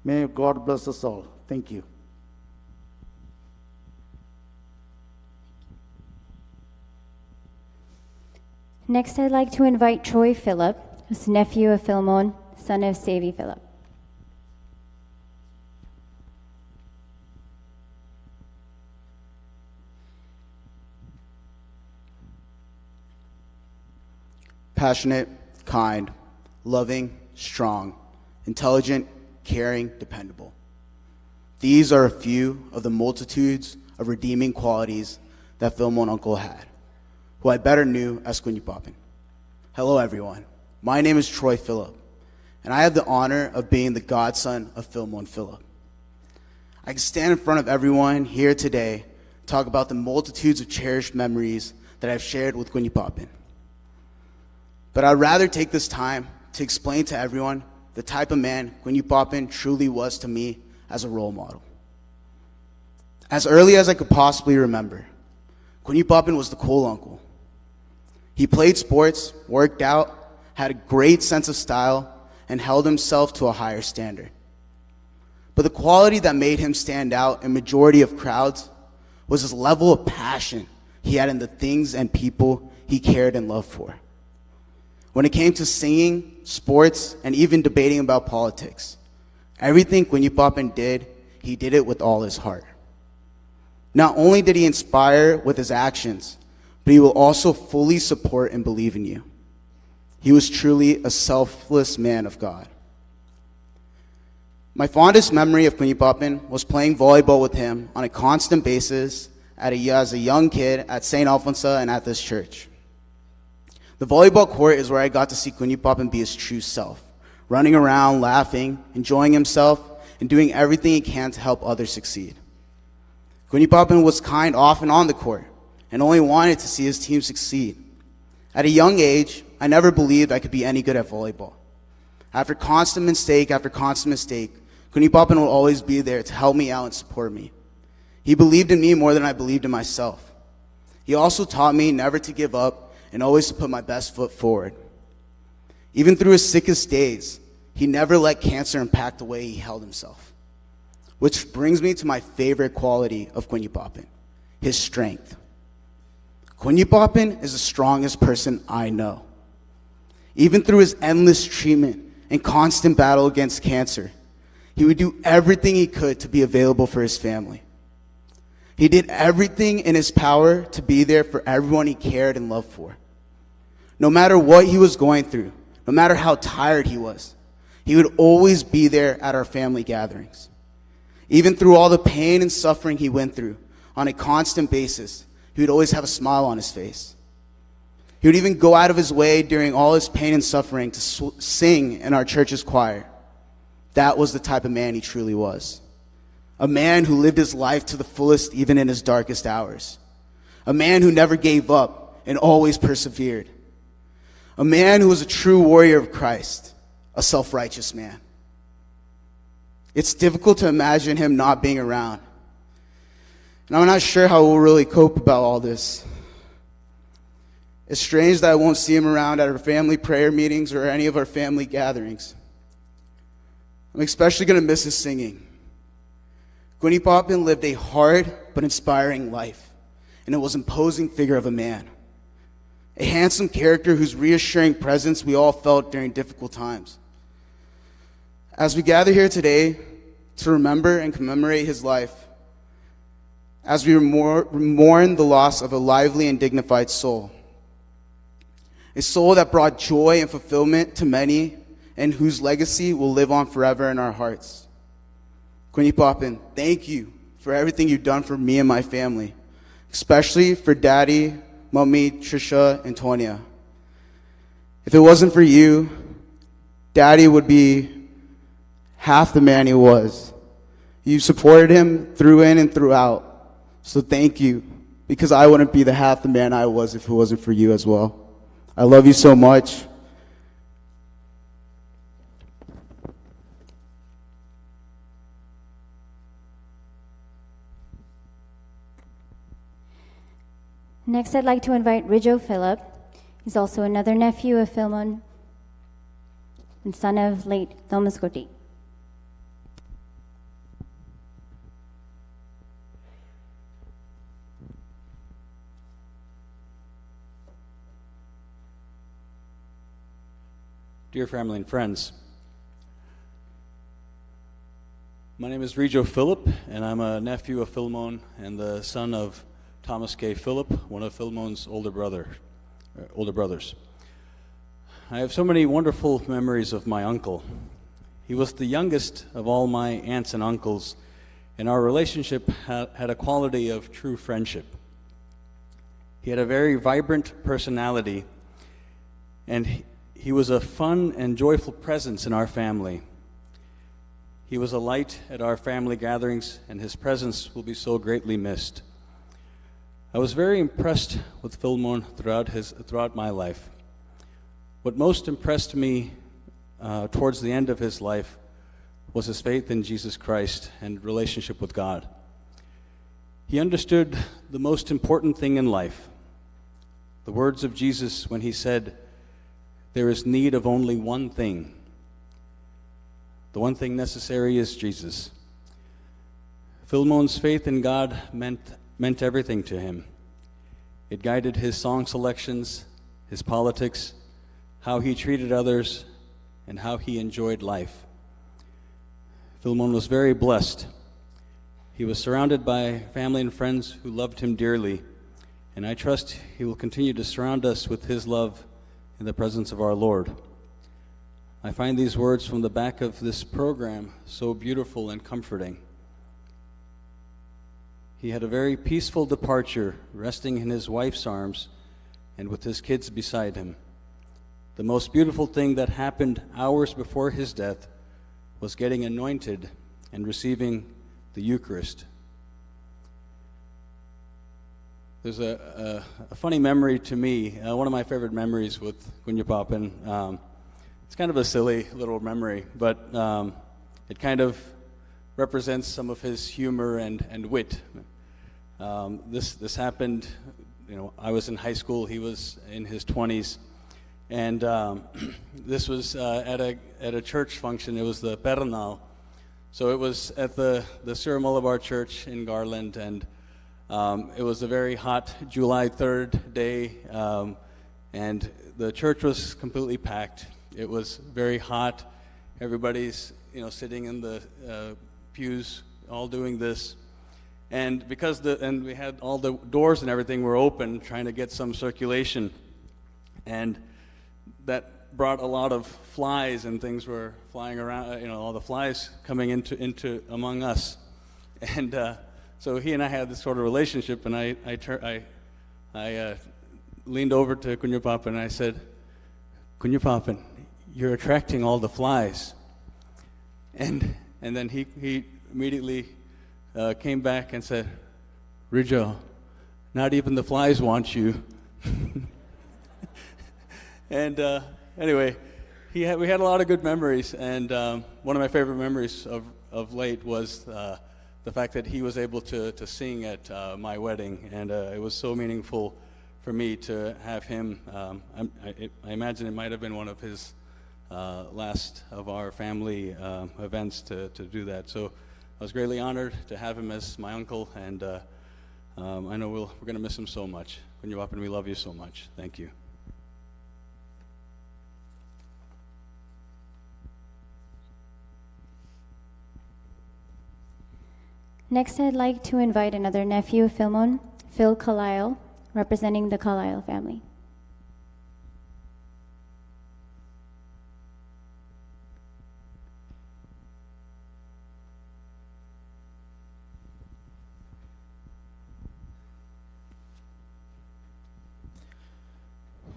May God bless us all. Thank you. Next, I'd like to invite Troy Phillip, who's nephew of Philmon, son of Savy Phillip. Passionate, kind, loving, strong, intelligent, caring, dependable. These are a few of the multitudes of redeeming qualities that Philmon uncle had, who I better knew as Kunyipapan. Hello everyone, my name is Troy Phillip, and I have the honor of being the godson of Philmon Phillip. I can stand in front of everyone here today, talk about the multitudes of cherished memories that I've shared with Kunyipapan. But I'd rather take this time to explain to everyone the type of man Kunyipapan truly was to me as a role model. As early as I could possibly remember, Kunyipapan was the cool uncle. He played sports, worked out, had a great sense of style, and held himself to a higher standard. But the quality that made him stand out in majority of crowds was his level of passion he had in the things and people he cared and loved for. When it came to singing, sports, and even debating about politics, everything Kunyipapan did, he did it with all his heart. Not only did he inspire with his actions, but he will also fully support and believe in you. He was truly a selfless man of God. My fondest memory of Kunyipapan was playing volleyball with him on a constant basis as a young kid at St. Alphonsa and at this church. The volleyball court is where I got to see Kunyipapan be his true self, running around, laughing, enjoying himself, and doing everything he can to help others succeed. Kunyipapan was kind off and on the court, and only wanted to see his team succeed. At a young age, I never believed I could be any good at volleyball. After constant mistake after constant mistake, Kunyipapan will always be there to help me out and support me. He believed in me more than I believed in myself. He also taught me never to give up and always to put my best foot forward. Even through his sickest days, he never let cancer impact the way he held himself. Which brings me to my favorite quality of Kunyipapan, his strength. Kunyipapan is the strongest person I know. Even through his endless treatment and constant battle against cancer, he would do everything he could to be available for his family. He did everything in his power to be there for everyone he cared and loved for. No matter what he was going through, no matter how tired he was, he would always be there at our family gatherings. Even through all the pain and suffering he went through on a constant basis, he would always have a smile on his face. He would even go out of his way during all his pain and suffering to sing in our church's choir. That was the type of man he truly was. A man who lived his life to the fullest even in his darkest hours. A man who never gave up and always persevered. A man who was a true warrior of Christ, a self-righteous man. It's difficult to imagine him not being around. And I'm not sure how we'll really cope about all this. It's strange that I won't see him around at our family prayer meetings or any of our family gatherings. I'm especially going to miss his singing. Kunipapin lived a hard but inspiring life, and it was an imposing figure of a man. A handsome character whose reassuring presence we all felt during difficult times. As we gather here today to remember and commemorate his life, as we mourn the loss of a lively and dignified soul, a soul that brought joy and fulfillment to many and whose legacy will live on forever in our hearts. Kunipapin, thank you for everything you've done for me and my family, especially for Daddy, Mommy, Trisha, and Tonya. If it wasn't for you, Daddy would be half the man he was. You supported him through in and throughout. So thank you, because I wouldn't be the half the man I was if it wasn't for you as well. I love you so much. Next, I'd like to invite Raju Philip. He's also another nephew of Philmon and son of late Thomaskutty. Dear family and friends, my name is Raju Philip, and I'm a nephew of Philmon and the son of Thomas K. Philip, one of Philmon's older brothers. I have so many wonderful memories of my uncle. He was the youngest of all my aunts and uncles, and our relationship had a quality of true friendship. He had a very vibrant personality, and he was a fun and joyful presence in our family. He was a light at our family gatherings, and his presence will be so greatly missed. I was very impressed with Philmon throughout my life. What most impressed me towards the end of his life was his faith in Jesus Christ and relationship with God. He understood the most important thing in life, the words of Jesus when he said, "There is need of only one thing. The one thing necessary is Jesus." Philmon's faith in God meant everything to him. It guided his song selections, his politics, how he treated others, and how he enjoyed life. Philmon was very blessed. He was surrounded by family and friends who loved him dearly, and I trust he will continue to surround us with his love in the presence of our Lord. I find these words from the back of this program so beautiful and comforting. He had a very peaceful departure, resting in his wife's arms and with his kids beside him. The most beautiful thing that happened hours before his death was getting anointed and receiving the Eucharist. There's a funny memory to me, one of my favorite memories with Kunipapin. It's kind of a silly little memory, but it kind of represents some of his humor and wit. This happened, I was in high school, he was in his 20s, and this was at a church function. It was the Eranackal. So it was at the Cyril of our church in Garland, and it was a very hot July 3rd day, and the church was completely packed. It was very hot. Everybody's sitting in the pews, all doing this. And and we had all the doors and everything were open, trying to get some circulation, and that brought a lot of flies, and things were flying around. All the flies coming into among us, and so he and I had this sort of relationship. And I leaned over to Kunipapin and I said, "Kunipapin, you're attracting all the flies." And then he immediately came back and said, Raju, not even the flies want you. And anyway, we had a lot of good memories, and one of my favorite memories of late was the fact that he was able to sing at my wedding, and it was so meaningful for me to have him. I imagine it might have been one of his last of our family events to do that. So I was greatly honored to have him as my uncle, and I know we're going to miss him so much. Kunyapapan, we love you so much. Thank you. Next, I'd like to invite another nephew of Philmon, Phil Chirayil, representing the Chirayil family.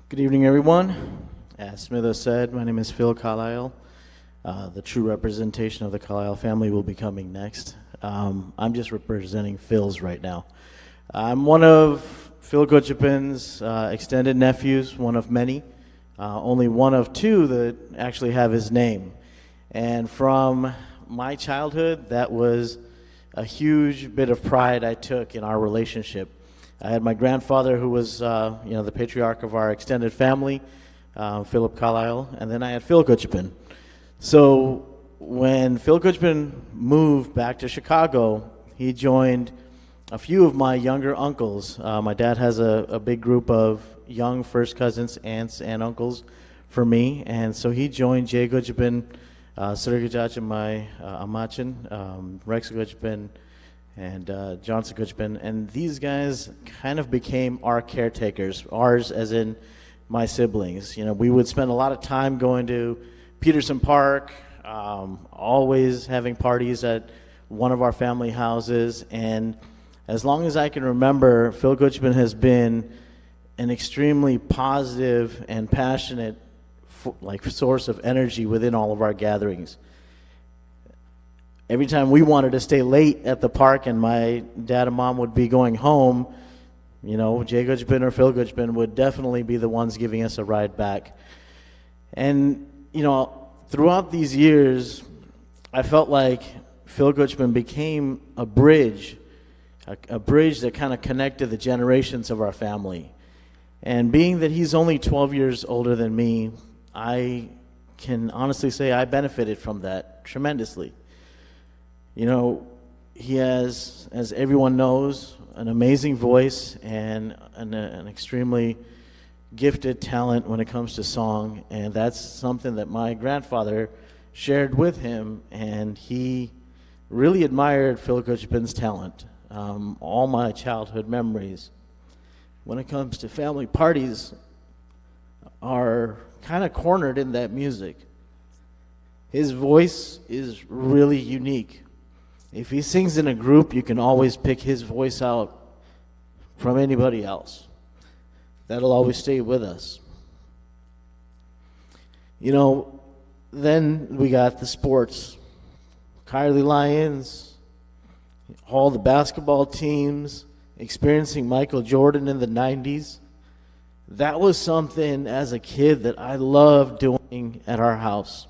Good evening, everyone. As Smitha said, my name is Phil Chirayil. The true representation of the Chirayil family will be coming next. I'm just representing Phil's right now. I'm one of Phil Gutchipin's extended nephews, one of many, only one of two that actually have his name. And from my childhood, that was a huge bit of pride I took in our relationship. I had my grandfather, who was the patriarch of our extended family, Philip Chirayil, and then I had Phil Gutchipin. So when Phil Gutchipin moved back to Chicago, he joined a few of my younger uncles. My dad has a big group of young first cousins, aunts, and uncles for me, and so he joined Jay Gutchipin, Surigajach, and my Amachin, Rex Gutchipin, and Johnson Gutchipin, and these guys kind of became our caretakers, ours as in my siblings. You know, we would spend a lot of time going to Peterson Park, always having parties at one of our family houses, and as long as I can remember, Phil Gutchipin has been an extremely positive and passionate source of energy within all of our gatherings. Every time we wanted to stay late at the park and my dad and mom would be going home, you know, Jay Gutchipin or Phil Gutchipin would definitely be the ones giving us a ride back. And, you know, throughout these years, I felt like Phil Gutchipin became a bridge that kind of connected the generations of our family. And being that he's only 12 years older than me, I can honestly say I benefited from that tremendously. You know, he has, as everyone knows, an amazing voice and an extremely gifted talent when it comes to song, and that's something that my grandfather shared with him, and he really admired Phil Gutchipin's talent. All my childhood memories, when it comes to family parties, are kind of cornered in that music. His voice is really unique. If he sings in a group, you can always pick his voice out from anybody else. That'll always stay with us. You know, then we got the sports. Kylie Lions, all the basketball teams, experiencing Michael Jordan in the 90s. That was something as a kid that I loved doing at our house.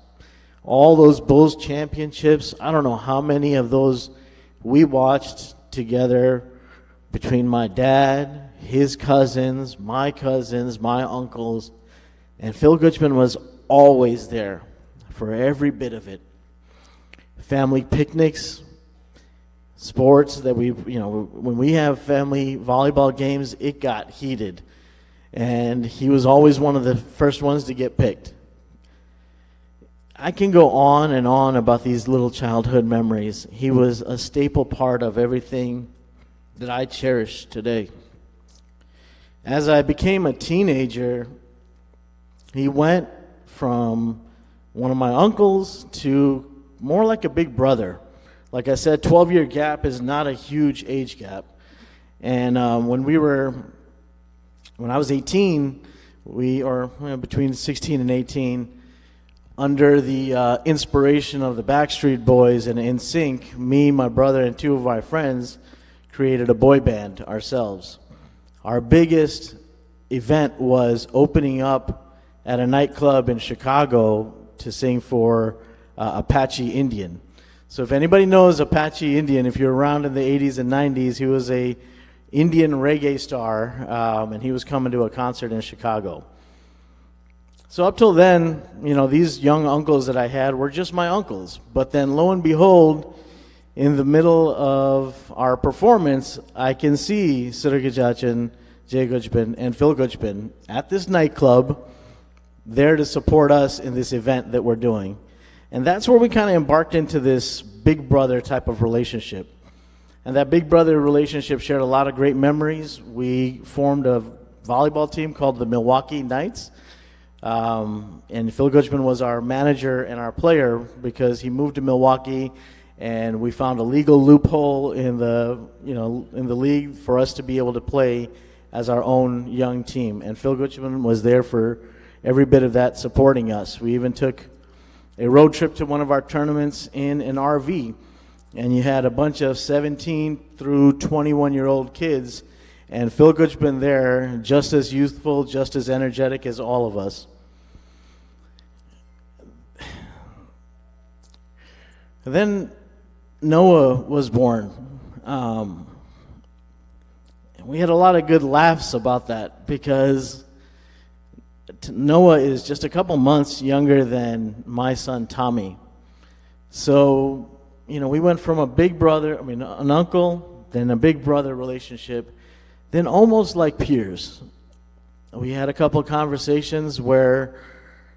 All those Bulls championships, I don't know how many of those we watched together between my dad, his cousins, my uncles, and Phil Gutchipin was always there for every bit of it. Family picnics, sports that when we have family volleyball games, it got heated. And he was always one of the first ones to get picked. I can go on and on about these little childhood memories. He was a staple part of everything that I cherish today. As I became a teenager, he went from one of my uncles to more like a big brother. Like I said, 12-year gap is not a huge age gap. And when I was 18, between 16 and 18, under the inspiration of the Backstreet Boys and NSYNC, me, my brother, and two of my friends created a boy band ourselves. Our biggest event was opening up at a nightclub in Chicago to sing for Apache Indian. So if anybody knows Apache Indian, if you're around in the 80s and 90s, he was a Indian reggae star, and he was coming to a concert in Chicago. So up till then, you know, these young uncles that I had were just my uncles. But then lo and behold, in the middle of our performance, I can see Siragajachan, Jay Gujban, and Phil Gujban at this nightclub there to support us in this event that we're doing. And that's where we kind of embarked into this big brother type of relationship. And that big brother relationship shared a lot of great memories. We formed a volleyball team called the Milwaukee Knights. And Phil Gujban was our manager and our player because he moved to Milwaukee, and we found a legal loophole in the league for us to be able to play as our own young team. And Phil Gujban was there for every bit of that, supporting us. We even took a road trip to one of our tournaments in an RV, and you had a bunch of 17 through 21-year-old kids, and Phil Gujban there, just as youthful, just as energetic as all of us. And then Noah was born. We had a lot of good laughs about that because Noah is just a couple months younger than my son Tommy. So, you know, we went from an uncle, then a big brother relationship, then almost like peers. We had a couple conversations where,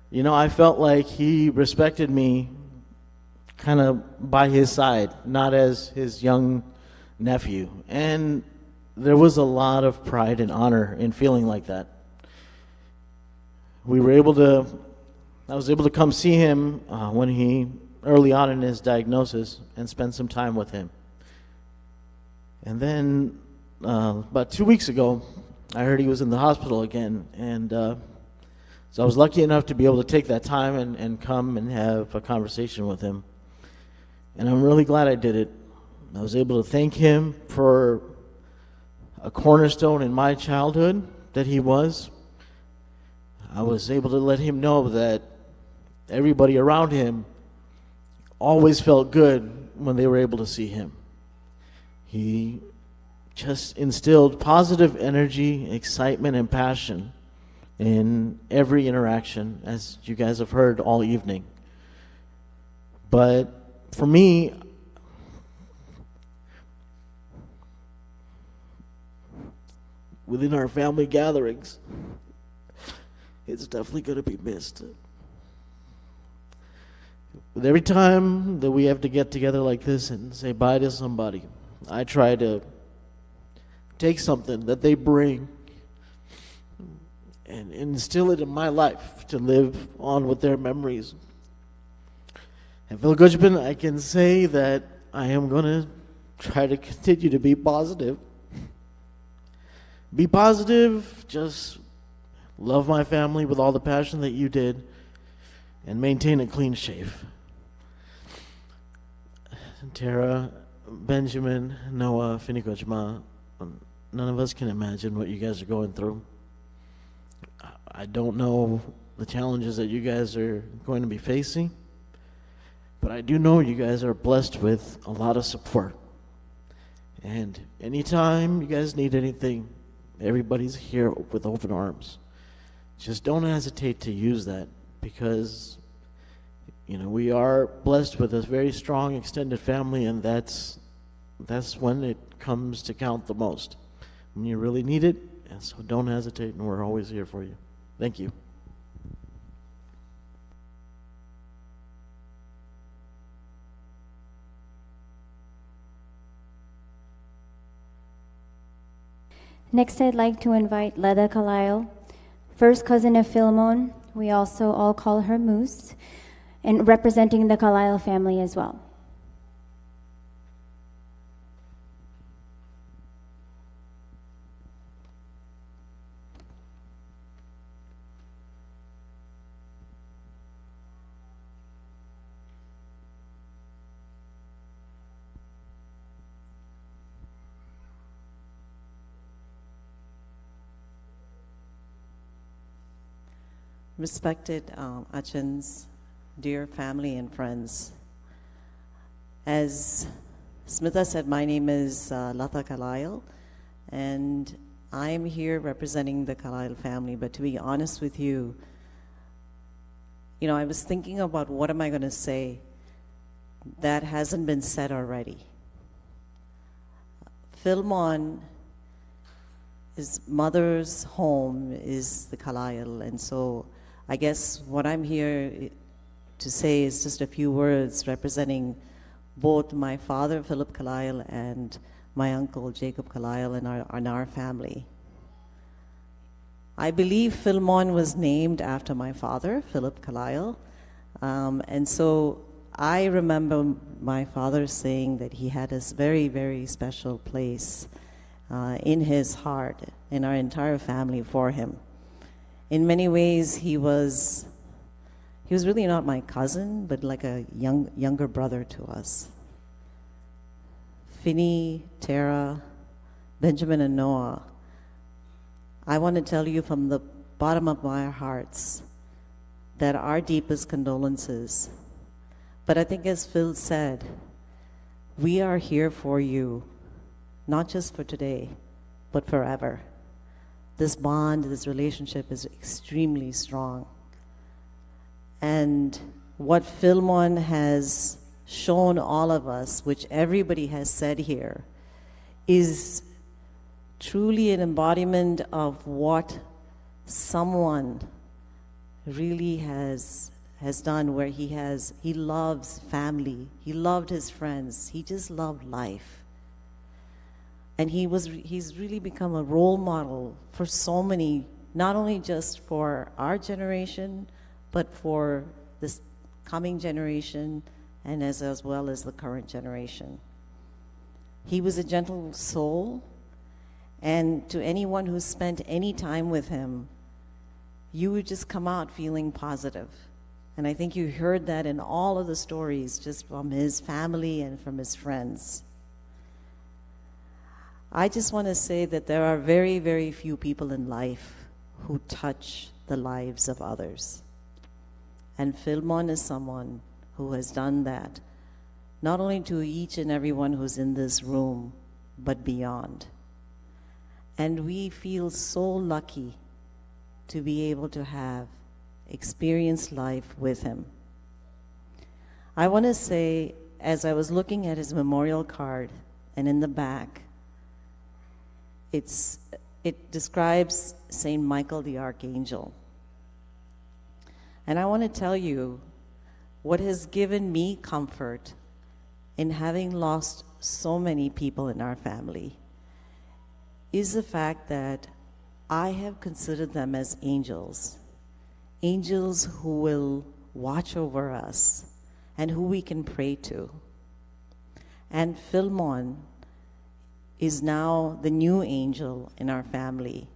you know, I felt like he respected me kind of by his side, not as his young nephew. And there was a lot of pride and honor in feeling like that. I was able to come see him early on in his diagnosis and spend some time with him. And then about 2 weeks ago, I heard he was in the hospital again, and so I was lucky enough to be able to take that time and come and have a conversation with him. And I'm really glad I did it. I was able to thank him for a cornerstone in my childhood that he was. I was able to let him know that everybody around him always felt good when they were able to see him. He just instilled positive energy, excitement, and passion in every interaction, as you guys have heard all evening. But for me, within our family gatherings, it's definitely going to be missed. With every time that we have to get together like this and say bye to somebody, I try to take something that they bring and instill it in my life to live on with their memories. And Phil Gujban, I can say that I am going to try to continue to be positive. Be positive, just love my family with all the passion that you did, and maintain a clean shave. Tara, Benjamin, Noah, Fini Gujma, none of us can imagine what you guys are going through. I don't know the challenges that you guys are going to be facing, but I do know you guys are blessed with a lot of support. And anytime you guys need anything, everybody's here with open arms. Just don't hesitate to use that, because you know we are blessed with a very strong extended family, and that's when it comes to count the most, when you really need it. And so don't hesitate, and we're always here for you. Thank you. Next, I'd like to invite Leda Carlisle, first cousin of Philmon. We also all call her Moose, and representing the Carlisle family as well. respected Achans, dear family and friends. As Smitha said, my name is Lata Kalail, and I am here representing the Kalail family. But to be honest with you, I was thinking about what am I going to say that hasn't been said already. Philmon, his mother's home is the Kalail, and so I guess what I'm here to say is just a few words representing both my father, Philip Kalail, and my uncle, Jacob Kalail, and our family. I believe Philmon was named after my father, Philip Kalail, and so I remember my father saying that he had this very, very special place in his heart, in our entire family, for him. In many ways, he was really not my cousin, but like a younger brother to us. Fini, Tara, Benjamin, and Noah, I want to tell you from the bottom of my hearts that our deepest condolences. But I think, as Phil said, we are here for you, not just for today, but forever. This bond, this relationship is extremely strong. And what Philmon has shown all of us, which everybody has said here, is truly an embodiment of what someone really has done, where he loves family, he loved his friends, he just loved life. And he's really become a role model for so many, not only just for our generation, but for this coming generation, and as well as the current generation. He was a gentle soul, and to anyone who spent any time with him, you would just come out feeling positive. And I think you heard that in all of the stories, just from his family and from his friends. I just want to say that there are very, very few people in life who touch the lives of others. And Philmon is someone who has done that, not only to each and everyone who's in this room, but beyond. And we feel so lucky to be able to have experienced life with him. I want to say, as I was looking at his memorial card, and in the back, it describes Saint Michael the Archangel. And I want to tell you what has given me comfort in having lost so many people in our family is the fact that I have considered them as angels. Angels who will watch over us and who we can pray to. And Philmon is now the new angel in our family,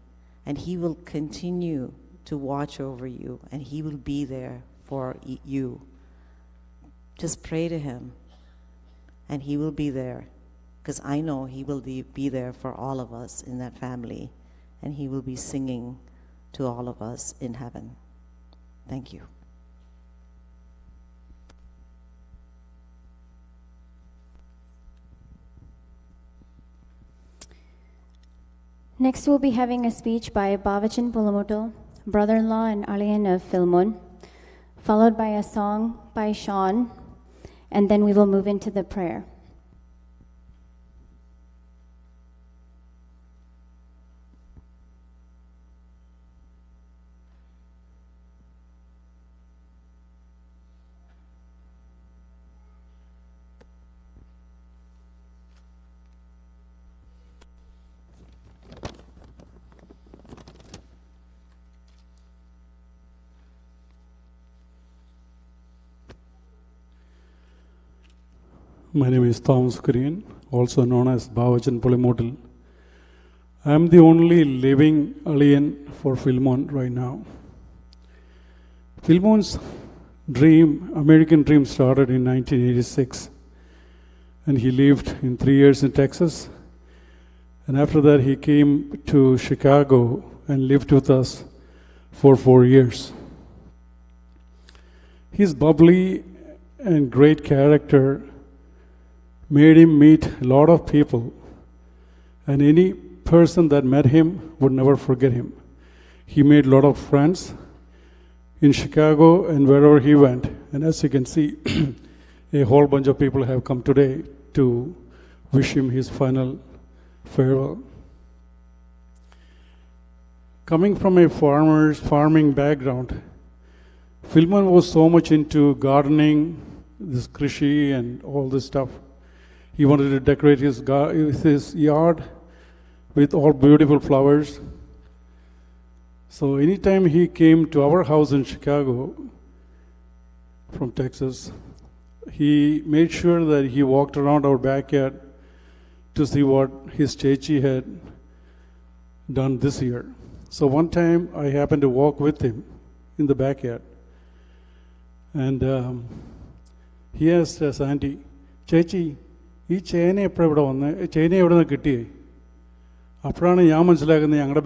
and he will continue to watch over you, and he will be there for you. Just pray to him, and he will be there, because I know he will be there for all of us in that family, and he will be singing to all of us in heaven. Thank you. Next, we'll be having a speech by Bavachan Pulimoottil, brother-in-law and alien of Philmon, followed by a song by Sean, and then we will move into the prayer. My name is Thomaskutty, also known as Bavachan Pulimoottil. I am the only living alien for Philmon right now. Philmon's dream, American dream, started in 1986, and he lived in 3 years in Texas. And after that, he came to Chicago and lived with us for 4 years. His bubbly and great character made him meet a lot of people, and any person that met him would never forget him. He made a lot of friends in Chicago and wherever he went. And as you can see, a whole bunch of people have come today to wish him his final farewell. Coming from a farming background, Philmon was so much into gardening, this krishi and all this stuff. He wanted to decorate his yard with all beautiful flowers. So anytime he came to our house in Chicago from Texas, he made sure that he walked around our backyard to see what his chechi had done this year. So one time I happened to walk with him in the backyard, and he asked Santy, Chechi, ഈ ചേന എപ്പോഴാണ് ഇവിടെ വന്നത്, ചേന എവിടെ നിന്ന് കിട്ടിയേ? അപ്പോഴാണ് ഞാൻ മനസ്സിലാക്കുന്നത് ഞങ്ങളുടെ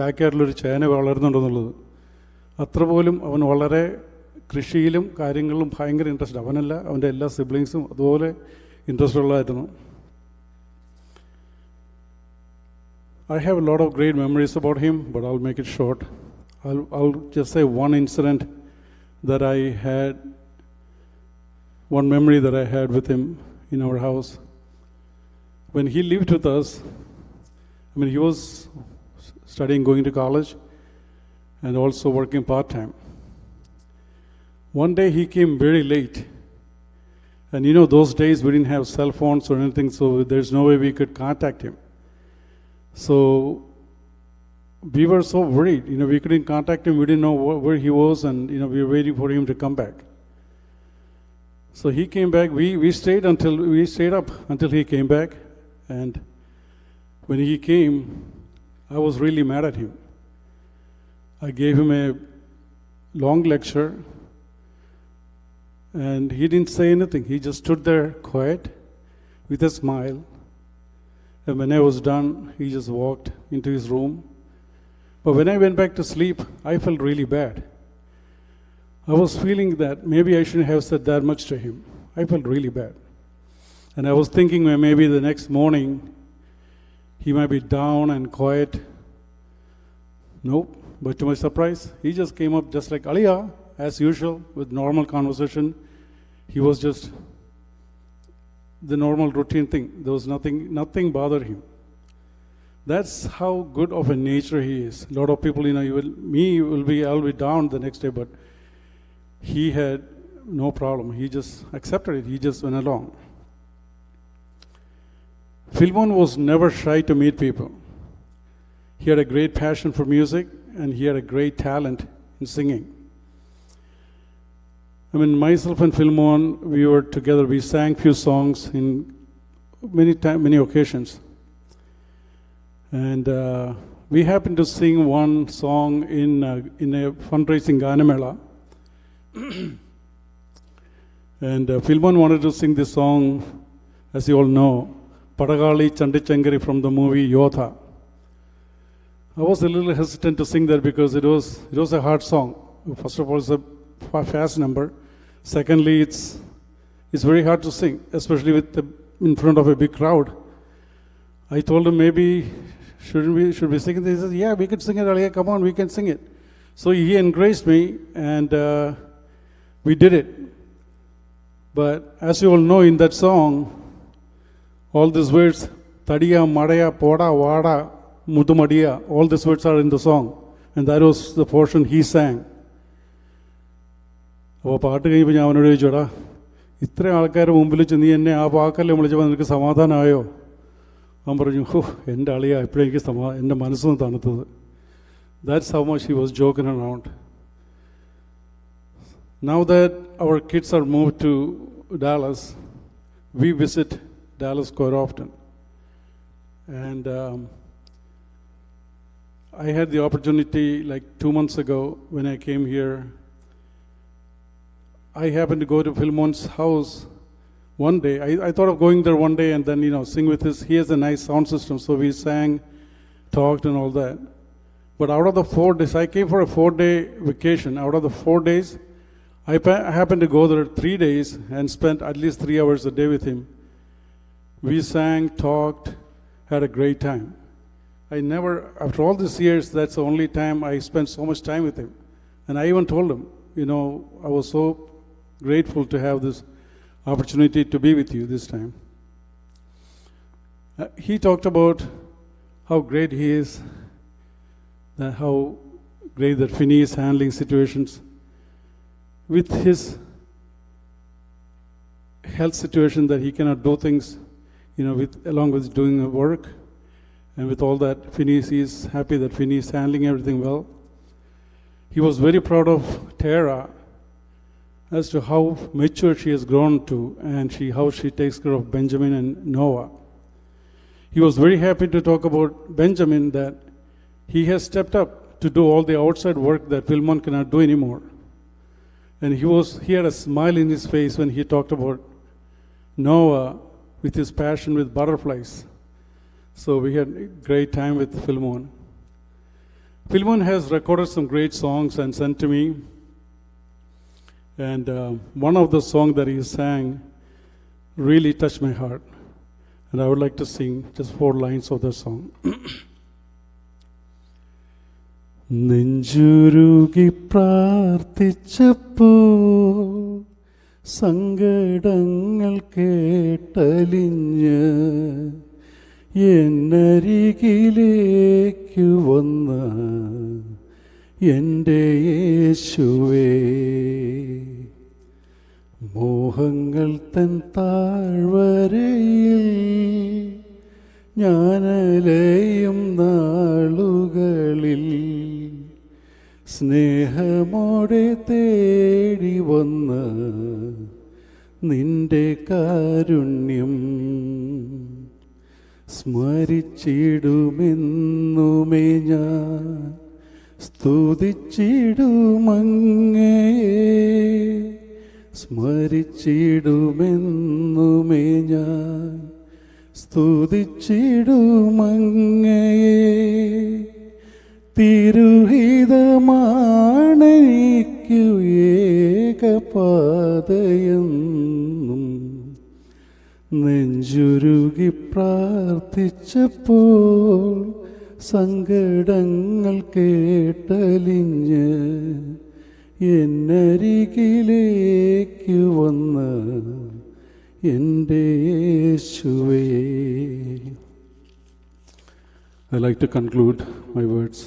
ബാക്ക്യാർഡിലൊരു ചേന വളരുന്നുണ്ടെന്നുള്ളത്. അത്ര പോലും അവൻ വളരെ കൃഷിയിലും കാര്യങ്ങളിലും ഭയങ്കര ഇൻട്രസ്റ്റ്. അവനല്ല, അവൻ്റെ എല്ലാ സിബ്ലിങ്സും അതുപോലെ ഇൻട്രസ്റ്റ് ഉള്ളതായിരുന്നു. I have a lot of great memories about him, but I'll make it short. I'll just say one incident that I had, one memory that I had with him in our house. When he lived with us, he was studying, going to college, and also working part-time. One day he came very late. And those days we didn't have cell phones or anything, so there's no way we could contact him. So we were so worried. We couldn't contact him. We didn't know where he was, and we were waiting for him to come back. So he came back. We stayed up until he came back. And when he came, I was really mad at him. I gave him a long lecture, and he didn't say anything. He just stood there quiet with a smile. And when I was done, he just walked into his room. But when I went back to sleep, I felt really bad. I was feeling that maybe I shouldn't have said that much to him. I felt really bad. And I was thinking maybe the next morning he might be down and quiet. Nope. But to my surprise, he just came up just like Aliya, as usual, with normal conversation. He was just the normal routine thing. There was nothing bothered him. That's how good of a nature he is. A lot of people, I'll be down the next day, but he had no problem. He just accepted it. He just went along. Philmon was never shy to meet people. He had a great passion for music, and he had a great talent in singing. Myself and Philmon, we were together. We sang few songs in many occasions. And we happened to sing one song in a fundraising Ganamela. And Philmon wanted to sing this song, as you all know, Padagali Chandichangari from the movie Yotha. I was a little hesitant to sing that because it was a hard song. First of all, it's a fast number. Secondly, it's very hard to sing, especially in front of a big crowd. I told him, maybe should we sing it? He said, yeah, we could sing it, Aliya, come on, we can sing it. So he encouraged me, and we did it. But as you all know, in that song, all these words, Tadiya, Madaya, Poda, Vada, Mudumadiya, all these words are in the song. And that was the portion he sang. അപ്പോൾ പാട്ട് കഴിയുമ്പോൾ ഞാൻ അവനോട് ചോദിച്ചോടാ, ഇത്ര ആൾക്കാരുടെ മുമ്പിൽ ചെന്ന് നീ എന്നെ ആ വാക്കല്ലേ വിളിച്ചപ്പോൾ നിനക്ക് സമാധാനമായോ? അവൻ പറഞ്ഞു, എൻ്റെ അളിയാ, ഇപ്പോഴെനിക്ക് എൻ്റെ മനസ്സൊന്ന് തണുത്തത്. That's how much he was joking around. Now that our kids are moved to Dallas, we visit Dallas quite often. And I had the opportunity like 2 months ago when I came here. I happened to go to Philmon's house one day. I thought of going there one day and then, sing with he has a nice sound system. So we sang, talked and all that. But out of the 4 days, I came for a 4-day vacation. Out of the 4 days, I happened to go there 3 days and spent at least 3 hours a day with him. We sang, talked, had a great time. I never, after all these years, that's the only time I spent so much time with him. And I even told him, I was so grateful to have this opportunity to be with you this time. He talked about how great he is, how great that Fini is handling situations. With his health situation that he cannot do things, along with doing the work, and with all that, Fini is happy that Fini is handling everything well. He was very proud of Tara as to how mature she has grown to, and how she takes care of Benjamin and Noah. He was very happy to talk about Benjamin, that he has stepped up to do all the outside work that Philmon cannot do anymore. And he had a smile in his face when he talked about Noah with his passion with butterflies. So we had a great time with Philmon. Philmon has recorded some great songs and sent to me. And one of the songs that he sang really touched my heart. And I would like to sing just 4 lines of the song. നെഞ്ചുരുകി പ്രാർത്ഥിച്ചപ്പോ സങ്കടങ്ങൾ കേട്ടലിഞ്ഞ് എന്നരികിലേക്ക് വന്ന എൻ്റെ യേശുവേ, മോഹങ്ങൾ തൻ താഴ്വരയിൽ ഞാനലയും നാളുകളിൽ സ്നേഹമോടെ തേടി വന്ന നിന്റെ കാരുണ്യം സ്മരിച്ചിടുമെന്നുമേ ഞാൻ, സ്തുതിച്ചിടുമങ്ങയെ സ്മരിച്ചിടുമെന്നുമേ ഞാൻ, സ്തുതിച്ചിടുമങ്ങയെ. തിരുഹിതമാണെനിക്കു ഏകപാതയെന്നും നെഞ്ചുരുകി പ്രാർത്ഥിച്ചപ്പോൾ സങ്കടങ്ങൾ കേട്ടലിഞ്ഞ് എന്നരികിലേക്ക് വന്ന എൻ്റെ യേശുവേ. I'd like to conclude my words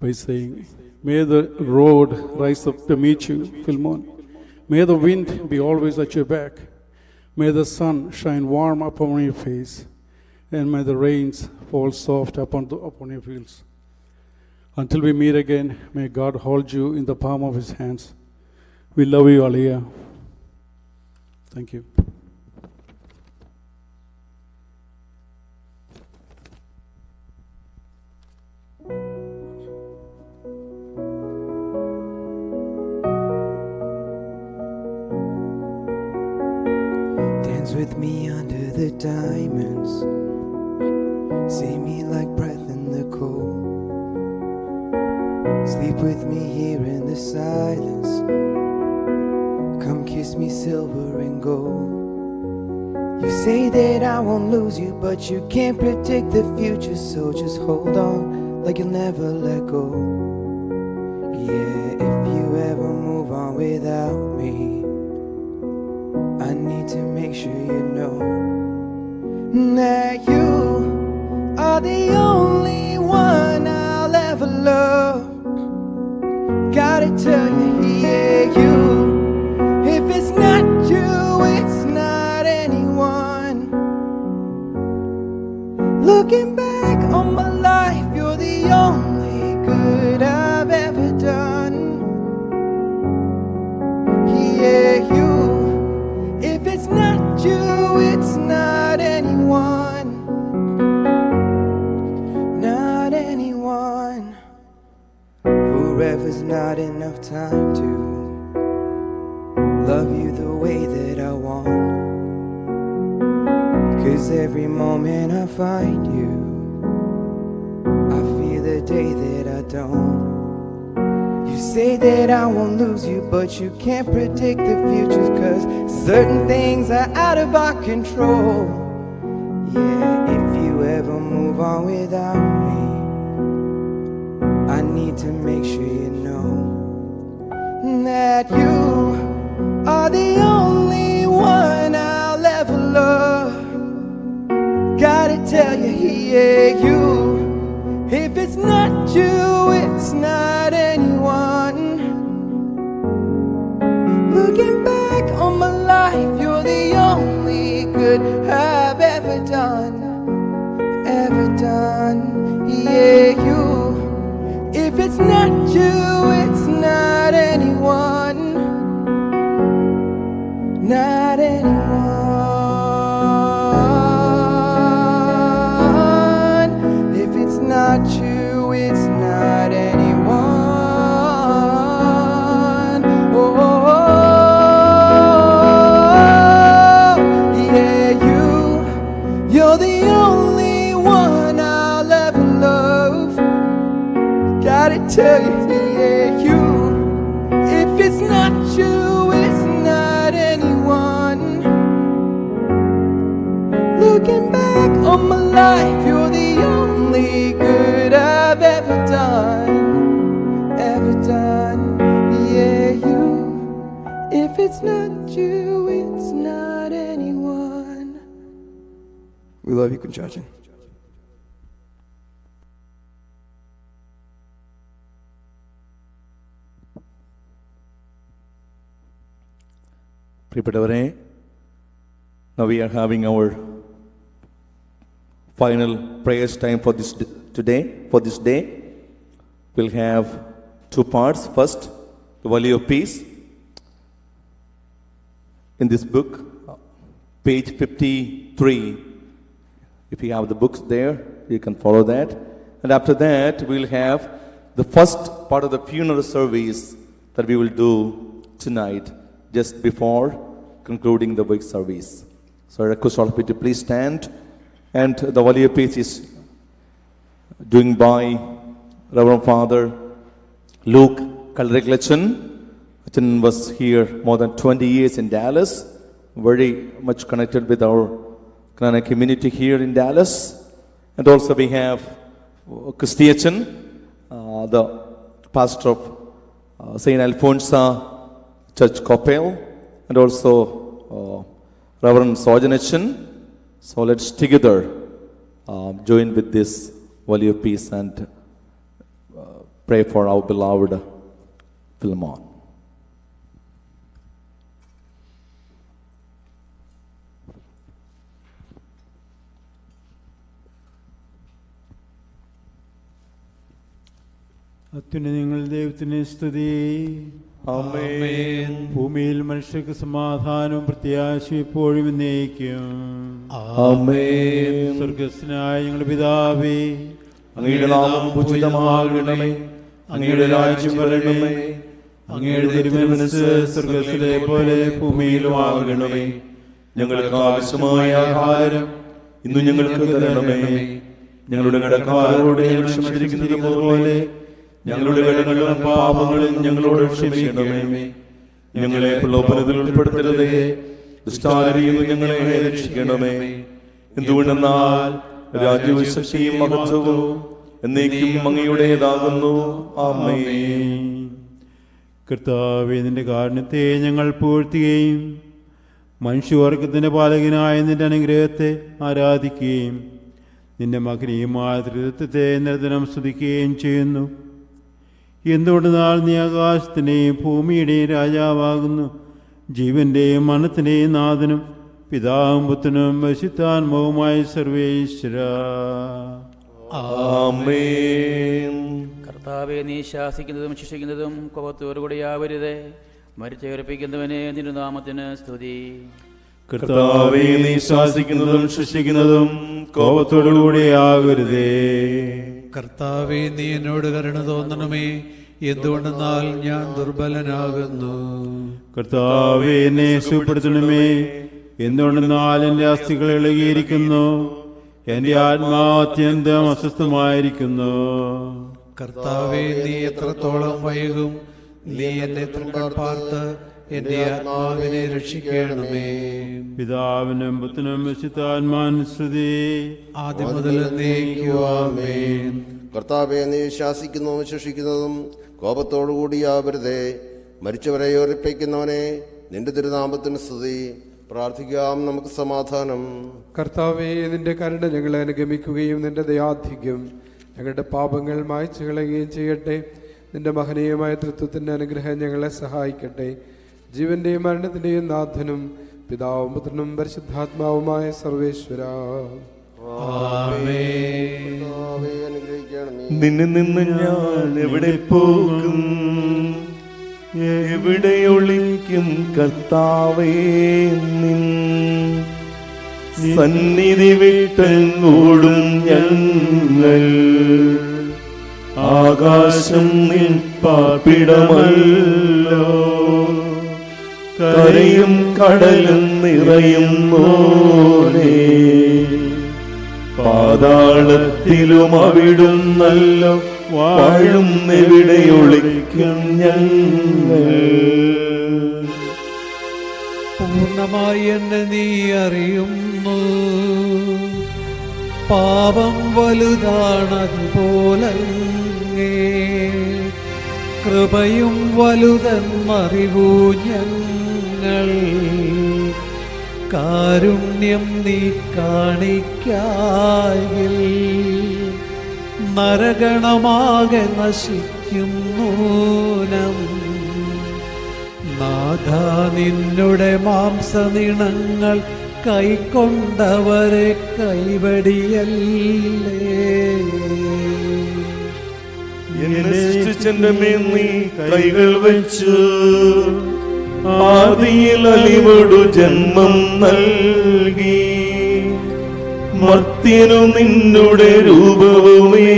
by saying, may the road rise up to meet you, Philmon. May the wind be always at your back. May the sun shine warm upon your face, and may the rains fall soft upon your fields. Until we meet again, may God hold you in the palm of his hands. We love you, Aliyah. Thank you. Dance with me under the diamonds. See me like breath in the cold. Sleep with me here in the silence. Come kiss me silver and gold. You say that I won't lose you, but you can't predict the future, so just hold on like you'll never let go. Yeah, if you ever move on without me, I need to make sure you know that you are the only one I'll ever love. Gotta tell you, yeah, you. If it's not you, it's not anyone. Looking back on my life, you're the only good I've ever done. Yeah, you. If it's not you, it's not anyone. Not anyone. Forever's not enough time to love you the way that I want. 'Cause every moment I find you, I feel the day that I don't. You say that I won't lose you, but you can't predict the future, 'cause certain things are out of our control. Yeah, if you ever move on without me, I need to make sure you know that you are the only one I'll ever love. Gotta tell you, yeah, you. If it's not you, it's not anyone. Looking back on my life, you're the only good I've ever done. Yeah, you. If it's not you, it's not anyone. Not anyone. If it's not you, it's not anyone. Oh, yeah, you're the only one I'll ever love. Gotta tell you, yeah, you. If it's not you, it's not anyone. Looking back on my life, you're the only good I've ever done. Yeah, you. If it's not you, it's not anyone. We love you, Kunchachan. പ്രിയപ്പെട്ടവരെ, now we are having our final prayers time for this day. We'll have two parts. First, the Valley of Peace. In this book, page 53, if you have the books there, you can follow that. And after that, we'll have the first part of the funeral service that we will do tonight, just before concluding the wake service. So I request all of you to please stand. And the Valley of Peace is doing by Reverend Father Luke Kalriklachan. Achan was here more than 20 years in Dallas, very much connected with our Knanaya community here in Dallas. And also we have Christy Achan, the pastor of St. Alphonsa Church Coppell, and also Reverend Sojan Achan. So let's together join with this Valley of Peace and pray for our beloved Philmon. അത്യുന്നതങ്ങൾ ദൈവത്തിന് സ്തുതി. ആമേൻ. ഭൂമിയിൽ മനുഷ്യർക്ക് സമാധാനവും പ്രത്യാശയും എപ്പോഴും എന്നേക്കും. ആമേൻ. സ്വർഗ്ഗസ്ഥനായ ഞങ്ങളുടെ പിതാവേ, അങ്ങയുടെ നാമം പൂജിതമാകണമേ, അങ്ങയുടെ രാജ്യം വരണമേ, അങ്ങയുടെ തിരുമനസ്സ് സ്വർഗ്ഗത്തിലെ പോലെ ഭൂമിയിലുമാകണമേ. ഞങ്ങൾക്ക് ആവശ്യമായ ആഹാരം ഇന്ന് ഞങ്ങൾക്ക് തരണമേ. ഞങ്ങളുടെ കടക്കാരോട് ഞങ്ങൾ ക്ഷമിച്ചിരിക്കുന്നത് പോലെ ഞങ്ങളുടെ കടങ്ങളും പാപങ്ങളും ഞങ്ങളോട് ക്ഷമിക്കണമേ. ഞങ്ങളെ പ്രലോഭനത്തിൽ ഉൾപ്പെടുത്തരുതേ, ദുഷ്ടാരിയിൽ ഞങ്ങളെ രക്ഷിക്കണമേ. എന്തുകൊണ്ടെന്നാൽ രാജ്യവും ശക്തിയും മഹത്വവും എന്നേക്കും അങ്ങയുടേതാകുന്നു. ആമേൻ. കർത്താവേ, നിന്റെ കാരുണ്യത്തെ ഞങ്ങൾ പുകഴ്ത്തുകയും മനുഷ്യവർഗത്തിന്റെ പാലകനായ നിന്റെ അനുഗ്രഹത്തെ ആരാധിക്കുകയും നിന്റെ മകനീയമായ ത്രിത്വത്തെ നിരന്തരം സ്തുതിക്കുകയും ചെയ്യുന്നു. എന്തുകൊണ്ടെന്നാൽ നീ ആകാശത്തിൻ്റെയും ഭൂമിയുടെയും രാജാവാകുന്നു, ജീവന്റെയും മരണത്തിൻ്റെയും നാഥനും പിതാവും പുത്രനും പരിശുദ്ധാത്മാവുമായ സർവേശ്വരാ. ആമേൻ. കർത്താവെ, നീ ശാസിക്കുന്നതും ശിക്ഷിക്കുന്നതും കോപത്തോടുകൂടിയാവരുതേ. മരിച്ചേർപ്പിക്കുന്നവനെ നിന്റെ നാമത്തിന് സ്തുതി. കർത്താവേ, നീ ശാസിക്കുന്നതും ശിക്ഷിക്കുന്നതും കോപത്തോടുകൂടിയാകരുതേ. കർത്താവേ, നീ എന്നോട് കരുണ തോന്നണമേ, എന്തുകൊണ്ടെന്നാൽ ഞാൻ ദുർബലനാകുന്നു. കർത്താവേ, എന്നെ സുഖപ്പെടുത്തണമേ, എന്തുകൊണ്ടെന്നാൽ എൻ്റെ അസ്ഥികൾ ഇളകിയിരിക്കുന്നു, എൻ്റെ ആത്മാവ് അത്യന്തം അസ്വസ്ഥമായിരിക്കുന്നു. കർത്താവേ, നീ എത്രത്തോളം വൈകും, നീ എന്നെ തൃക്കൺ പാർത്ത് എന്റെ ആത്മാവിനെ രക്ഷിക്കണമേ. പിതാവിനും പുത്രനും വിശുദ്ധാത്മാവിനും സ്തുതി. ആദ്യം മുതൽ എന്നേക്കും ആമേൻ. കർത്താവേ, നീ ശാസിക്കുന്നതും ശിക്ഷിക്കുന്നതും കോപത്തോടുകൂടിയാവരുതേ. മരിച്ചവരെ ഉയർപ്പിക്കുന്നവനെ, നിന്റെ തിരുനാമത്തിന് സ്തുതി. പ്രാർത്ഥിക്കാം, നമുക്ക് സമാധാനം. കർത്താവേ, നിന്റെ കരുണ ഞങ്ങളെ അനുഗമിക്കുകയും നിന്റെ ദയാധിക്യം ഞങ്ങളുടെ പാപങ്ങൾ മായ്ച്ചു കളയുകയും ചെയ്യട്ടെ. നിന്റെ മഹനീയമായ തൃത്വത്തിൻ്റെ അനുഗ്രഹം ഞങ്ങളെ സഹായിക്കട്ടെ. ജീവന്റെയും മരണത്തിന്റെയും നാഥനും പിതാവും പുത്രനും പരിശുദ്ധാത്മാവുമായ സർവേശ്വര, നിന്നിൽ നിന്ന് ഞാൻ എവിടെ പോകും, എവിടെ ഒളിക്കും കർത്താവേ? നിൻ സന്നിധി വിട്ടങ്ങോടും ഞങ്ങൾ. ആകാശം നിൻ പാർപ്പിടമല്ലോ, കരയും കടലും നിറയുന്നോനേ. പാതാളത്തിലും അവിടുന്നല്ലോ വാഴും, എവിടെ ഒളിക്കും ഞങ്ങൾ. പൂർണ്ണമായി എന്നെ നീ അറിയുന്നു, പാപം വലുതാണതുപോലെ കൃപയും വലുതെന്നറിവൂ ഞങ്ങൾ. കാരുണ്യം നീ കാണിക്കായിൽ നരകണമാകെ നശിക്കും നൂനം. നാഥ, നിന്നുടെ മാംസനിണങ്ങൾ കൈക്കൊണ്ടവരെ കൈവടിയല്ലേ. എന്നെ സൃഷ്ടിച്ചെന്റെ മേൽ നീ കൈകൾ വെച്ചു, ആദിയിൽ അലിവോടു ജന്മം നൽകി. മർത്യനു നിന്നുടെ രൂപവുമേ,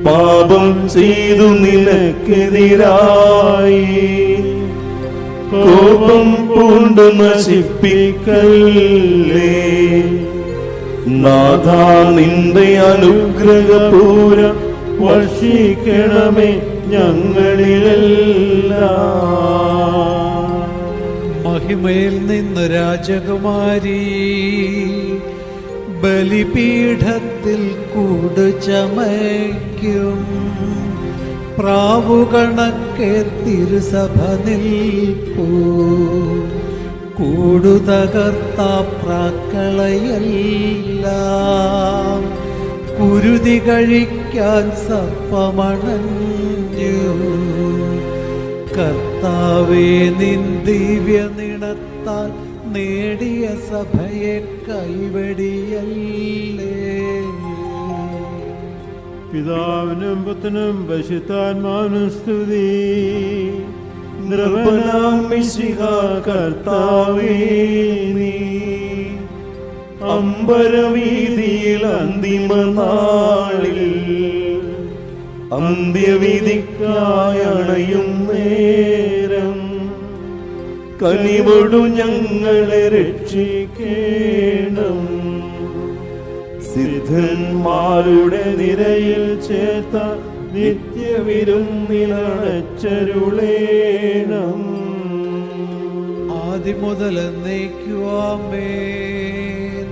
പാപം ചെയ്തു നിനക്കെതിരായി. കോപം പൂണ്ട് നശിപ്പിക്കല്ലേ. നാഥ, നിന്റെ അനുഗ്രഹപൂരം വർഷിക്കണമേ ഞങ്ങളിലെല്ലാം. മഹിമയിൽ നിന്ന് രാജകുമാരി ബലിപീഠത്തിൽ കൂട് ചമയ്ക്കും. പ്രാവുകണക്കെ തിരുസഭ നിൽപ്പൂ, കൂടു തകർത്ത പ്രാക്കളയെല്ലാം. കുരുതി കഴിക്കാൻ സർപ്പമണഞ്ഞു. കർത്താവേ, നിൻ ദിവ്യ നിണത്താൽ നേടിയ സഭയെ കൈവടിയല്ലേ. പിതാവിനും പുത്രനും പരിശുദ്ധാത്മാവിനും സ്തുതി. നൃപനാം മിശിഹാ കർത്താവേ, നീ അമ്പരവീതിയിൽ അന്തിമ നാളിൽ അന്ത്യവിധിക്കായണയും നേരം കനിവൊടു ഞങ്ങളെ രക്ഷിക്കേണം. സിദ്ധന്മാരുടെ നിരയിൽ ചേർത്ത നിത്യവിരുന്നിലണച്ചരുളേണം. ആദിമുതൽ എന്നേക്കും ആമേൻ.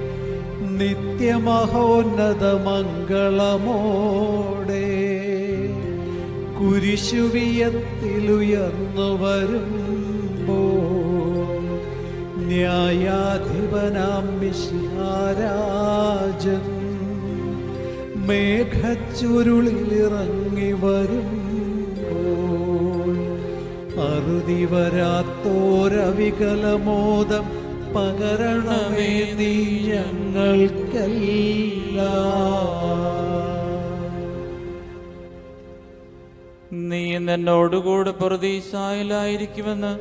നിത്യമഹോന്നത മംഗളമോടെ കുരിശുവിയത്തിലുയർന്നു വരുമ്പോൾ ന്യായാധിപനാം മിശിഹാരാജൻ മേഘച്ചുരുളിലിറങ്ങി വരുമ്പോൾ അറുതി വരാത്തോരവികലമോദം പകരണമേ നീ ഞങ്ങൾക്കെല്ലാം. നീ എന്നോടുകൂടെ പറുദീസായിലായിരിക്കുമെന്ന്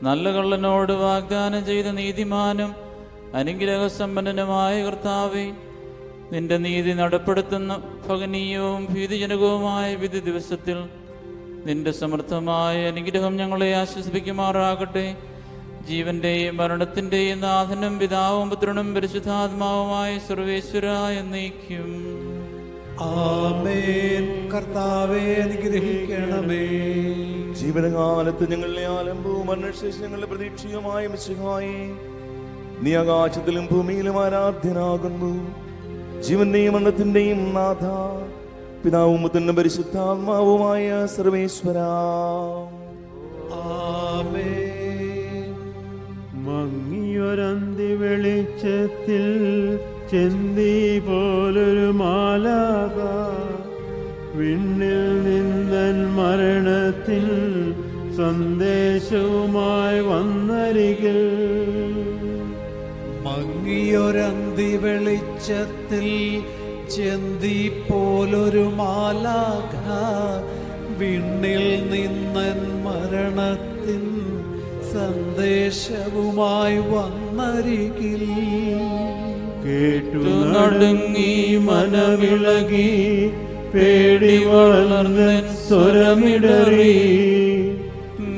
നല്ല കള്ളനോട് വാഗ്ദാനം ചെയ്ത നീതിമാനും അനുഗ്രഹസമ്പന്നനുമായ കർത്താവേ, നിന്റെ നീതി നടപ്പെടുത്തുന്ന ഭഗനീയവും ഭീതിജനകവുമായ വിധി ദിവസത്തിൽ നിന്റെ സമർത്ഥമായ അനുഗ്രഹം ഞങ്ങളെ ആശ്വസിപ്പിക്കുമാറാകട്ടെ. ജീവന്റെയും മരണത്തിന്റെയും നാഥനും പിതാവും പുത്രനും പരിശുദ്ധാത്മാവുമായ സർവേശ്വര എന്നേക്കും. ആമേൻ. കർത്താവേ അനുഗ്രഹിക്കണമേ. ജീവനകാലത്ത് ഞങ്ങളുടെ ആലംബവും മരണശേഷം ഞങ്ങളുടെ പ്രതീക്ഷയുമായ മിശിഹായേ, നീ ആകാശത്തിലും ഭൂമിയിലും ആരാധ്യനാകുന്നു. ജീവന്റെയും മരണത്തിന്റെയും നാഥ, പിതാവും പുത്രനും പരിശുദ്ധാത്മാവുമായ സർവേശ്വരാ. ആമേൻ. മങ്ങിയൊരന്തി വെളിച്ചത്തിൽ ചെന്തി പോലൊരു മാലാക വിണ്ണിൽ നിന്നൻ മരണത്തിൽ സന്ദേശവുമായി വന്നരികിൽ. മങ്ങിയൊരന്തി വെളിച്ചത്തിൽ ചെന്തി പോലൊരു മാലാഖ വിണ്ണിൽ നിന്നൻ മരണത്തിൻ സന്ദേശവുമായി വന്നരികിൽ. കേട്ടു നടുങ്ങി മനമിളകി പേടി വളർന്നൻ സ്വരമിടറി.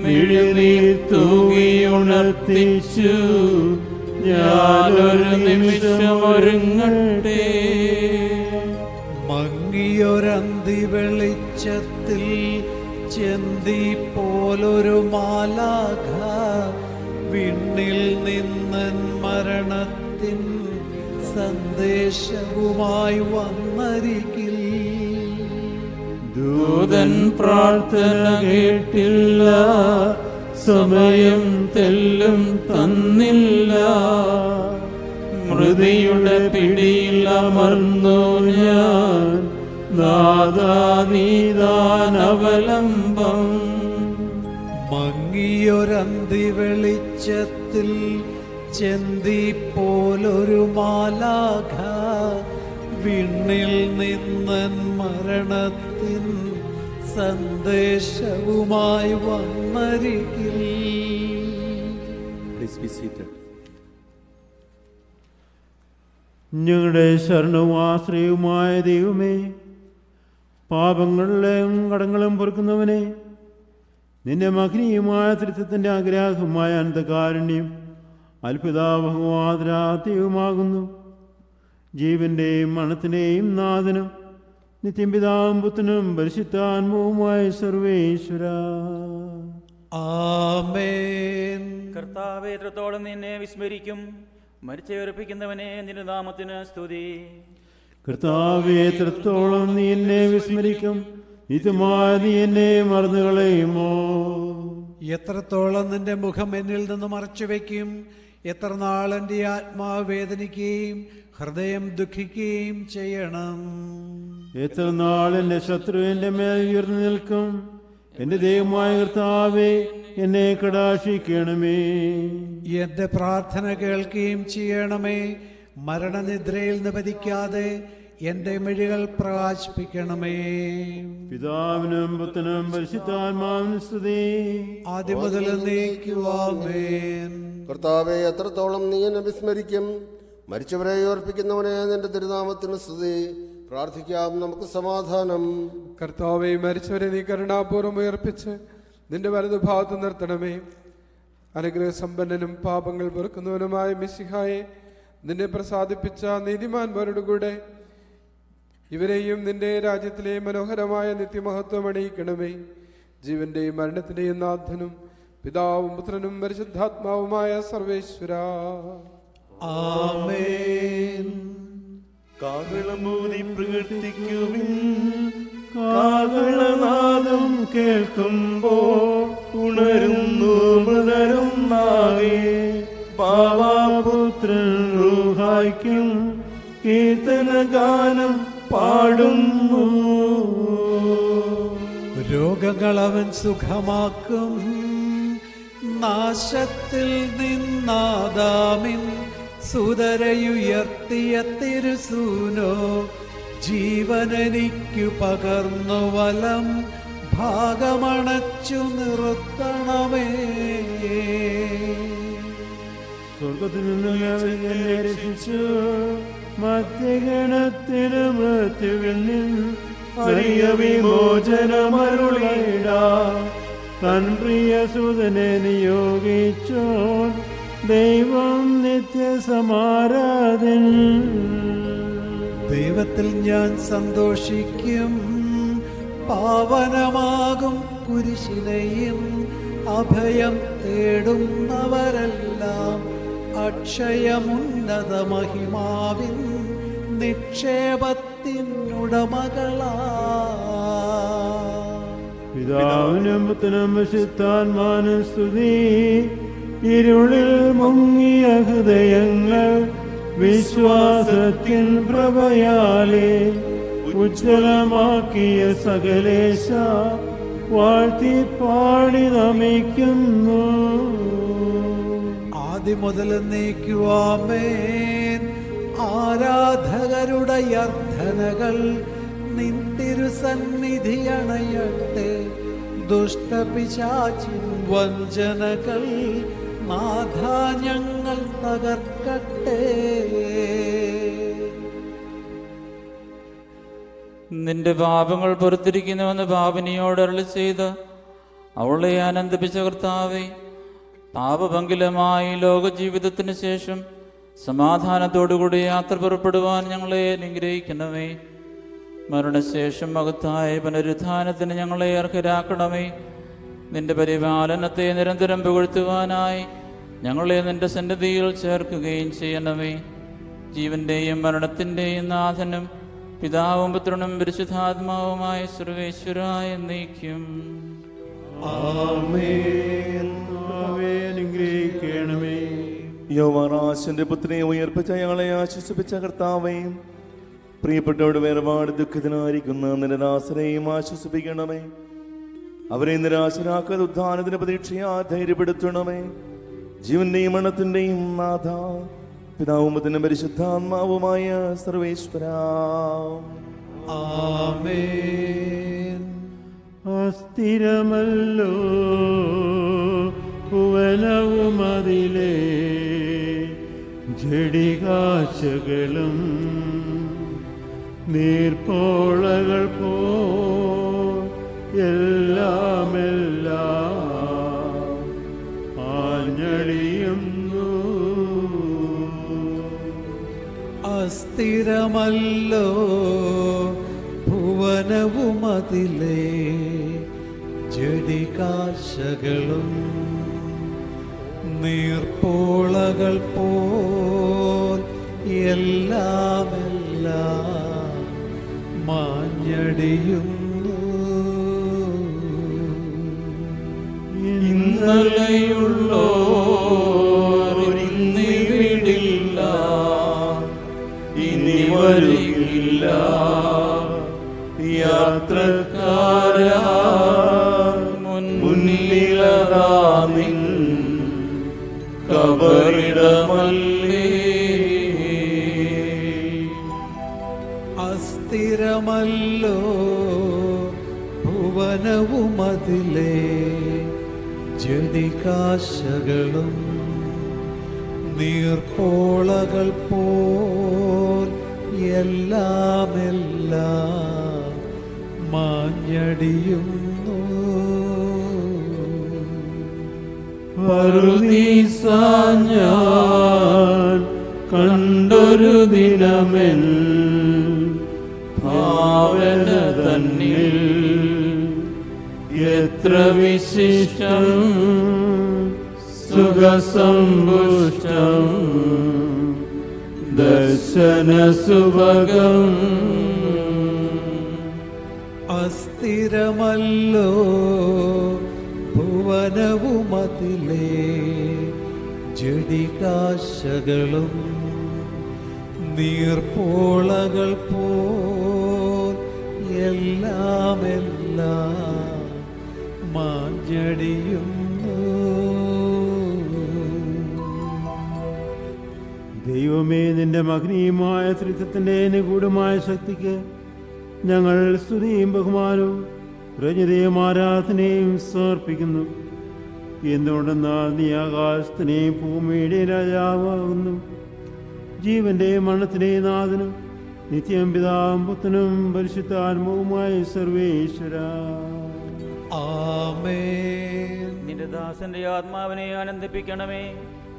മിഴിനീർ തൂകിയുണർത്തിച്ചു ഞാനൊരു നിമിഷം ഒരുങ്ങട്ടെ. മങ്ങിയൊരന്തി വെളിച്ചത്തിൽ ചെന്തി പോലൊരു മാലാഖ വിണ്ണിൽ നിന്നൻ മരണത്തിൻ സന്ദേശവുമായി വന്നരികിൽ. ദൂതൻ പ്രാർത്ഥന കേട്ടില്ല, സമയം തെല്ലും തന്നില്ല. മൃതിയുടെ പിടിയിൽ അമർന്നു ഞാൻ, നാഥാ നീതാനവലംബം. മങ്ങിയൊരന്തി വെളിച്ചത്തിൽ ചെന്തി പോലൊരു മാലാഖ വിണ്ണിൽ നിന്നൻ മരണത്തിൻ സന്ദേശവുമായി വന്നരികിൽ. ഞങ്ങളുടെ ശരണവും ആശ്രയവുമായ ദൈവമേ, പാപങ്ങളിലെയും കടങ്ങളും പൊറുക്കുന്നവനെ, നിന്റെ മഹനീയമായ തൃത്വത്തിൻ്റെ ആഗ്രഹമായ അനന്തകാരുണ്യം അത്ഭുതാവഹമാതരാത്യവുമാകുന്നു. ജീവന്റെയും മരണത്തിന്റെയും നാഥനും നിത്യം പിതാവും പുത്രനും പരിശുദ്ധാത്മാവുമായ സർവേശ്വര. ആമേൻ. കർത്താവേ, എത്രത്തോളം നിന്നെ വിസ്മരിക്കും. മരിച്ചേർപ്പിക്കുന്നവനെ നിന്റെ നാമത്തിന് സ്തുതി. കർത്താവേ, എത്രത്തോളം നീ എന്നെ വിസ്മരിക്കും. നിത്യമായ നീ എന്നെ മറന്നുകളയുമോ? എത്രത്തോളം നിന്റെ മുഖം എന്നിൽ നിന്ന് മറച്ചു വയ്ക്കും. എത്ര നാൾ എൻ്റെ ആത്മാവ് വേദനിക്കുകയും ഹൃദയം ദുഃഖിക്കുകയും ചെയ്യണം. എത്ര നാൾ എൻ്റെ ശത്രു എൻ്റെ മേൽ ഉയർന്നു നിൽക്കും. എൻ്റെ ദൈവമായ കർത്താവേ, എന്നെ കടാക്ഷിക്കണമേ. എൻ്റെ പ്രാർത്ഥന കേൾക്കുകയും ചെയ്യണമേ. മരണനിദ്രയിൽ നിപതിക്കാതെ എൻ്റെ മിഴികൾ പ്രകാശിപ്പിക്കണമേ. പിതാവിനും പുത്രനും പരിശുദ്ധാത്മാവിനും സ്തുതി. ആദ്യം മുതൽ എന്നേക്കും ആമേൻ. കർത്താവേ, എത്രത്തോളം നീ എന്നെ വിസ്മരിക്കും. മരിച്ചവരെ ഓർപ്പിക്കുന്നവനെ നിന്റെ തിരുനാമത്തിന് സ്തുതി. പ്രാർത്ഥിക്കാം, നമുക്ക് സമാധാനം. കർത്താവേ, മരിച്ചവരെ നീ കരുണാപൂർവ്വം ഉയർപ്പിച്ച് നിന്റെ വലതുഭാഗത്ത് നിർത്തണമേ. അനുഗ്രഹസമ്പന്നനും പാപങ്ങൾ പൊറുക്കുന്നവനുമായ മിശിഹായെ, നിന്നെ പ്രസാദിപ്പിച്ച നീതിമാന്മാരുടെ കൂടെ ഇവരെയും നിന്റെ രാജ്യത്തിലെ മനോഹരമായ നിത്യമഹത്വം അണിയിക്കണമേ. ജീവന്റെയും മരണത്തിന്റെയും നാഥനും പിതാവും പുത്രനും പരിശുദ്ധാത്മാവുമായ സർവേശ്വര. ആമേൻ. കാഹളമൂതി പ്രകീർത്തിക്കുവിൻ. കാഹളനാദം കേൾക്കുമ്പോൾ ഉണരുന്നു മൃതരും നാവേ. പാവാപുത്രൻ റൂഹായ്ക്കും കീർത്തനഗാനം പാടുന്നു. രോഗങ്ങൾ അവൻ സുഖമാക്കും. നാശത്തിൽ നിന്നാദാമിൻ സുതരയുയർത്തിയ തിരുസൂനോ ജീവനെനിക്കു പകർന്നു വലം ഭാഗമണച്ചു നിർത്തണമേ. സ്വർഗത്തിൽ നിന്ന് എന്നെ രക്ഷിച്ചു. മധ്യഗണത്തിന് മൃത്യുവിൽ നിന്ന് വലിയ വിമോചനമരുളിടാ. തൻ പ്രിയസുതനെ നിയോഗിച്ചോൻ ദൈവം നിത്യസമാരാധൻ. ദൈവ ദൈവത്തിൽ ഞാൻ സന്തോഷിക്കും. പാവനമാകും കുരിശിനെയും അഭയം തേടുന്നവരെല്ലാം അക്ഷയമുന്നത മഹിമാവിൻ നിക്ഷേപത്തിനുടമകളാ. പിതാവിനും പുത്രനും പരിശുദ്ധാത്മാവിനും സ്തുതി. ഇരുളിൽ മുങ്ങിയ ഹൃദയങ്ങൾ വിശ്വാസത്തിൻ പ്രഭയാലെ ഉജ്ജ്വലമാക്കിയ സകലേശ വാഴ്ത്തി പാടി നമിക്കുന്നു. ആദ്യം മുതൽ എന്നേക്കുവാമേൻ. ആരാധകരുടെ അർത്ഥനകൾ നിൻ തിരുസന്നിധി അണയട്ടെ. ദുഷ്ടപിശാചിൻ വഞ്ചനകൾ നാഥ ഞങ്ങൾ തകർക്കട്ടെ. നിന്റെ പാപങ്ങൾ പുറത്തിരിക്കുന്നുവെന്ന് പാപിനിയോട് അരുളി ചെയ്ത് അവളെ ആനന്ദിപ്പിച്ച കർത്താവേ, പാപഭംഗിലമായി ലോകജീവിതത്തിന് ശേഷം സമാധാനത്തോടുകൂടി യാത്ര പുറപ്പെടുവാൻ ഞങ്ങളെ അനുഗ്രഹിക്കണമേ. മരണശേഷം മഹത്തായ പുനരുത്ഥാനത്തിന് ഞങ്ങളെ അർഹരാക്കണമേ. നിന്റെ പരിപാലനത്തെ നിരന്തരം പുകഴ്ത്തുവാനായി ഞങ്ങളെ നിന്റെ സന്നിധിയിൽ ചേർക്കുകയും ചെയ്യണമേ. ജീവന്റെയും മരണത്തിൻ്റെയും നാഥനും പിതാവും പുത്രനും പരിശുദ്ധാത്മാവുമായ സർവേശ്വരായ എന്നേക്കും. യൗവനാശന്റെ പുത്രനെ ഉയർപ്പിച്ച ഞങ്ങളെ ആശ്വസിപ്പിച്ച കർത്താവേയും പ്രിയപ്പെട്ടവരുടെ വേർപാട് ദുഃഖത്തിനായിരിക്കുന്ന നിന്റെ ദാസരെയും ആശ്വസിപ്പിക്കണമേ. അവരെ നിരാശരാക്കാതെ ഉദ്ധാനത്തിന് പ്രതീക്ഷയാ ധൈര്യപ്പെടുത്തണമേ. ജീവന്റെയും മരണത്തിന്റെയും നാഥ പിതാവും പുത്രനും പരിശുദ്ധാത്മാവുമായ സർവേശ്വരാ. ആമേൻ. അസ്ഥിരമല്ലോ ഭുവനവും അതിലെ ജഡികാശകളും നീർപ്പോളകൾ പോ എല്ലാമെല്ലാം ആഞ്ഞടിയുന്നു. അസ്ഥിരമല്ലോ ഭുവനവും അതിലെ ജഡികാശകളും നീർപ്പോളകൾ പോൽ എല്ലാമെല്ലാം മാഞ്ഞടിയുന്നു. ഇന്നലെയുള്ളോരിന്നിവിടില്ല, ഇനി വരില്ല. യാത്രക്കാരാ മുന്നിലതാ നിൻ കബറിടമല്ലേ. അസ്ഥിരമല്ലോ ഭുവനവും അതിലെ ജഡികാശകളും നീർപ്പോളകൾ പോൽ എല്ലാമെല്ലാം മാഞ്ഞടിയുന്നു. ഞാൻ കണ്ടൊരു ദിനമെൻ ഭാവന തന്നിൽ എത്ര വിശിഷ്ടം സുഖസമ്പുഷ്ടം ദർശന സുഭഗം. അസ്ഥിരമല്ലോ ഭുവനവും അതിലെ ജഡികാശകളും നീർപ്പോളകൾ പോൽ എല്ലാമെല്ലാം മാഞ്ഞടിയുന്നു. ദൈവമേ, നിന്റെ മഹനീയമായ ത്രിത്വത്തിന്റെ നിഗൂഢമായ ശക്തിക്ക് ഞങ്ങൾ സ്തുതിയും ബഹുമാനവും പ്രജതയും ആരാധനയും സമർപ്പിക്കുന്നു. എന്തുകൊണ്ടെന്നാൽ നീ ആകാശത്തിനെയും ഭൂമിയുടെ രാജാവാകുന്നു. ജീവന്റെയും മരണത്തിന്റെയും നാഥനും നിത്യം പിതാവും പുത്രനും പരിശുദ്ധാത്മാവുമായ സർവേശ്വര. ആമേൻ. നിന്റെ ദാസന്റെ ആത്മാവിനെ ആനന്ദിപ്പിക്കണമേ.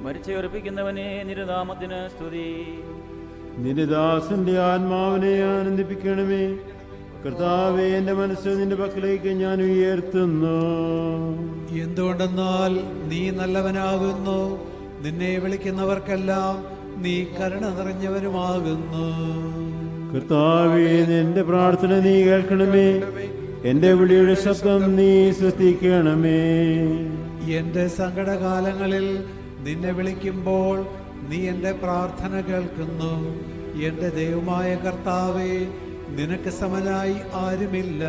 മരിച്ചേർപ്പിക്കുന്നവനെ നിന്റെ നാമത്തിന് സ്തുതി. നിന്റെ ദാസന്റെ ആത്മാവിനെ ആനന്ദിപ്പിക്കണമേ. കർത്താവേ, എന്റെ മനസ്സ് നിന്റെ പക്കലേക്ക് ഞാൻ ഉയർത്തുന്നു. എന്തുകൊണ്ടെന്നാൽ നീ നല്ലവനാകുന്നു, നിന്നെ വിളിക്കുന്നവർക്കെല്ലാം നീ കരുണ നിറഞ്ഞവനുമാകുന്നു. കർത്താവേ, എന്റെ പ്രാർത്ഥന നീ കേൾക്കണമേ. എന്റെ വിളിയുടെ ശബ്ദം നീ ശ്രദ്ധിക്കണമേ. എന്റെ സങ്കടകാലങ്ങളിൽ നിന്നെ വിളിക്കുമ്പോൾ നീ എന്റെ പ്രാർത്ഥന കേൾക്കുന്നു. എന്റെ ദൈവമായ കർത്താവേ, നിനക്ക് സമനായി ആരുമില്ല.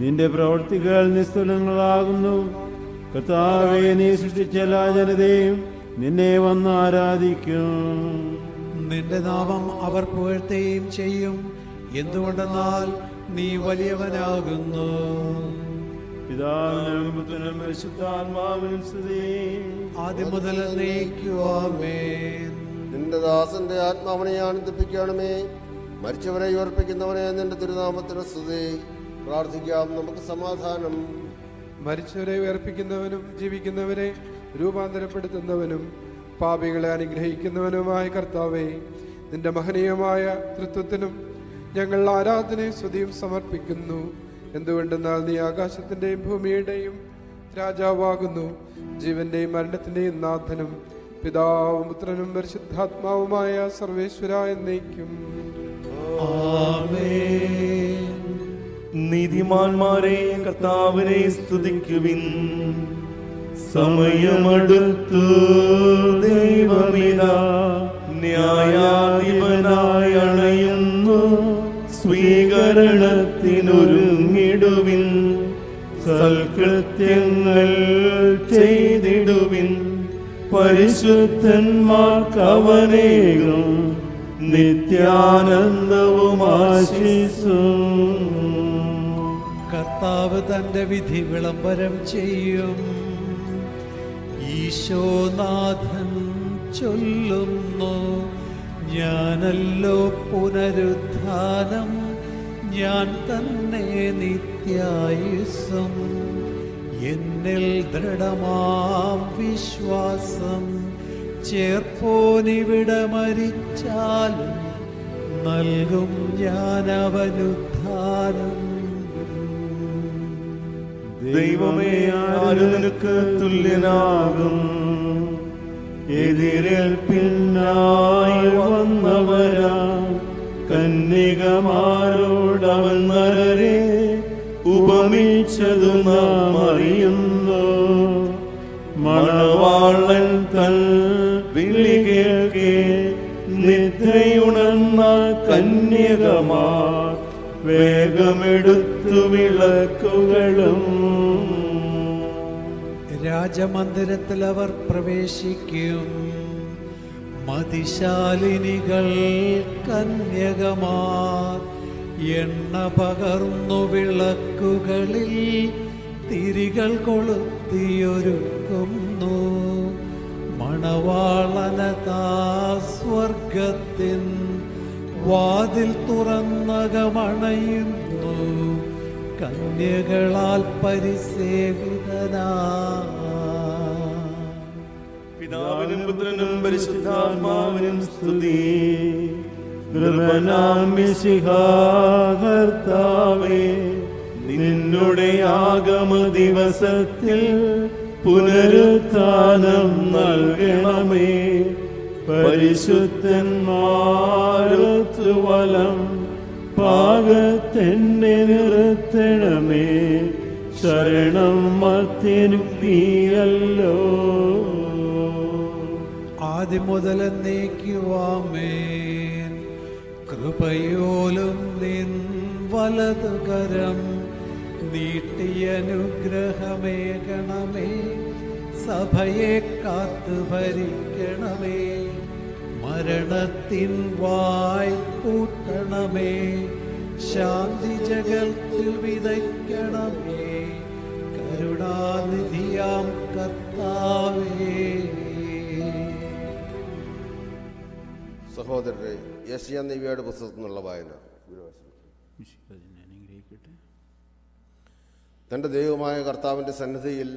നിന്റെ പ്രവൃത്തികൾ നിസ്തുലങ്ങളാകുന്നു. കർത്താവേ, നീ സൃഷ്ടിച്ച എല്ലാ ജനതയും നിന്നെ വന്ന് ആരാധിക്കും. നിന്റെ നാമം അവർ പുകഴ്ത്തുകയും ചെയ്യും. എന്തുകൊണ്ടെന്നാൽ നീ വലിയവനാകുന്നു. പിതാവിനും പുത്രനും പരിശുദ്ധാത്മാവിനും സ്തുതി. ആദ്യം മുതൽ എന്നേക്കും ആമേൻ. നിന്റെ ദാസന്റെ ആത്മാവിനെ ആനന്ദിപ്പിക്കണമേ. മരിച്ചവരെ ഉയർപ്പിക്കുന്നവനെ നിന്റെ തിരുനാമത്തിന് സ്തുതി. പ്രാർത്ഥിക്കാം, നമുക്ക് സമാധാനം. മരിച്ചവരെ ഉയർപ്പിക്കുന്നവനും ജീവിക്കുന്നവരെ രൂപാന്തരപ്പെടുത്തുന്നവനും പാപികളെ അനുഗ്രഹിക്കുന്നവനുമായ കർത്താവേ, നിന്റെ മഹനീയമായ തൃത്വത്തിനും ഞങ്ങൾ ആരാധനയും സ്തുതിയും സമർപ്പിക്കുന്നു. എന്തുകൊണ്ടെന്നാൽ നീ ആകാശത്തിൻ്റെയും ഭൂമിയുടെയും രാജാവാകുന്നു, ജീവന്റെയും മരണത്തിൻ്റെയും നാഥനും പിതാവും പുത്രനും പരിശുദ്ധാത്മാവുമായ സർവേശ്വര എന്നേക്കും. നീതിമാന്മാരെ കർത്താവിനെ സ്തുതിക്കുവിൻ. സമയമടുത്തു, ദൈവമിതാ ന്യായാധിപനായി അണയുന്നു. സ്വീകരണത്തിനൊരുങ്ങിടുവിൻ, സൽകൃത്യങ്ങൾ ചെയ്തിടുവിൻ. പരിശുദ്ധന്മാർക്കവനേകും നിത്യാനന്ദവും ആശിസും. കർത്താവ് തന്റെ വിധി വിളംബരം ചെയ്യും. ഈശോനാഥൻ ചൊല്ലുന്നു, ഞാനല്ലോ പുനരുത്ഥാനം, ഞാൻ തന്നെ നിത്യായുസ്സും. എന്നിൽ ദൃഢമാം വിശ്വാസം ചേർപ്പോനിവിടെ മരിച്ചാലും നൽകും ഞാൻ അവനുദ്ധാനം. ദൈവമേ, ആര് നിനക്ക് തുല്യനാകും? എതിരേൽപ്പിനായി വന്നവരാ കന്യകമാരോടവൻ നരരെ ഉപമിച്ചതു നാം അറിയുന്നു. മണവാളൻ തൻ വിളി കേൾക്കെ നിദ്രയുണർന്ന കന്യകമാർ വേഗമെടുത്തു വിളക്കുകളും. രാജമന്ദിരത്തിൽ അവർ പ്രവേശിക്കും. മതിശാലിനികൾ കന്യകമാർ എണ്ണ പകർന്നു വിളക്കുകളിൽ തിരികൾ കൊളുത്തിയൊരുക്കുന്നു. മണവാളനതാ സ്വർഗത്തിൻ വാതിൽ തുറന്നകമണയുന്നു. കന്യകളാൽ പരിസേവിതനാ. പിതാവിനും പുത്രനും പരിശുദ്ധാത്മാവിനും സ്തുതി. നൃപനാം മിശിഹാ കർത്താവേ, നിന്നുടെ ആഗമ ദിവസത്തിൽ പുനരുത്ഥാനം നൽകണമേ. പരിശുദ്ധന്മാരൊത്തു വലം പാകത്തെന്നെ നിർത്തണമേ. ശരണം മർത്യനും നീയല്ലോ. ആദ്യം മുതൽ എന്നേക്കും ആമേൻ. കൃപയോലും നിൻ വലതുകരം നീട്ടിയനുഗ്രഹമേകണമേ. സഭയെ കാത്തു ഭരിക്കണമേ. മരണത്തിൻ വായ് പൂട്ടണമേ. ശാന്തി ജഗത്തിൽ വിതയ്ക്കണമേ. കരുണാനിധിയാം കർത്താവേ. സഹോദരരെ, യെശയ്യാ നബിയുടെ പുസ്തകത്തിൽ നിന്നുള്ള വായന. തൻ്റെ ദൈവമായ കർത്താവിൻ്റെ സന്നിധിയിൽ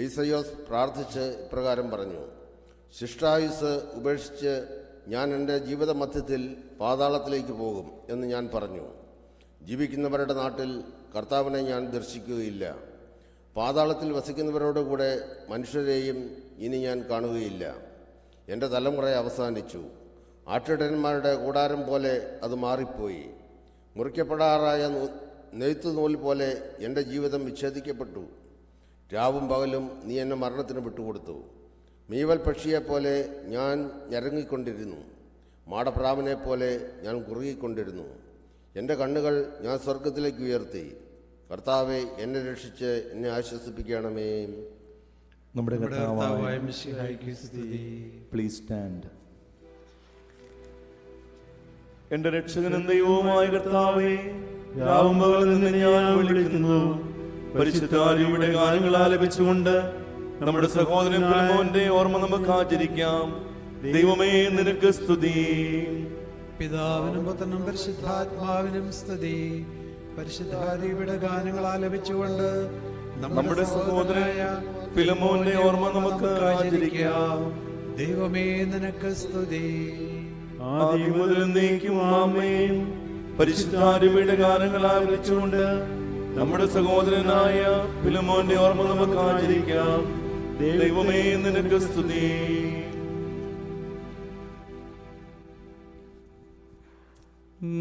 യെശയ്യാ പ്രാർത്ഥിച്ച് ഇപ്രകാരം പറഞ്ഞു: ശിഷ്ടായുസ് ഉപേക്ഷിച്ച് ഞാൻ എൻ്റെ ജീവിത മധ്യത്തിൽ പാതാളത്തിലേക്ക് പോകും എന്ന് ഞാൻ പറഞ്ഞു. ജീവിക്കുന്നവരുടെ നാട്ടിൽ കർത്താവിനെ ഞാൻ ദർശിക്കുകയില്ല. പാതാളത്തിൽ വസിക്കുന്നവരോട് കൂടെ മനുഷ്യരെയും ഇനി ഞാൻ കാണുകയില്ല. എൻ്റെ തലമുറ അവസാനിച്ചു. ആട്ടിടയന്മാരുടെ കൂടാരം പോലെ അത് മാറിപ്പോയി. മുറിക്കപ്പെടാറായ നെയ്ത്തുനൂൽ പോലെ എൻ്റെ ജീവിതം വിച്ഛേദിക്കപ്പെട്ടു. രാവും പകലും നീ എന്നെ മരണത്തിന് വിട്ടുകൊടുത്തു. മീവൽ പക്ഷിയെപ്പോലെ ഞാൻ ഞരങ്ങിക്കൊണ്ടിരുന്നു. മാടപ്രാവിനെപ്പോലെ ഞാൻ കുറുകിക്കൊണ്ടിരുന്നു. എൻ്റെ കണ്ണുകൾ ഞാൻ സ്വർഗത്തിലേക്ക് ഉയർത്തി. കർത്താവെ, എന്നെ രക്ഷിച്ച് എന്നെ ആശ്വസിപ്പിക്കണമേ. നമ്മുടെ കർത്താവായ മിശിഹായ്ക്ക് സ്തുതി. Please stand. എന്റെ രക്ഷകനും ദൈവവുമായ കർത്താവേ, രാവും പകലും നിന്നെ ഞാൻ വിളിക്കുന്നു. പരിശുദ്ധാരിയുടെ ഗാനങ്ങൾ ആലപിച്ചുകൊണ്ട് നമ്മുടെ സഹോദരൻ ഫിൽമോന്റെ ഓർമ്മ നമുക്ക് ആചരിക്കാം. ദൈവമേ, നിനക്ക് സ്തുതി. പിതാവിനും പുത്രനും പരിശുദ്ധാത്മാവിനും സ്തുതി. പരിശുദ്ധാരിയുടെ ഗാനങ്ങൾ ആലപിച്ചുകൊണ്ട് നമ്മുടെ സഹോദരനായ ഫിൽമോന്റെ ഓർമ്മ നമുക്ക് ആചരിക്കാം. ദൈവമേ, നിനക്ക് സ്തുതി. ആദ്യം മുതൽ എന്നേക്കും ആമേൻ. പരിശുദ്ധാരിയുടെ ഗാനങ്ങൾ ആലപിച്ചുകൊണ്ട് നമ്മുടെ സഹോദരനായ ഫിൽമോന്റെ ഓർമ്മ നമുക്ക് ആചരിക്കാം. ദൈവമേ, നിനക്ക് സ്തുതി.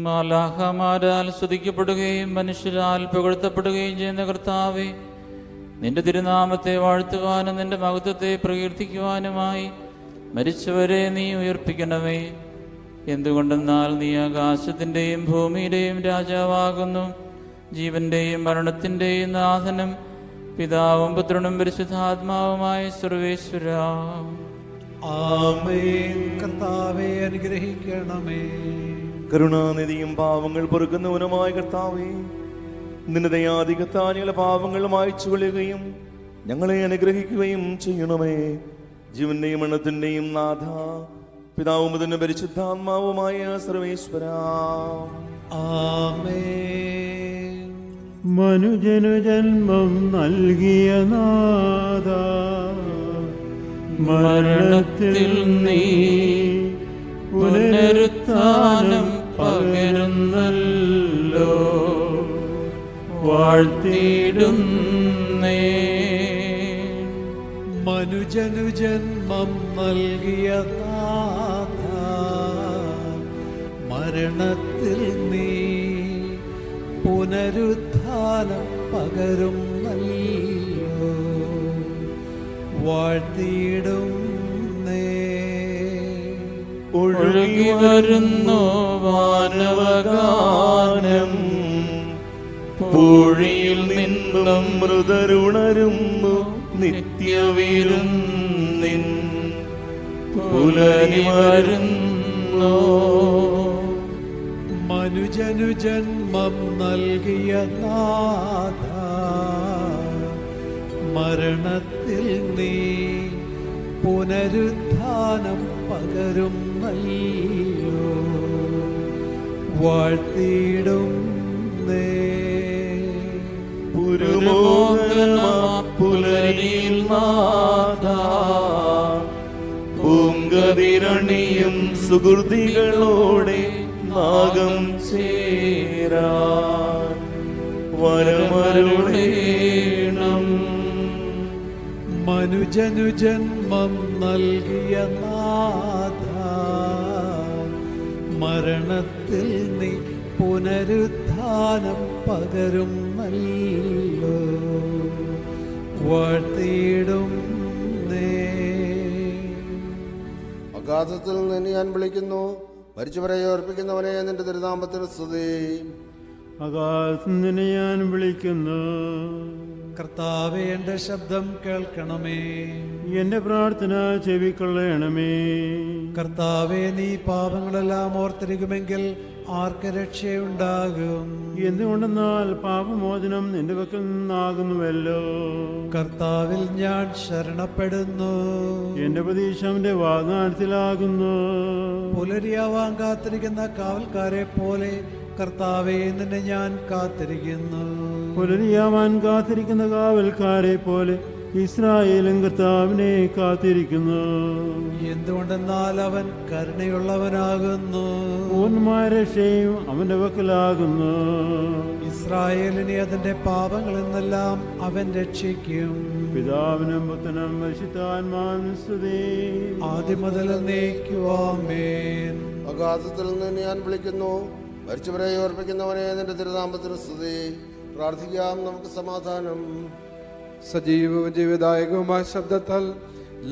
മാലാഖമാരാൽ സ്തുതിക്കപ്പെടുകയും മനുഷ്യരാൽ പുകഴ്ത്തപ്പെടുകയും ചെയ്യുന്ന കർത്താവേ, നിന്റെ തിരുനാമത്തെ വാഴ്ത്തുവാനും നിന്റെ മഹത്വത്തെ പ്രകീർത്തിക്കുവാനുമായി മരിച്ചവരെ നീ ഉയർപ്പിക്കണമേ. എന്തുകൊണ്ടെന്നാൽ നീ ആകാശത്തിൻ്റെയും ഭൂമിയുടെയും രാജാവാകുന്നു. ജീവന്റെയും മരണത്തിൻ്റെയും നാഥനും പിതാവും പുത്രനും പരിശുദ്ധാത്മാവുമായ സർവേശ്വര. ആമേൻ. കർത്താവേ, അനുഗ്രഹിക്കണമേ. കരുണാനിധിയും പാവങ്ങൾ പൊറുക്കുന്നവനുമായ കർത്താവേ, നിന്റെ ദയാധികത്താൽ ഞങ്ങളുടെ പാവങ്ങൾ മായ്ച്ചു കളയുകയും ഞങ്ങളെ അനുഗ്രഹിക്കുകയും ചെയ്യണമേ. ജീവന്റെയും മരണത്തിന്റെയും നാഥ, പിതാവും പുത്രനും പരിശുദ്ധാത്മാവുമായ സർവേശ്വര. ആമേൻ. മനുജനു ജന്മം നൽകിയ നാഥ, മരണത്തിൽ നീ പുനരുത്ഥാനം പകരുന്നല്ലോ. വാഴ്ത്തിയിടുന്നേ. മനുജനു ജന്മം നൽകിയ നാഥ, മരണത്തിൽ നീ പുനരുത്ഥാനം പകരുന്നല്ലോ. വാഴ്ത്തിയിടുന്നേ. ഒഴുകി വരുന്നു വാനവഗാനം, പൂഴിയിൽ നിന്നും മൃതരുണരുന്നു നിത്യവിരുന്നിൻ പുലരി വരുന്നു. മനുജനു ജന്മം നൽകിയ നാഥ, മരണത്തിൽ നീ പുനരുത്ഥാനം പകരുന്നല്ലോ. വാഴ്ത്തിയിടുന്നേ. പുലരിയിൽ നാഥ, പൂങ്കതിരണിയും സുഹൃതികളോടെ നാഗം ചേരാൻ വരമരുളേണം. മനുജനു ജന്മം നൽകിയ നാഥ, മരണത്തിൽ നീ പുനരുത്ഥാനം പകരുന്നല്ലോ. വാഴ്ത്തിയിടുന്നേ. അഗാധത്തിൽ നിന്ന് ഞാൻ വിളിക്കുന്നു. മരിച്ചവരെ ഓർപ്പിക്കുന്നവനെ നിന്റെ തിരുനാമത്തിന് സ്തുതി. അഗാധത്തിൽ നിന്ന് ഞാൻ വിളിക്കുന്നു. കർത്താവേ, എൻ്റെ ശബ്ദം കേൾക്കണമേ. എന്റെ പ്രാർത്ഥന ചെവിക്കൊള്ളണമേ. കർത്താവേ, നീ പാപങ്ങളെല്ലാം ഓർത്തിരിക്കുമെങ്കിൽ ആർക്ക് രക്ഷയുണ്ടാകും? എന്തുകൊണ്ടെന്നാൽ പാപമോചനം നിന്റെ പക്കൽ നിന്നാകുന്നുവല്ലോ. കർത്താവിൽ ഞാൻ ശരണപ്പെടുന്നു. എന്റെ പ്രതീക്ഷ അവന്റെ വാഗ്ദാനത്തിലാകുന്നു. പുലരിയാവാൻ കാത്തിരിക്കുന്ന കാവൽക്കാരെ പോലെ കർത്താവേ, നിന്നെ ഞാൻ കാത്തിരിക്കുന്നു. പുലരിയാവാൻ കാത്തിരിക്കുന്ന കാവൽക്കാരെ പോലെ ഇസ്രായേലും കർത്താവിനെ കാത്തിരിക്കുന്നു. എന്തുകൊണ്ട് എന്തുകൊണ്ടെന്നാൽ അവൻ കരുണയുള്ളവനാകുന്നു. പൂർണ്ണമായ അവന്റെ വക്കലാകുന്നു. ഇസ്രായേലിനെ അതിന്റെ പാപങ്ങളിൽ നിന്നെല്ലാം അവൻ രക്ഷിക്കും. പിതാവിനും പുത്രനും പരിശുദ്ധാത്മാവിനും സ്തുതി. ആദ്യം മുതൽ എന്നേക്കും ആമേൻ. അഗാധത്തിൽ നിന്ന് ഞാൻ വിളിക്കുന്നു, മരിച്ചവരെ ഓർപ്പിക്കുന്നവനെ നിന്റെ തിരുനാമത്തിന് സ്തുതി. പ്രാർത്ഥിക്കാം, നമുക്ക് സമാധാനം. സജീവവും ജീവദായകവുമായ ശബ്ദത്താൽ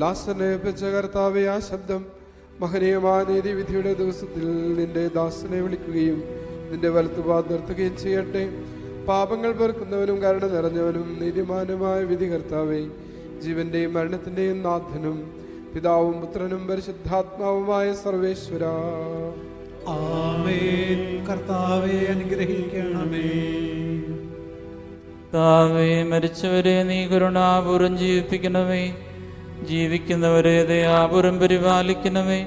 ലാസനെ വെച്ച കർത്താവെ, ആ ശബ്ദം മഹനീയമായ നീതിവിധിയുടെ ദിവസത്തിൽ നിന്റെ ദാസനെ വിളിക്കുകയും നിന്റെ വലത്തുഭാഗത്ത് നിർത്തുകയും ചെയ്യട്ടെ. പാപങ്ങൾ പെറുക്കുന്നവനും കരുണ നിറഞ്ഞവനും നീതിമാനുമായ വിധി കർത്താവെ, ജീവന്റെയും മരണത്തിന്റെയും നാഥനും പിതാവും പുത്രനും പരിശുദ്ധാത്മാവുമായ സർവേശ്വര. ആമേൻ. കർത്താവെ അനുഗ്രഹിക്കണമേ. കർത്താവേ, മരിച്ചവരെ നീ കരുണാപൂർവ്വം ജീവിപ്പിക്കണമേ. ജീവിക്കുന്നവരെ ദയാപൂർവ്വം പരിപാലിക്കണമേ.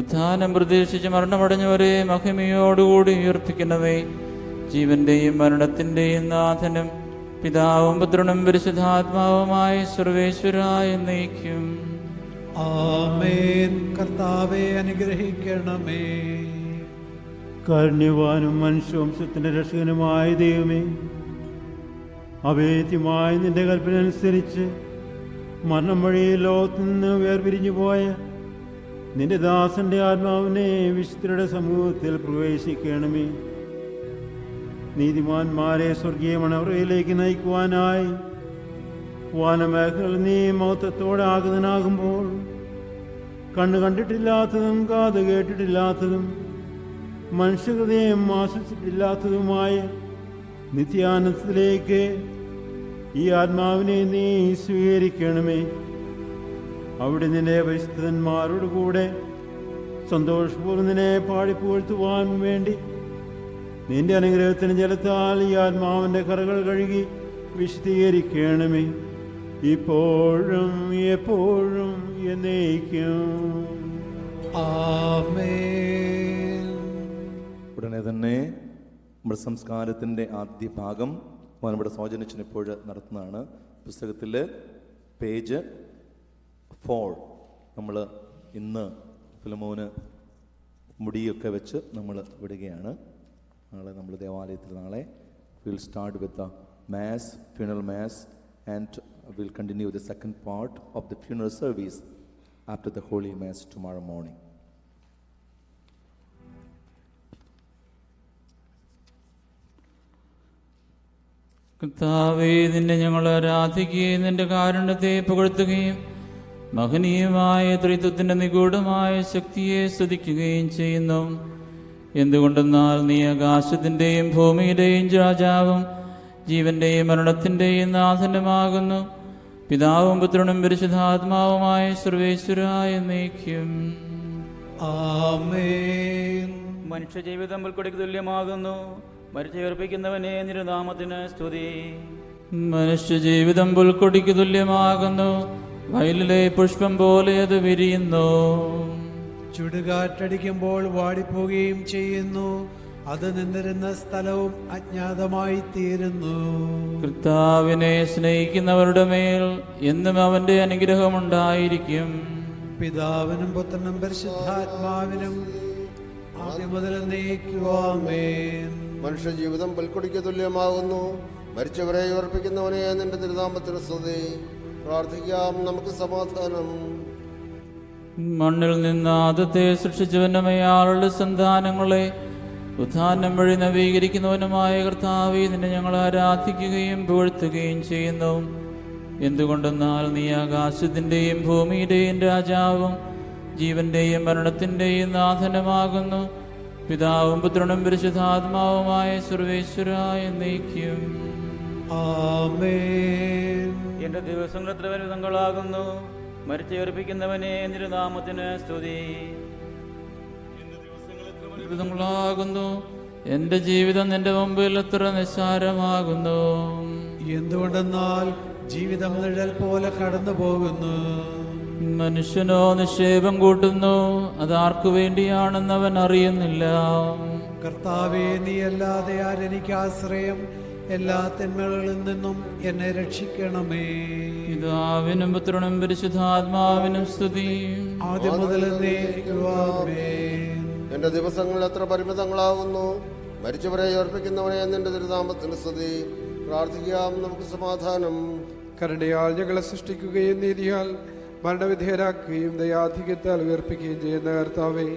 ഉത്ഥാനം പ്രതീക്ഷിച്ച് മരണമടഞ്ഞവരെ മഹിമയോടുകൂടി ഉയർപ്പിക്കണമേ. ജീവന്റെയും മരണത്തിന്റെയും നാഥനും പിതാവും പുത്രനും പരിശുദ്ധാത്മാവുമായ സർവേശ്വരായ എന്നേക്കും. ആമേൻ. കർത്താവെ അനുഗ്രഹിക്കണമേ. കാരുണ്യവാനും മനുഷ്യവംശത്തിന്റെ രക്ഷകനുമായ ദൈവമേ, അഭേദ്യമായ നിന്റെ കൽപ്പന അനുസരിച്ച് മരണം വഴി ലോകത്തു നിന്ന് വേർപിരിഞ്ഞു പോയ നിന്റെ ദാസന്റെ ആത്മാവിനെ വിശുദ്ധരുടെ സമൂഹത്തിൽ പ്രവേശിക്കണമേ. നീതിമാന്മാരെ സ്വർഗീയ മണവറയിലേക്ക് നയിക്കുവാനായി വാനമേഖലകൾ നീ മഹത്വത്തോടെ ആഗതനാകുമ്പോൾ കണ്ണു കണ്ടിട്ടില്ലാത്തതും കാത് കേട്ടിട്ടില്ലാത്തതും മനുഷ്യഹൃദയം ആശ്വസിച്ചിട്ടില്ലാത്തതുമായ നിത്യാനന്ദത്തിലേക്ക് ഈ ആത്മാവിനെ നീ സ്വീകരിക്കണമേ. അവിടെ നിന്റെ പരിശുദ്ധന്മാരോട് കൂടെ സന്തോഷപൂർവ്വം നിന്നെ പാടിപ്പുകഴ്ത്തുവാൻ വേണ്ടി നിന്റെ അനുഗ്രഹത്തിന് ജലത്താൽ ഈ ആത്മാവിന്റെ കറകൾ കഴുകി വിശദീകരിക്കണമേ, ഇപ്പോഴും എപ്പോഴും എന്നേക്കും. ആമേൻ. ഉടനെ തന്നെ നമ്മുടെ സംസ്കാരത്തിൻ്റെ ആദ്യ ഭാഗം നമ്മുടെ സോജനച്ചൻ ഇപ്പോൾ നടത്തുന്നതാണ്. പുസ്തകത്തിൽ പേജ് 4 നമ്മൾ ഇന്ന് ഫിലിമോന് മുടിയൊക്കെ വെച്ച് നമ്മൾ വിടുകയാണ്. നാളെ നമ്മൾ ദേവാലയത്തിൽ will start with the mass, funeral mass, and will continue the second part of the funeral service after the holy mass tomorrow morning. കർത്താവേ, നിന്നെ ഞങ്ങൾ ആരാധിക്കുകയും നിന്റെ കാരുണ്യത്തെ പുകഴ്ത്തുകയും മഹനീയമായ ത്രിത്വത്തിന്റെ നിഗൂഢമായ ശക്തിയെ സ്തുതിക്കുകയും ചെയ്യുന്നു. എന്തുകൊണ്ടെന്നാൽ നീ ആകാശത്തിന്റെയും ഭൂമിയുടെയും രാജാവും ജീവന്റെയും മരണത്തിന്റെയും നാഥനുമാകുന്നു. പിതാവും പുത്രനും പരിശുദ്ധാത്മാവുമായ സർവേശ്വരായ എന്നേക്കും. ആമേൻ. മനുഷ്യജീവിതം പുൽക്കൊടിക്ക് തുല്യമാകുന്നു. മരിച്ചുയർപ്പിക്കുന്നവനെ നിരുനാമത്തിന് സ്തുതി. മനുഷ്യജീവിതം പുൽക്കൊടിക്ക് തുല്യമാകുന്നു. വയലിലെ പുഷ്പം പോലെ അത് വിരിയുന്നു. ചുടുകാറ്റടിക്കുമ്പോൾ വാടിപ്പോവുകയും ചെയ്യുന്നു. അത് നിന്നിരുന്ന സ്ഥലവും അജ്ഞാതമായി തീരുന്നു. കർത്താവിനെ സ്നേഹിക്കുന്നവരുടെ മേൽ എന്നും അവന്റെ അനുഗ്രഹമുണ്ടായിരിക്കും. പിതാവിനും പുത്രനും പരിശുദ്ധാത്മാവിനും ആദ്യം മുതൽ എന്നേക്കും. ആമേൻ. മനുഷ്യജീവിതം പുൽക്കൊടിക്ക് തുല്യമാകുന്നു. മരിച്ചവരെ ഉയർപ്പിക്കുന്നവനെ നിന്റെ തിരുനാമത്തിന് സ്തുതി. പ്രാർത്ഥിക്കാം, നമുക്ക് സമാധാനം. മണ്ണിൽ നിന്ന് ആദത്തെ സൃഷ്ടിച്ചവനുമയാളുടെ സന്താനങ്ങളെ ഉത്ഥാനം വഴി നവീകരിക്കുന്നവനുമായ കർത്താവേ, നിന്നെ ഞങ്ങൾ ആരാധിക്കുകയും പുകഴ്ത്തുകയും ചെയ്യുന്നു. എന്തുകൊണ്ടെന്നാൽ നീ ആകാശത്തിന്റെയും ഭൂമിയുടെയും രാജാവും ജീവന്റെയും മരണത്തിന്റെയും നാഥനുമാകുന്നു. പിതാവും പുത്രനും പരിശുദ്ധാത്മാവുമായ സർവേശ്വരായ എന്നേക്കും. ആമേൻ. എന്റെ ദിവസങ്ങൾ എത്ര വിധങ്ങളാകുന്നു. മരിച്ചുയർപ്പിക്കുന്നവനെ നിരുനാമത്തിന് സ്തുതി. വിധങ്ങളാകുന്നു. എന്റെ ജീവിതം നിന്റെ മുമ്പിൽ എത്ര നിസ്സാരമാകുന്നു. എന്തുകൊണ്ടെന്നാൽ ജീവിതം നിഴൽ പോലെ കടന്നു പോകുന്നു. മനുഷ്യനോ നിക്ഷേപം കൂട്ടുന്നു, അതാർക്കു വേണ്ടിയാണെന്ന് അവൻ അറിയുന്നില്ല. കർത്താവേ, നീ അല്ലാതെ ആരെനിക്ക് ആശ്രയം? എല്ലാ തിന്മകളിൽ നിന്നും എന്നെ രക്ഷിക്കണമേ. പിതാവിനും പുത്രനും പരിശുദ്ധാത്മാവിനും സ്തുതി. ആദ്യം മുതൽ എന്നേക്കും ആമേൻ. എന്റെ ദിവസങ്ങൾ എത്ര പരിമിതങ്ങളാകുന്നു. മരിച്ചവരെ ഉയർപ്പിക്കുന്നവനെ നിന്റെ തിരുനാമത്തിന് സ്തുതി. പ്രാർത്ഥിക്കാം, നമുക്ക് സമാധാനം. കരുണയാൽ ഞങ്ങളെ സൃഷ്ടിക്കുകയും നീതിയാൽ മരണവിധേയരാക്കുകയും ദയാധിക്യത്താൽ ഉയർപ്പിക്കുകയും ചെയ്യുന്ന കർത്താവേ,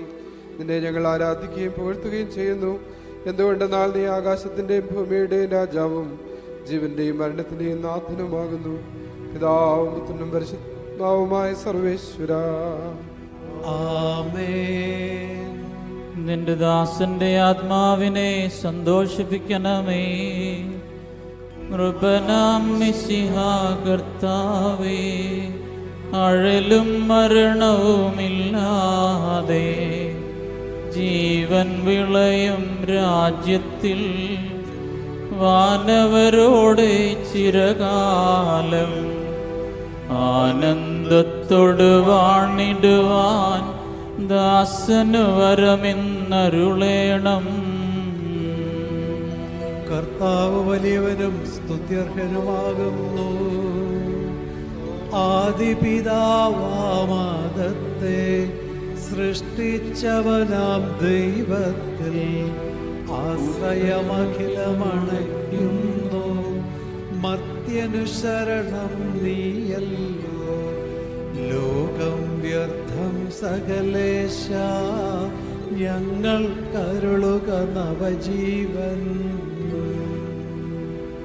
നിന്നെ ഞങ്ങൾ ആരാധിക്കുകയും പുകഴ്ത്തുകയും ചെയ്യുന്നു. എന്തുകൊണ്ടെന്നാൽ നീ ആകാശത്തിന്റെയും ഭൂമിയുടെയും രാജാവും ജീവന്റെയും മരണത്തിന്റെയും നാഥനുമാകുന്നു. പിതാവും പുത്രനും പരിശുദ്ധാത്മാവുമായ സർവേശ്വര ആമേൻ. നിന്റെ ദാസന്റെ ആത്മാവിനെ സന്തോഷിപ്പിക്കണമേ. നൃപനാം മിശിഹാ കർത്താവേ, അഴലും മരണവുമില്ലാതെ ജീവൻ വിളയും രാജ്യത്തിൽ വാനവരോടെ ചിരകാലം ആനന്ദത്തോട് വാണിടുവാൻ ദാസനു വരമെന്നരുളേണം. കർത്താവ് വലിയവനും സ്തുത്യർഹനുമാകുന്നു. ആദിപിതാവാമദത്തെ സൃഷ്ടിച്ചവനാം ദൈവത്തിൽ ആശ്രയമഖിലമണയ്ക്കുന്നു. മർത്യനുശരണം നീയല്ലോ. ലോകം വ്യർത്ഥം സകലേശ, ഞങ്ങൾ കരുളുക നവജീവൻ.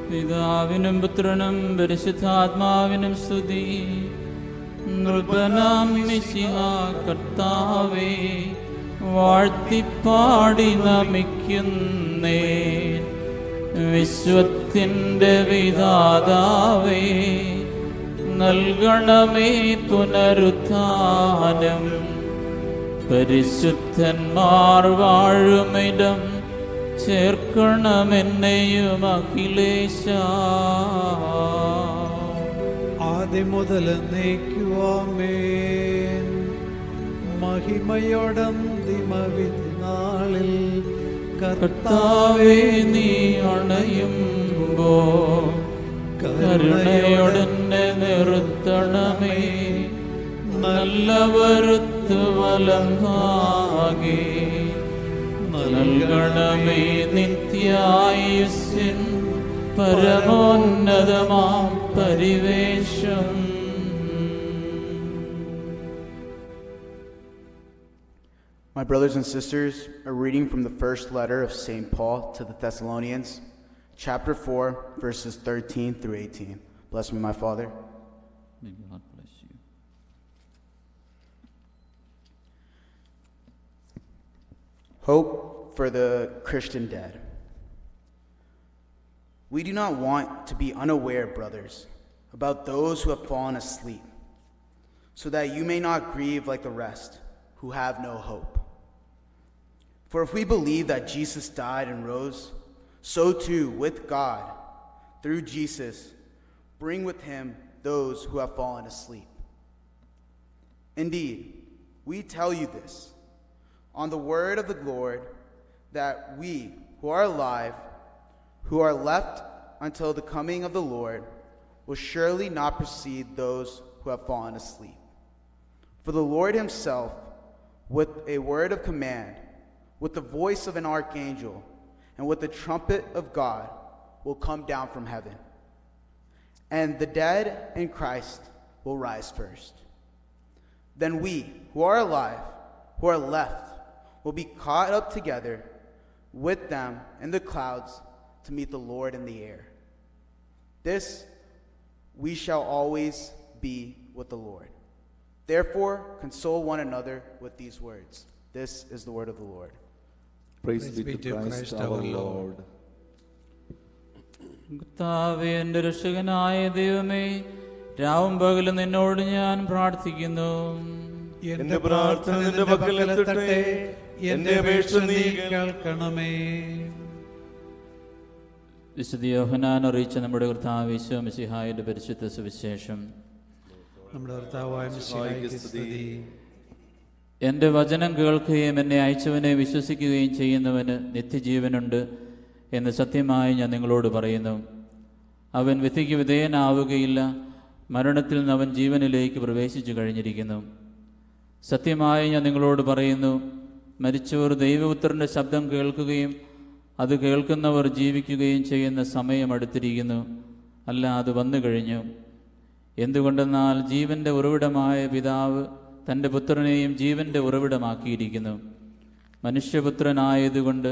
പിതാവിനും പുത്രനും പരിശുദ്ധാത്മാവിനും സ്തുതി. നൃപനാം മിശിഹാ കർത്താവേ, വാഴ്ത്തിപ്പാടി നമിക്കുന്നേ. വിശ്വത്തിൻ്റെ വിധാതാവേ, നൽകണമേ പുനരുത്ഥാനം. പരിശുദ്ധന്മാർ വാഴുമിടം ചേർക്കണമെന്നെയും അഖിലേശ. ആദ്യം മുതൽ എന്നേക്കുവാമേൻ. മഹിമയോടന്തിമവിധി നാളിൽ കർത്താവേ, നീ അണയുമ്പോൾ കരുണയോടെന്നെ നിർത്തണമേ. നല്ലവരുത്ത് വലംഭാഗേ നൽകണമേ നിത്യായുസ്സിൻ പരമോന്നതമാം പരിവേഷം. My brothers and sisters, a reading from the first letter of St. Paul to the Thessalonians, chapter 4, verses 13 through 18. Bless me, my Father. May God bless you. Hope for the Christian dead. We do not want to be unaware, brothers, about those who have fallen asleep, so that you may not grieve like the rest who have no hope. For if we believe that Jesus died and rose, so too with God, through Jesus, bring with him those who have fallen asleep. Indeed, we tell you this on the word of the Lord, that we who are alive, who are left until the coming of the Lord, will surely not precede those who have fallen asleep. For the Lord himself, with a word of command, with the voice of an archangel, and with the trumpet of God, will come down from heaven. And the dead in Christ will rise first. Then we, who are alive, who are left, will be caught up together with them in the clouds to meet the Lord in the air. This we shall always be with the Lord. Therefore, console one another with these words. This is the word of the Lord. Praise be to Christ our Lord. കർത്താവേ, എൻ്റെ രക്ഷകനായ ദൈവമേ, രാവും പകലും നിന്നോട് ഞാൻ പ്രാർത്ഥിക്കുന്നു. എന്റെ പ്രാർത്ഥന നിന്റെ പക്കലെത്തട്ടെ, എന്റെ അപേക്ഷ നീ കേൾക്കണമേ. വിശുദ്ധ യോഹന്നാൻ അറിയിച്ച നമ്മുടെ കർത്താവ് ഈശോ മിശിഹായുടെ പരിശുദ്ധ സുവിശേഷം. നമ്മുടെ കർത്താവായ മിശിഹായ്ക്ക് സ്തുതി. എൻ്റെ വചനം കേൾക്കുകയും എന്നെ അയച്ചവനെ വിശ്വസിക്കുകയും ചെയ്യുന്നവന് നിത്യജീവനുണ്ട്. എന്ന് സത്യമായി ഞാൻ നിങ്ങളോട് പറയുന്നു. അവൻ വിധിക്ക് വിധേയനാവുകയില്ല, മരണത്തിൽ നിന്ന് അവൻ ജീവനിലേക്ക് പ്രവേശിച്ചു കഴിഞ്ഞിരിക്കുന്നു. സത്യമായി ഞാൻ നിങ്ങളോട് പറയുന്നു, മരിച്ചവർ ദൈവപുത്രൻ്റെ ശബ്ദം കേൾക്കുകയും അത് കേൾക്കുന്നവർ ജീവിക്കുകയും ചെയ്യുന്ന സമയം അടുത്തിരിക്കുന്നു, അല്ല അത് വന്നു കഴിഞ്ഞു. എന്തുകൊണ്ടെന്നാൽ ജീവൻ്റെ ഉറവിടമായ പിതാവ് തൻ്റെ പുത്രനെയും ജീവൻ്റെ ഉറവിടമാക്കിയിരിക്കുന്നു. മനുഷ്യപുത്രനായതുകൊണ്ട്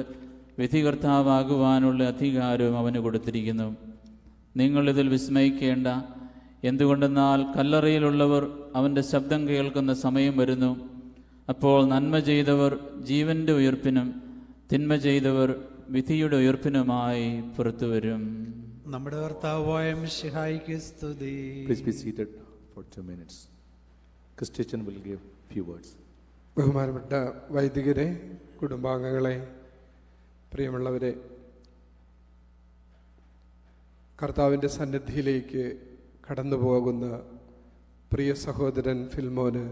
വിധികർത്താവാകുവാനുള്ള അധികാരവും അവന് കൊടുത്തിരിക്കുന്നു. നിങ്ങളിതിൽ വിസ്മയിക്കേണ്ട. എന്തുകൊണ്ടെന്നാൽ കല്ലറയിലുള്ളവർ അവൻ്റെ ശബ്ദം കേൾക്കുന്ന സമയം വരുന്നു. അപ്പോൾ നന്മ ചെയ്തവർ ജീവൻ്റെ ഉയർപ്പിനും തിന്മ ചെയ്തവർ വിധിയുടെ ഉയർപ്പിനുമായി പുറത്തു വരും. നമ്മുടെ കർത്താവായ മിശിഹായിക്ക് സ്തുതി. Please be seated for 2 minutes. Christian will give few words. ബഹുമാനപ്പെട്ട വൈദികരെ, കുടുംബാംഗങ്ങളെ, പ്രിയമുള്ളവരെ, കർത്താവിൻ്റെ സന്നിധിയിലേക്ക് കടന്നു പോകുന്ന പ്രിയ സഹോദരൻ ഫിൽമോന്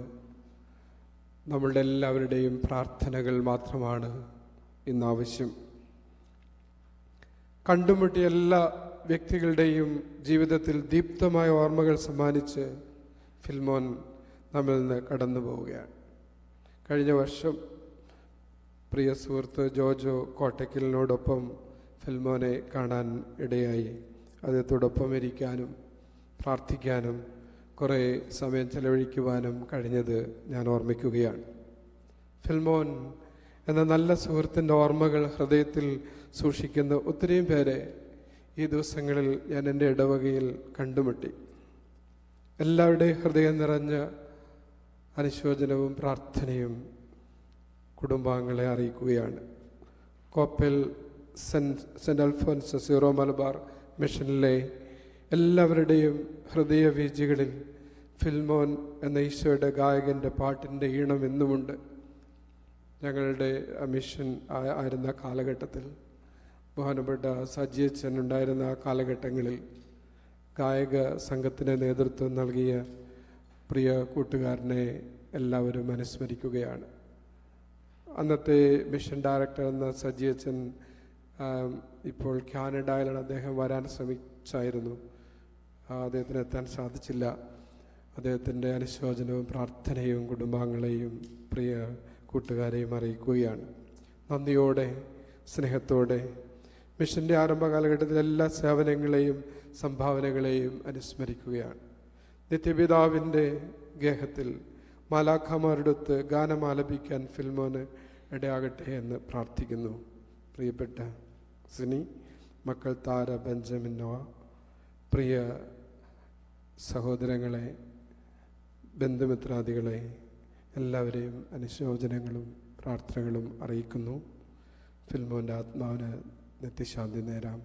നമ്മളുടെ എല്ലാവരുടെയും പ്രാർത്ഥനകൾ മാത്രമാണ് ഇന്നാവശ്യം. കണ്ടുമുട്ടിയ എല്ലാ വ്യക്തികളുടെയും ജീവിതത്തിൽ ദീപ്തമായ ഓർമ്മകൾ സമ്മാനിച്ച് ഫിൽമോൻ നമ്മിൽ നിന്ന് കടന്നു പോവുകയാണ്. കഴിഞ്ഞ വർഷം പ്രിയ സുഹൃത്ത് ജോജോ കോട്ടയ്ക്കലിനോടൊപ്പം ഫിൽമോനെ കാണാൻ ഇടയായി. അദ്ദേഹത്തോടൊപ്പം ഇരിക്കാനും പ്രാർത്ഥിക്കാനും കുറേ സമയം ചെലവഴിക്കുവാനും കഴിഞ്ഞത് ഞാൻ ഓർമ്മിക്കുകയാണ്. ഫിൽമോൻ എന്ന നല്ല സുഹൃത്തിൻ്റെ ഓർമ്മകൾ ഹൃദയത്തിൽ സൂക്ഷിക്കുന്ന ഒത്തിരിയും പേരെ ഈ ദിവസങ്ങളിൽ ഞാൻ എൻ്റെ ഇടവകയിൽ കണ്ടുമുട്ടി. എല്ലാവരുടെയും ഹൃദയം നിറഞ്ഞ അനുശോചനവും പ്രാർത്ഥനയും കുടുംബാംഗങ്ങളെ അറിയിക്കുകയാണ്. കോപ്പൽ സെൻറ്റ് അൽഫോൻസ് സീറോ മലബാർ മിഷനിലെ എല്ലാവരുടെയും ഹൃദയവീചികളിൽ ഫിൽമോൻ എന്ന ഈശോയുടെ ഗായകൻ്റെ പാട്ടിൻ്റെ ഈണം എന്നുമുണ്ട്. ഞങ്ങളുടെ മിഷൻ ആയിരുന്ന കാലഘട്ടത്തിൽ, ബഹുമാനപ്പെട്ട സജിയച്ചൻ ഉണ്ടായിരുന്ന ആ കാലഘട്ടങ്ങളിൽ ഗായക സംഘത്തിന് നേതൃത്വം നൽകിയ പ്രിയ കൂട്ടുകാരനെ എല്ലാവരും അനുസ്മരിക്കുകയാണ്. അന്നത്തെ മിഷൻ ഡയറക്ടർ എന്ന സജിയച്ചൻ ഇപ്പോൾ കാനഡയിലാണ്. അദ്ദേഹം വരാൻ ശ്രമിച്ചായിരുന്നു, അദ്ദേഹത്തിന് എത്താൻ സാധിച്ചില്ല. അദ്ദേഹത്തിൻ്റെ അനുശോചനവും പ്രാർത്ഥനയും കുടുംബാംഗങ്ങളെയും പ്രിയ കൂട്ടുകാരെയും അറിയിക്കുകയാണ്. നന്ദിയോടെ, സ്നേഹത്തോടെ മിഷൻ്റെ ആരംഭ കാലഘട്ടത്തിലെ എല്ലാ സേവനങ്ങളെയും സംഭാവനകളെയും അനുസ്മരിക്കുകയാണ്. നിത്യപിതാവിൻ്റെ ഗേഹത്തിൽ മാലാഖമാരുടെടുത്ത് ഗാനം ആലപിക്കാൻ ഫിൽമോന് ഇടയാകട്ടെ എന്ന് പ്രാർത്ഥിക്കുന്നു. പ്രിയപ്പെട്ട സിനി, മക്കൾ താര, ബെഞ്ചമിൻ, നോവ, പ്രിയ സഹോദരങ്ങളെ, ബന്ധുമിത്രാദികളെ എല്ലാവരെയും അനുശോചനങ്ങളും പ്രാർത്ഥനകളും അറിയിക്കുന്നു. ഫിൽമോൻ്റെ ആത്മാവിന് നിത്യശാന്തി നേരാം.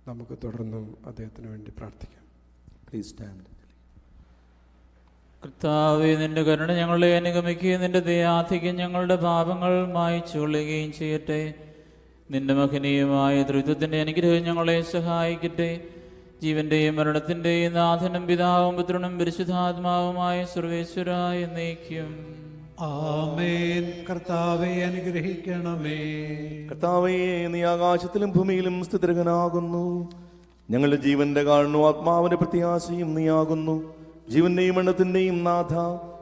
നമുക്ക് തുടർന്നും അദ്ദേഹത്തിന് വേണ്ടി പ്രാർത്ഥിക്കാം. Please stand. കർത്താവേ, നിന്റെ കരുണ ഞങ്ങളെ അനുഗമിക്കുകയും നിന്റെ ദയാധിക്യം ഞങ്ങളുടെ പാപങ്ങൾ മായ്ച്ചുകൊള്ളുകയും ചെയ്യട്ടെ. നിന്റെ മഹനീയമായ ത്രിത്വത്തിൻ്റെ അനുഗ്രഹം ഞങ്ങളെ സഹായിക്കട്ടെ. ജീവന്റെയും മരണത്തിൻ്റെയും നാഥനും പിതാവും പുത്രനും പരിശുദ്ധാത്മാവുമായ സർവേശ്വരായ എന്നേക്കും ആമേൻ. കർത്താവേ അനുഗ്രഹിക്കണമേ. കർത്താവേ, നീ ആകാശത്തിലും ഭൂമിയിലും സ്ഥിതരകനാകുന്നു. ഞങ്ങളുടെ ജീവന്റെ കാണുന്നു, ആത്മാവിന്റെ പ്രത്യാശയും നീയാകുന്നു. ജീവന്റെയും മരണത്തിന്റെയും നാഥ,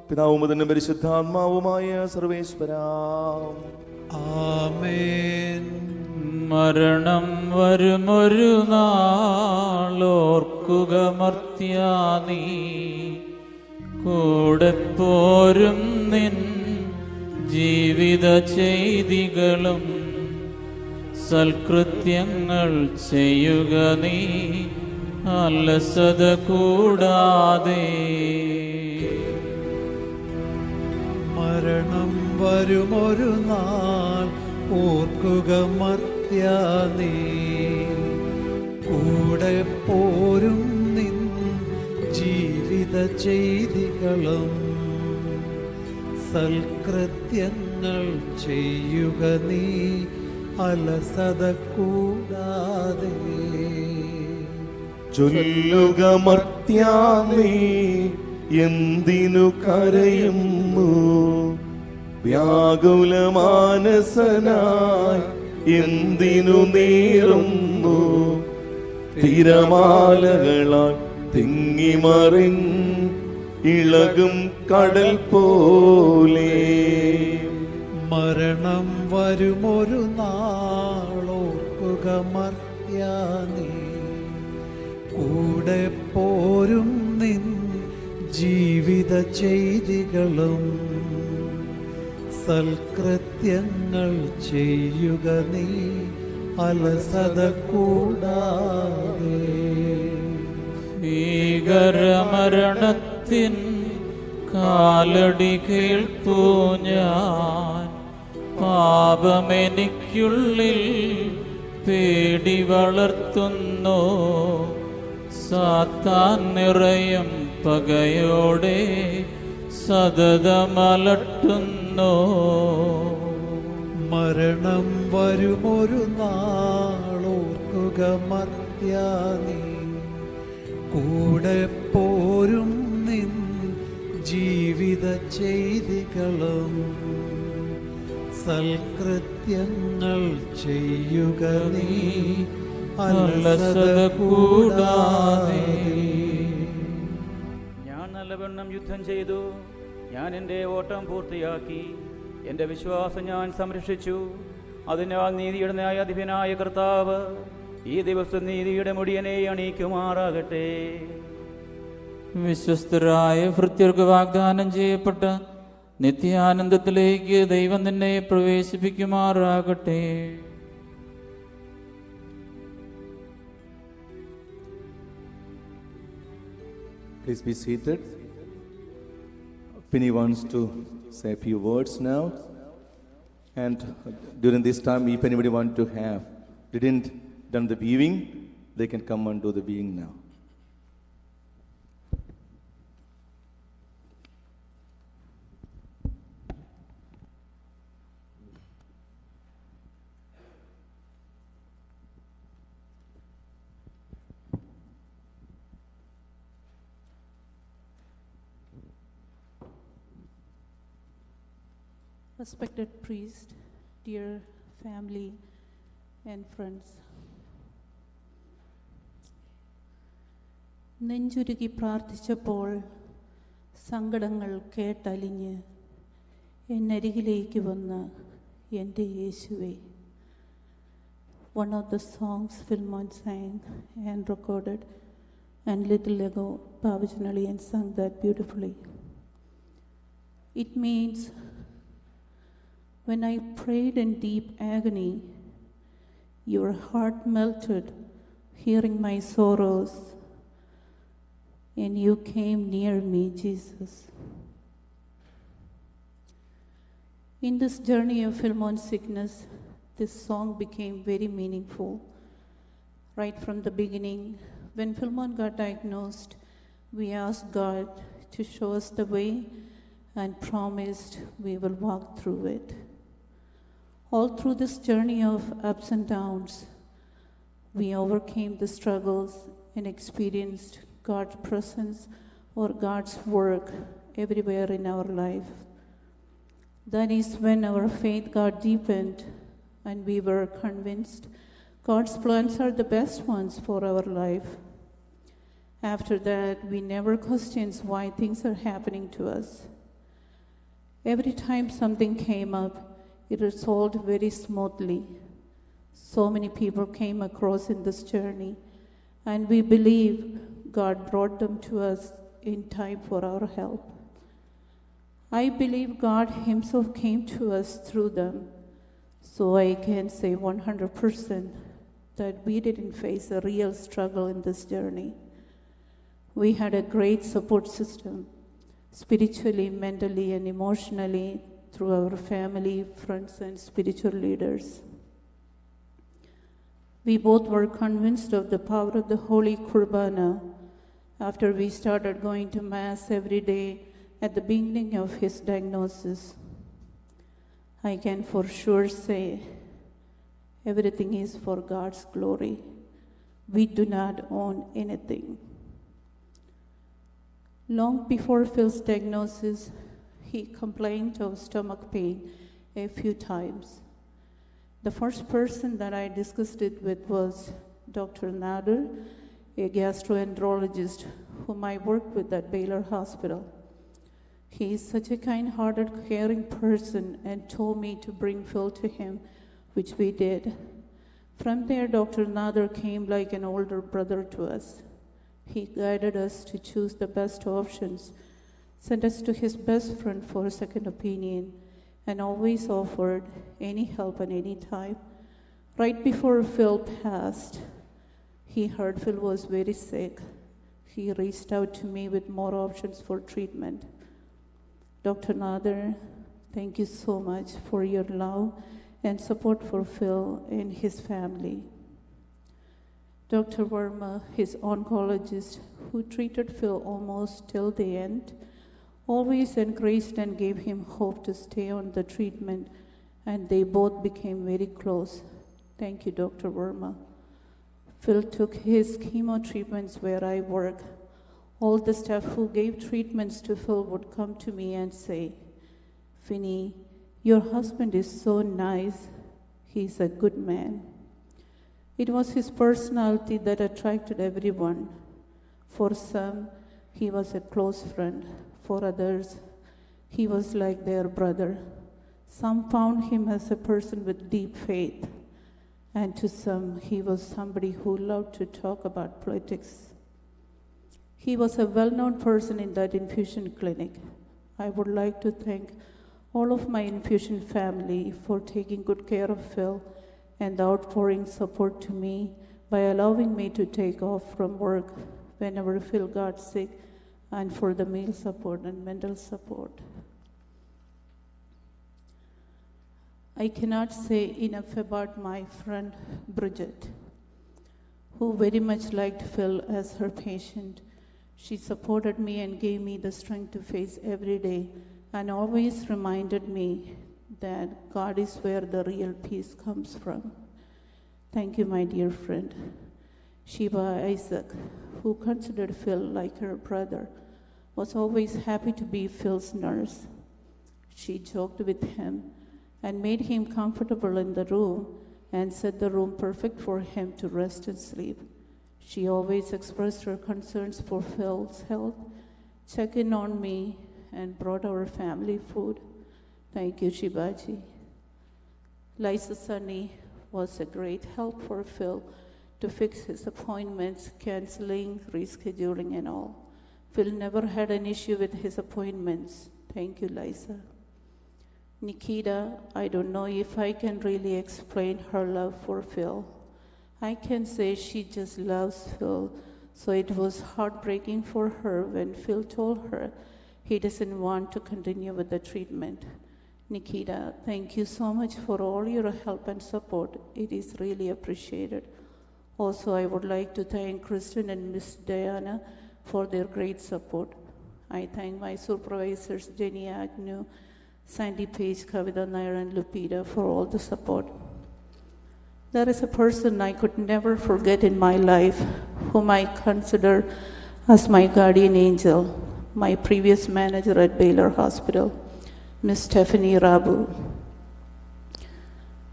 പിതാവും അതിന്റെ പരിശുദ്ധാത്മാവുമായ സർവേശ്വരാ. ആമേൻ. മരണം വരുമൊരു നാളോർക്കുക മർത്യാ, നീ കൂടെ പോരും നിൻ ജീവിത ചെയ്തികളും സൽകൃത്യങ്ങൾ ചെയ്യുക നീ അലസത കൂടാതെ. മരണം വരുമൊരു നാൾ ഓർക്കുക മർത്യാ, നീ കൂടെ പോരും നിൻ ജീവിത ചെയ്തികളും സൽകൃത്യങ്ങൾ ചെയ്യുക നീ അലസത കൂടാതെ. ചൊല്ലുക മർത്യാ, നീ എന്തിനു കരയുന്നു? വ്യാകുല മാനസനായി എന്തിനു നീറുന്നു തിരമാലകളാൽ തിങ്ങിമറിൻ ഇളകും കടൽ പോലെ. മരണം വരുമൊരു നാളോർക്കുക മർത്യാനീ, കൂടെ പോരും നിൻ ജീവിത ചെയ്തികളും സൽകൃത്യങ്ങൾ ചെയ്യുക നീ അലസത കൂടാതെ. ഭീകരമരണത്തിൻ കാലടി കേൾപ്പൂ ഞാൻ, പാപമെനിക്കുള്ളിൽ പേടി വളർത്തുന്നു, സാത്താൻ നിറയും പകയോടെ സതതമലട്ടുന്നു. മരണം വരുമൊരു നാളോർക്കുക മർത്യാനീ, കൂടെ പോരും നിൻ ജീവിത ചെയ്തികളും സൽകൃത്യങ്ങൾ ചെയ്യുക നീ അലസത കൂടാതെ. ഞാൻ നല്ലവണ്ണം യുദ്ധം ചെയ്തു, ഞാൻ എൻ്റെ ഓട്ടം പൂർത്തിയാക്കി, എൻ്റെ വിശ്വാസം ഞാൻ സംരക്ഷിച്ചു. അതിനാൽ നീതിയുടെ ന്യായാധിപനായ കർത്താവ് ഈ ദിവസം നീതിയുടെ മുടിയനെ അണിയിക്കുമാറാകട്ടെ. വിശ്വസ്തരായ ഭൃത്യർക്ക് വാഗ്ദാനം ചെയ്യപ്പെട്ട നിത്യാനന്ദത്തിലേക്ക് ദൈവം നിന്നെ പ്രവേശിപ്പിക്കുമാറാകട്ടെ. Please be seated. Fini wants to say a few words now. And during this time, if anybody didn't done the viewing, they can come and do the viewing now. Respected priest, dear family and friends, നെഞ്ചുരുകി പ്രാർത്ഥിച്ചപ്പോൾ സങ്കടങ്ങൾ കേട്ടലിഞ്ഞ് എന്നരികിലേക്ക് വന്ന എൻ്റെ യേശുവേ. One of the songs Philmon sang and recorded, and little ago Bavachan sang that beautifully. It means, when I prayed in deep agony, your heart melted, hearing my sorrows, and you came near me, Jesus. In this journey of Philmon's sickness, this song became very meaningful. Right from the beginning, when Philmon got diagnosed, we asked God to show us the way and promised we will walk through it. All through this journey of ups and downs, we overcame the struggles and experienced God's presence or God's work everywhere in our life. That is when our faith got deepened and we were convinced God's plans are the best ones for our life. After that, we never questioned why things are happening to us. Every time something came up, it resolved very smoothly. So many people came across in this journey, and we believe God brought them to us in time for our help. I believe God Himself came to us through them, so I can say 100% that we didn't face a real struggle in this journey. We had a great support system, spiritually, mentally, and emotionally, through our family, friends, and spiritual leaders. We both were convinced of the power of the Holy Kurbana after we started going to Mass every day at the beginning of his diagnosis. I can for sure say everything is for God's glory. We do not own anything. Long before Phil's diagnosis, he complained of stomach pain a few times. The first person that I discussed it with was Dr. Nalloor, a gastroenterologist whom I worked with at Baylor Hospital. He is such a kind-hearted, caring person and told me to bring Phil to him, which we did. From there, Dr. Nalloor came like an older brother to us. He guided us to choose the best options, sent us to his best friend for a second opinion, and always offered any help at any time. Right before Phil passed, he heard Phil was very sick. He reached out to me with more options for treatment. Dr. Nalloor, thank you so much for your love and support for Phil and his family. Dr. Verma, his oncologist, who treated Phil almost till the end, always encouraged and gave him hope to stay on the treatment, and they both became very close. Thank you, Dr. Verma. Phil took his chemo treatments where I work. All the staff who gave treatments to Phil would come to me and say, "Fini, your husband is so nice. He's a good man." It was his personality that attracted everyone. For some, he was a close friend. For others, he was like their brother. Some found him as a person with deep faith. And to some, he was somebody who loved to talk about politics. He was a well-known person in that infusion clinic. I would like to thank all of my infusion family for taking good care of Phil and the outpouring support to me by allowing me to take off from work whenever Phil got sick, and for the meal support and mental support. I cannot say enough about my friend Bridget, who very much liked Phil as her patient. She supported me and gave me the strength to face every day and always reminded me that God is where the real peace comes from. Thank you, my dear friend. Sheba Isaac, who considered Phil like her brother, was always happy to be Phil's nurse. She joked with him and made him comfortable in the room and set the room perfect for him to rest and sleep. She always expressed her concerns for Phil's health, checked in on me, and brought our family food. Thank you, Shibaji. Liza Sunny was a great help for Phil to fix his appointments, canceling, rescheduling, and all. Phil never had an issue with his appointments. Thank you, Liza. Nikita, I don't know if I can really explain her love for Phil. I can say she just loves Phil, so it was heartbreaking for her when Phil told her he doesn't want to continue with the treatment. Nikita, thank you so much for all your help and support. It is really appreciated. Also, I would like to thank Kristen and Miss Diana for their great support. I thank my supervisors, Jenny Agnew, Sandy Page, Kavita Nair, and Lupita for all the support. There is a person I could never forget in my life, whom I consider as my guardian angel, my previous manager at Baylor Hospital, Miss Stephanie Rabu.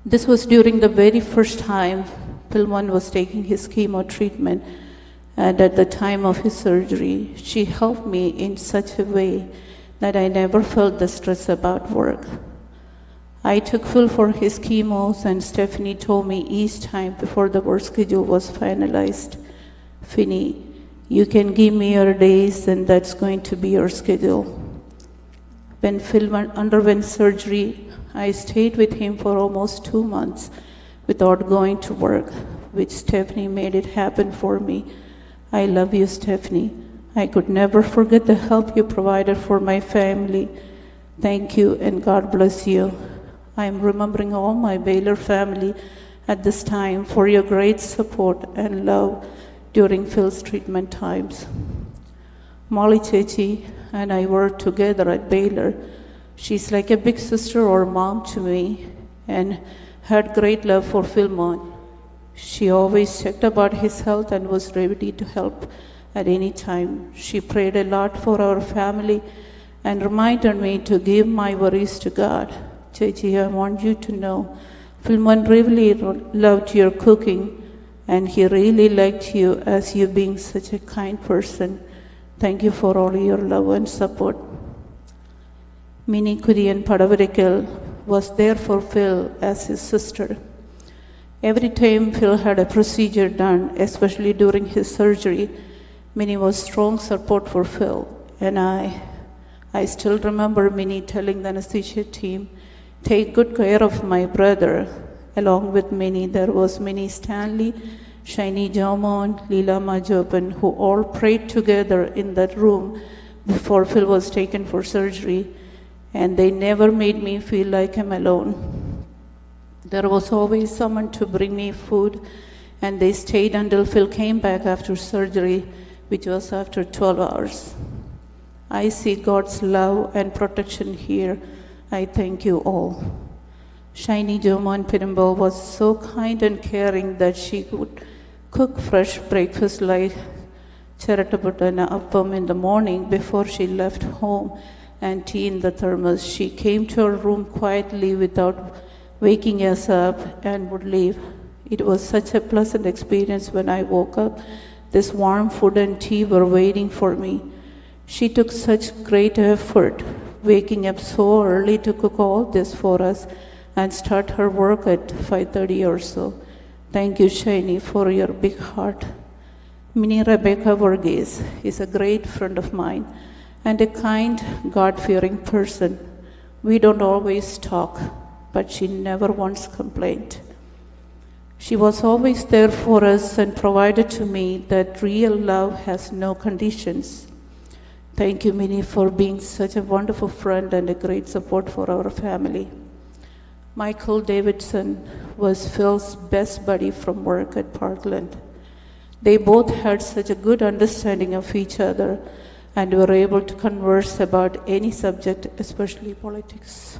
This was during the very first time Philmon was taking his chemo treatment, and at the time of his surgery, she helped me in such a way that I never felt the stress about work. I took Phil for his chemos, and Stephanie told me each time before the work schedule was finalized, "Fini, you can give me your days and that's going to be your schedule." When Phil underwent surgery, I stayed with him for almost 2 months without going to work, which Stephanie made it happen for me. I love you, Stephanie. I could never forget the help you provided for my family. Thank you and God bless you. I am remembering all my Baylor family at this time for your great support and love during Phil's treatment times. Molly Chechi and I worked together at Baylor. She's like a big sister or mom to me and had great love for Philmon. She always checked about his health and was ready to help at any time. She prayed a lot for our family and reminded me to give my worries to God. Chechi, I want you to know Philmon really loved your cooking, and he really liked you as you being such a kind person. Thank you for all your love and support. Minnie Kurian Padavarakal was there for Phil as his sister. Every time Phil had a procedure done, especially during his surgery, Minnie was strong support for Phil. And I still remember Minnie telling the anesthesia team, take good care of my brother. Along with Minnie, there was Minnie Stanley, Shiny Jomol, Lissamma Jopen, who all prayed together in that room before Phil was taken for surgery. And they never made me feel like I'm alone. There was always someone to bring me food, and they stayed until Phil came back after surgery, which was after 12 hours. I see God's love and protection here. I thank you all. Shiny Jomon Pirimbal was so kind and caring that she would cook fresh breakfast like charataputana appam in the morning before she left home, and tea in the thermos. She came to her room quietly without waking us up and would leave. It was such a pleasant experience when I woke up. This warm food and tea were waiting for me. She took such great effort, waking up so early to cook all this for us and start her work at 5:30 or so. Thank you, Shiny, for your big heart. Minnie Rebecca Varghese is a great friend of mine and a kind, God-fearing person. We don't always talk, but she never once complained. She was always there for us and provided to me that real love has no conditions. Thank you, Minnie, for being such a wonderful friend and a great support for our family. Michael Davidson was Phil's best buddy from work at Parkland. They both had such a good understanding of each other and were able to converse about any subject, especially politics.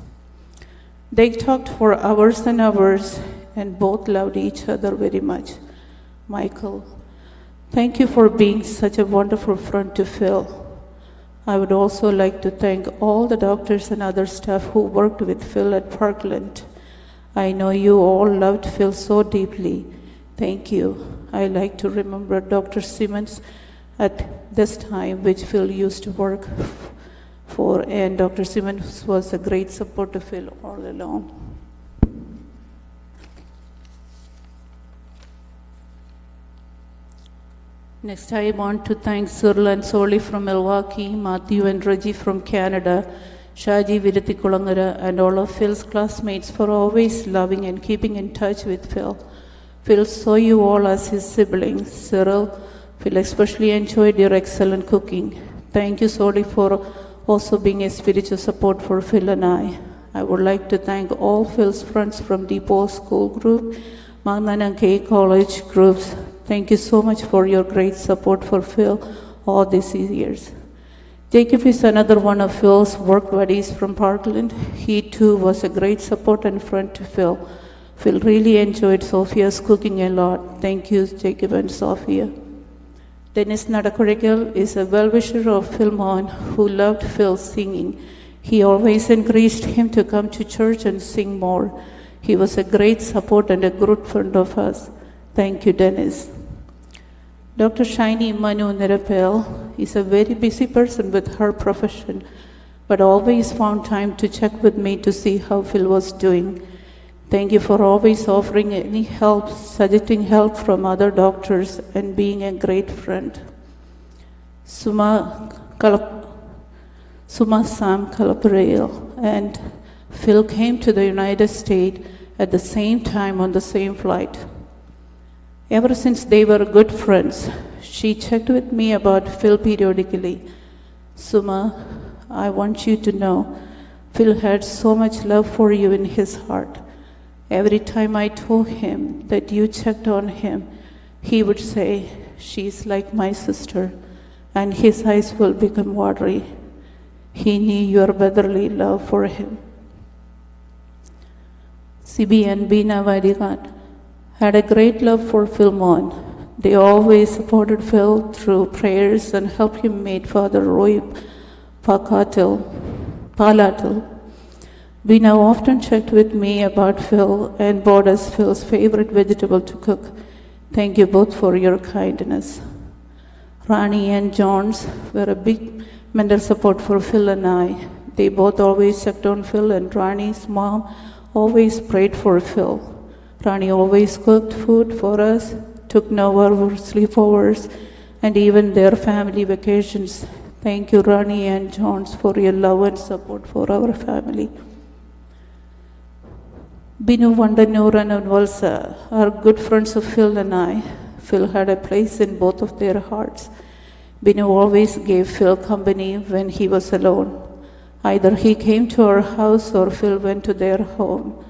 They talked for hours and hours, and both loved each other very much. Michael, thank you for being such a wonderful friend to Phil. I would also like to thank all the doctors and other staff who worked with Phil at Parkland. I know you all loved Phil so deeply. Thank you. I like to remember Dr. Simmons at this time, which Phil used to work for, and Dr. Simmons was a great support to Phil all along. Next, I want to thank Cyril and Soli from Milwaukee, Matthew and Reggie from Canada, Shaji Virathikulangara, and all of Phil's classmates for always loving and keeping in touch with Phil. Phil saw you all as his siblings. Cyril, Phil especially enjoyed your excellent cooking. Thank you, Soli, for also being a spiritual support for Phil and I. I would like to thank all Phil's friends from Depot School Group, Magnan K College groups. Thank you so much for your great support for Phil all these years. Jacob is another one of Phil's work buddies from Parkland. He too was a great support and friend to Phil. Phil really enjoyed Sophia's cooking a lot. Thank you, Jacob and Sophia. Dennis Nadakurikal is a well-wisher of Philmon who loved Phil's singing. He always encouraged him to come to church and sing more. He was a great support and a good friend of us. Thank you, Dennis. Dr. Shiny Manu Nirapel is a very busy person with her profession, but always found time to check with me to see how Phil was doing. Thank you for always offering any help, suggesting help from other doctors, and being a great friend. Suma Sam Chirayil and Phil came to the United States at the same time on the same flight. Ever since they were good friends, she checked with me about Phil periodically. Suma, I want you to know, Phil had so much love for you in his heart. Every time I told him that you checked on him, he would say, she's like my sister, and his eyes will become watery. He knew your brotherly love for him. Sibi and Bina Vadigan had a great love for Philmon. They always supported Phil through prayers and helped him meet Father Roy Palatil. Bino often checked with me about Phil and bought us Phil's favorite vegetable to cook. Thank you both for your kindness. Rani and Johns were a big mental support for Phil and I. They both always checked on Phil, and Rani's mom always prayed for Phil. Rani always cooked food for us, took Noah for sleepovers, and even their family vacations. Thank you, Rani and Johns, for your love and support for our family. Binu, Vandanuran, and Valsa are good friends of Phil and I. Phil had a place in both of their hearts. Binu always gave Phil company when he was alone. Either he came to our house or Phil went to their home.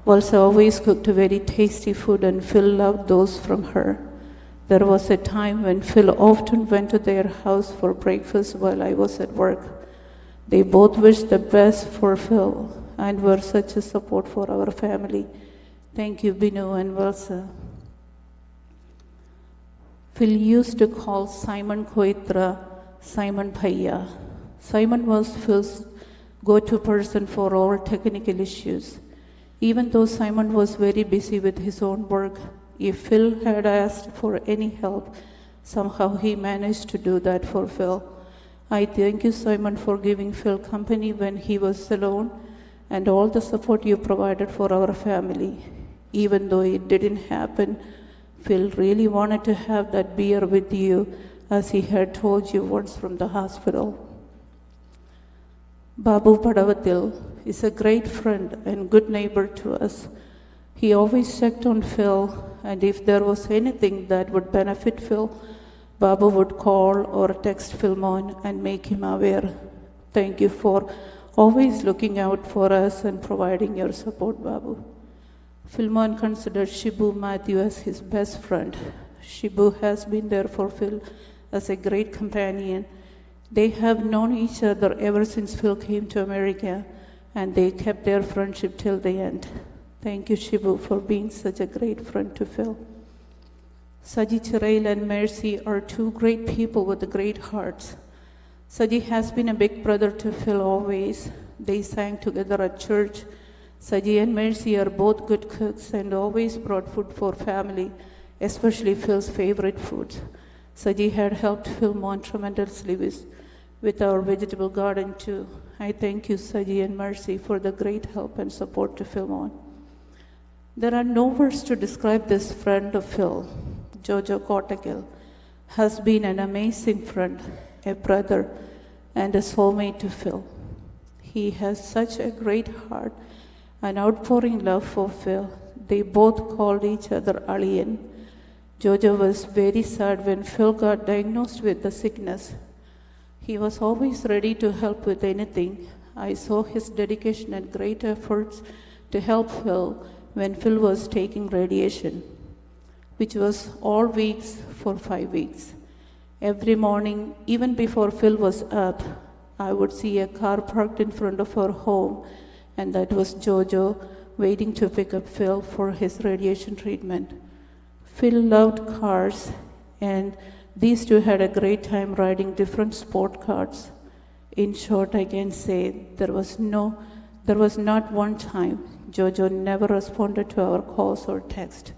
Valsa always cooked very tasty food, and Phil loved those from her. There was a time when Phil often went to their house for breakfast while I was at work. They both wished the best for Phil and were such a support for our family. Thank you, Binu and Valsa. Phil used to call Simon Koitra Simon Bhaiya. Simon was Phil's go-to person for all technical issues. Even though Simon was very busy with his own work, if Phil had asked for any help, somehow he managed to do that for Phil. I thank you, Simon, for giving Phil company when he was alone and all the support you provided for our family. Even though it didn't happen, Phil really wanted to have that beer with you, as he had told you once from the hospital. Babu Padavatil is a great friend and good neighbor to us. He always checked on Phil, and if there was anything that would benefit Phil, Babu would call or text Philmon and make him aware. Thank you for always looking out for us and providing your support, Babu. Philmon considered Shibu Matthew as his best friend. Shibu has been there for Phil as a great companion. They have known each other ever since Phil came to America, and they kept their friendship till the end. Thank you, Shibu, for being such a great friend to Phil. Saji, Chirayil, and Mercy are two great people with great hearts. Saji has been a big brother to Phil always. They sang together at church. Saji and Mercy are both good cooks and always brought food for family, especially Phil's favorite foods. Saji had helped Philmon tremendously with our vegetable garden too. I thank you, Saji and Mercy, for the great help and support to Philmon. There are no words to describe this friend of Phil. Jojo Koppell has been an amazing friend, a brother, and a soulmate to Phil. He has such a great heart, an outpouring love for Phil. They both called each other Alien. Jojo was very sad when Phil got diagnosed with the sickness. He was always ready to help with anything. I saw his dedication and great efforts to help Phil when Phil was taking radiation, which was all weeks for 5 weeks. Every morning, even before Phil was up, I would see a car parked in front of our home, and that was Jojo waiting to pick up Phil for his radiation treatment. Phil loved cars, and these two had a great time riding different sport cars. In short, I can say there was not one time Jojo never responded to our calls or text.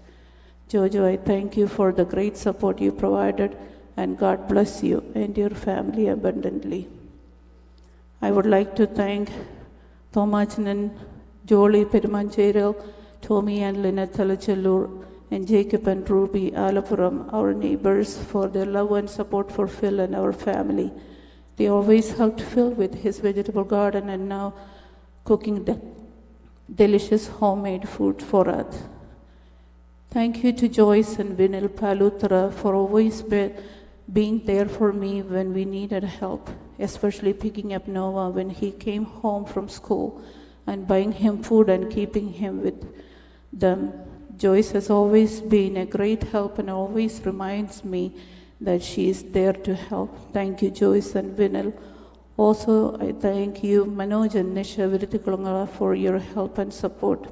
Jojo, I thank you for the great support you provided, and God bless you and your family abundantly. I would like to thank Thomaskutty, Jolie Perimancheril, Tommy and Lynette Nalloor, and Jacob and Ruby Alapuram, our neighbors, for their love and support for Phil and our family. They always helped Phil with his vegetable garden and now cooking delicious homemade food for us. Thank you to Joyce and Vinil Palutra for always being there for me when we needed help, especially picking up Noah when he came home from school and buying him food and keeping him with them. Joyce has always been a great help and always reminds me that she is there to help. Thank you, Joyce and Vinil. Also, I thank you, Manoj and Nisha Viritikulangala, for your help and support.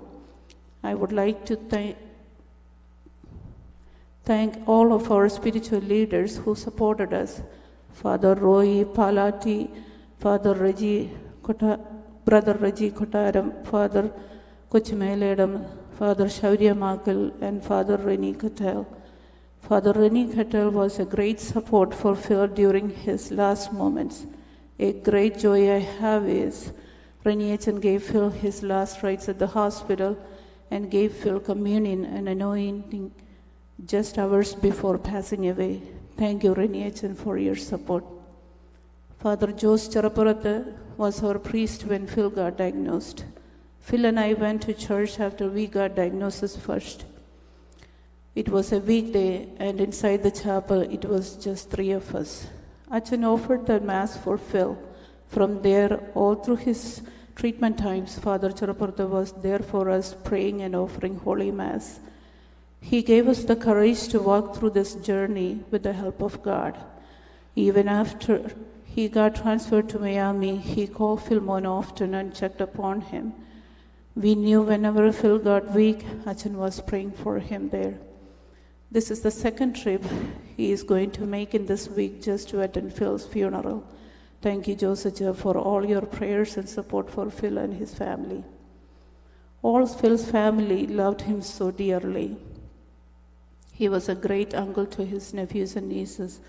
I would like to thank all of our spiritual leaders who supported us. Father Roy Palati, Father Raji Brother Raji Kotaram, Father Kochimeledam, Father Eranackal, and Father Eranackal. Father Eranackal was a great support for Phil during his last moments. A great joy I have is Eranackal gave Phil his last rites at the hospital and gave Phil communion and anointing just hours before passing away. Thank you, Eranackal, for your support. Father Jose Charapuratha was our priest when Phil got diagnosed. Phil and I went to church after we got diagnosis first. It was a weekday, and inside the chapel, it was just 3 of us. Achan offered the Mass for Phil. From there, all through his treatment times, Father Charapuratha was there for us, praying and offering Holy Mass. He gave us the courage to walk through this journey with the help of God. Even after he got transferred to Miami, he called Philmon often and checked upon him. We knew whenever Phil got weak, Achan was praying for him there. This is the second trip he is going to make in this week just to attend Phil's funeral. Thank you, Joseph, for all your prayers and support for Phil and his family. All Phil's family loved him so dearly. He was a great uncle to his nephews and nieces.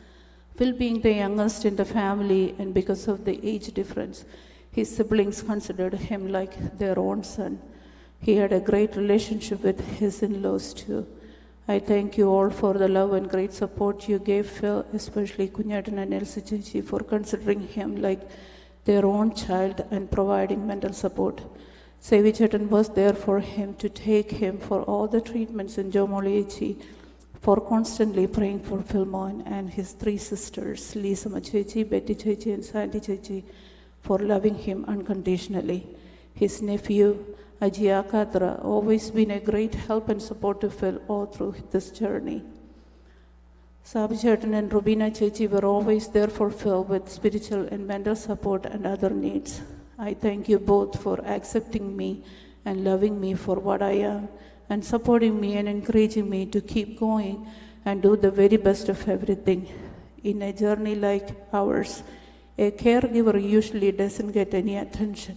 Phil being the youngest in the family, and because of the age difference, his siblings considered him like their own son. He had a great relationship with his in-laws too. I thank you all for the love and great support you gave Phil, especially Kunyatan and Elsy for considering him like their own child and providing mental support. Savy was there for him to take him for all the treatments in Jomol, for constantly praying for Philmon and his 3 sisters, Lissamma, Betty and Santy, for loving him unconditionally. His nephew, Akkathara, always been a great help and support to Phil all through this journey. Sabu and Robina were always there for Phil with spiritual and mental support and other needs. I thank you both for accepting me and loving me for what I am, and supporting me and encouraging me to keep going and do the very best of everything. In a journey like ours, a caregiver usually doesn't get any attention.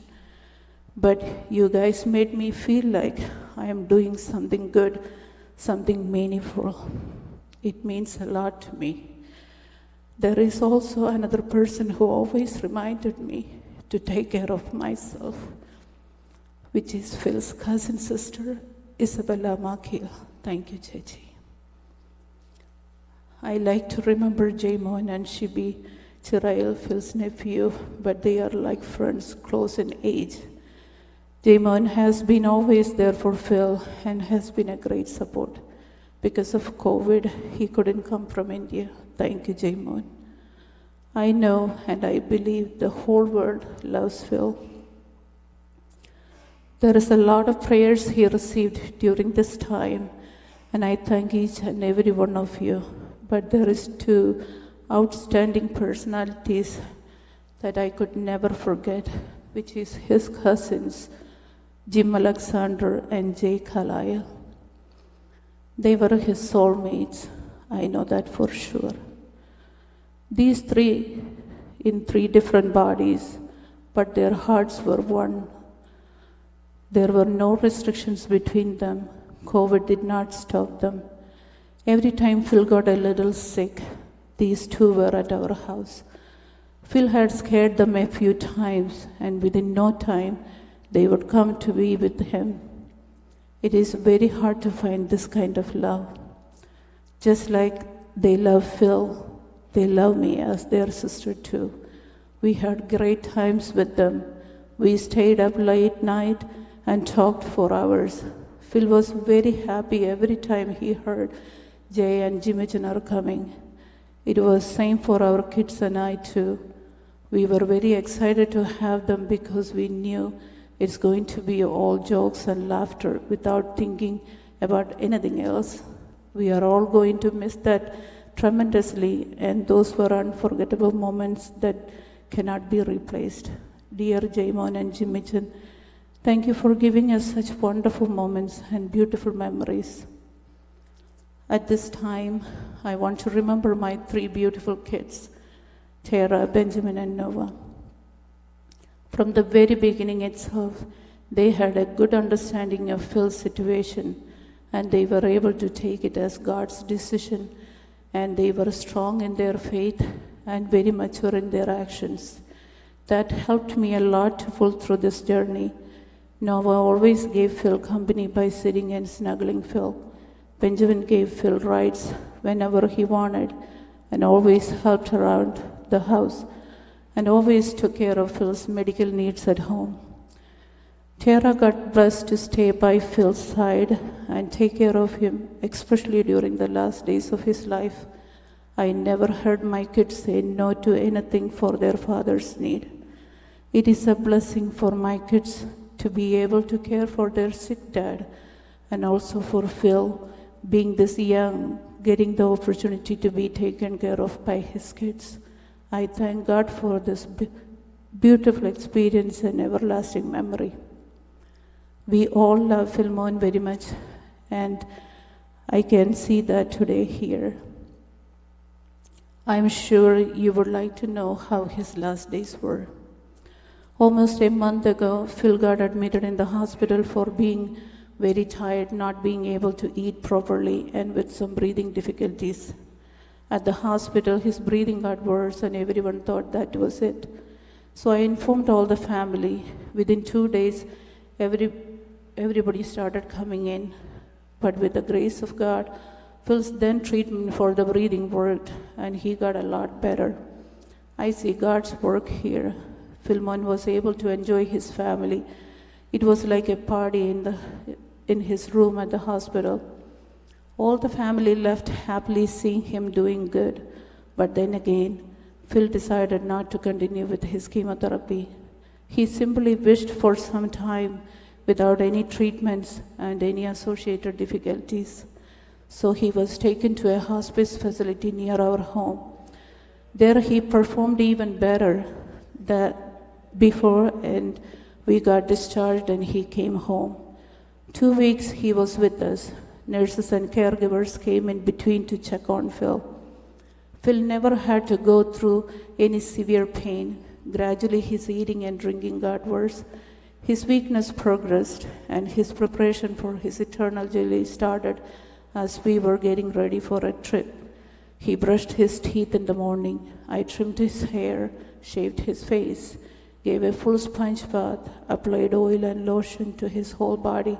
But you guys made me feel like I am doing something good, something meaningful. It means a lot to me. There is also another person who always reminded me to take care of myself, which is Phil's cousin sister, Isabella Makil. Thank you, Chechi. I like to remember Jomol and Shibi, Chirayil, Phil's nephew, but they are like friends close in age. Jomol has been always there for Phil and has been a great support. Because of COVID, he couldn't come from India. Thank you, Jomol. I know and I believe the whole world loves Phil. There is a lot of prayers he received during this time, and I thank each and every one of you. But there is 2 outstanding personalities that I could never forget, which is his cousins, Jim Alexander and Jay Carlisle. They were his soulmates. I know that for sure. These 3 in 3 different bodies, but their hearts were one. There were no restrictions between them. COVID did not stop them. Every time Phil got a little sick, these 2 were at our house. Phil had scared them a few times, and within no time, they would come to be with him. It is very hard to find this kind of love. Just like they love Phil, they love me as their sister too. We had great times with them. We stayed up late night and talked for hours. Phil was very happy every time he heard Jay and Jimichan are coming. It was same for our kids and I too. We were very excited to have them because we knew it's going to be all jokes and laughter without thinking about anything else. We are all going to miss that tremendously, and those were unforgettable moments that cannot be replaced. Dear Jomol and Jimichan, thank you for giving us such wonderful moments and beautiful memories. At this time, I want to remember my 3 beautiful kids, Tara, Benjamin, and Noah. From the very beginning itself, they had a good understanding of Phil's situation, and they were able to take it as God's decision, and they were strong in their faith and very mature in their actions. That helped me a lot to pull through this journey. Noah always gave Phil company by sitting and snuggling Phil. Benjamin gave Phil rides whenever he wanted and always helped around the house and always took care of Phil's medical needs at home. Tara got blessed to stay by Phil's side and take care of him, especially during the last days of his life. I never heard my kids say no to anything for their father's need. It is a blessing for my kids to be able to care for their sick dad, and also for Phil, being this young, getting the opportunity to be taken care of by his kids. I thank God for this beautiful experience and everlasting memory. We all love Philmon very much, and I can see that today here. I'm sure you would like to know how his last days were. Almost a month ago, Phil got admitted in the hospital for being very tired, not being able to eat properly, and with some breathing difficulties. At the hospital, his breathing got worse, and everyone thought that was it. So I informed all the family. Within 2 days, everybody started coming in. But with the grace of God, Phil's then treatment for the breathing worked, and he got a lot better. I see God's work here. Philmon was able to enjoy his family. It was like a party in his room at the hospital. All the family left happily seeing him doing good. But then again, Phil decided not to continue with his chemotherapy. He simply wished for some time without any treatments and any associated difficulties. So he was taken to a hospice facility near our home. There he performed even better than before, and we got discharged and he came home. 2 weeks he was with us. Nurses and caregivers came in between to check on Phil. Phil never had to go through any severe pain. Gradually his eating and drinking got worse. His weakness progressed, and his preparation for his eternal journey started as we were getting ready for a trip. He brushed his teeth in the morning. I trimmed his hair, shaved his face, gave a full sponge bath, applied oil and lotion to his whole body,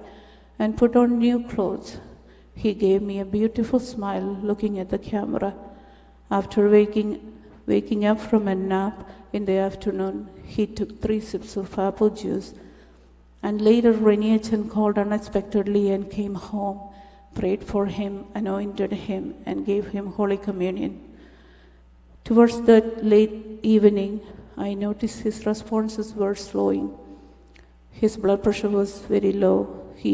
and put on new clothes. He gave me a beautiful smile looking at the camera. After waking up from a nap in the afternoon, he took 3 sips of apple juice. And later Renachan called unexpectedly and came home, prayed for him, anointed him, and gave him Holy Communion. Towards the late evening, I noticed his responses were slowing. His blood pressure was very low. He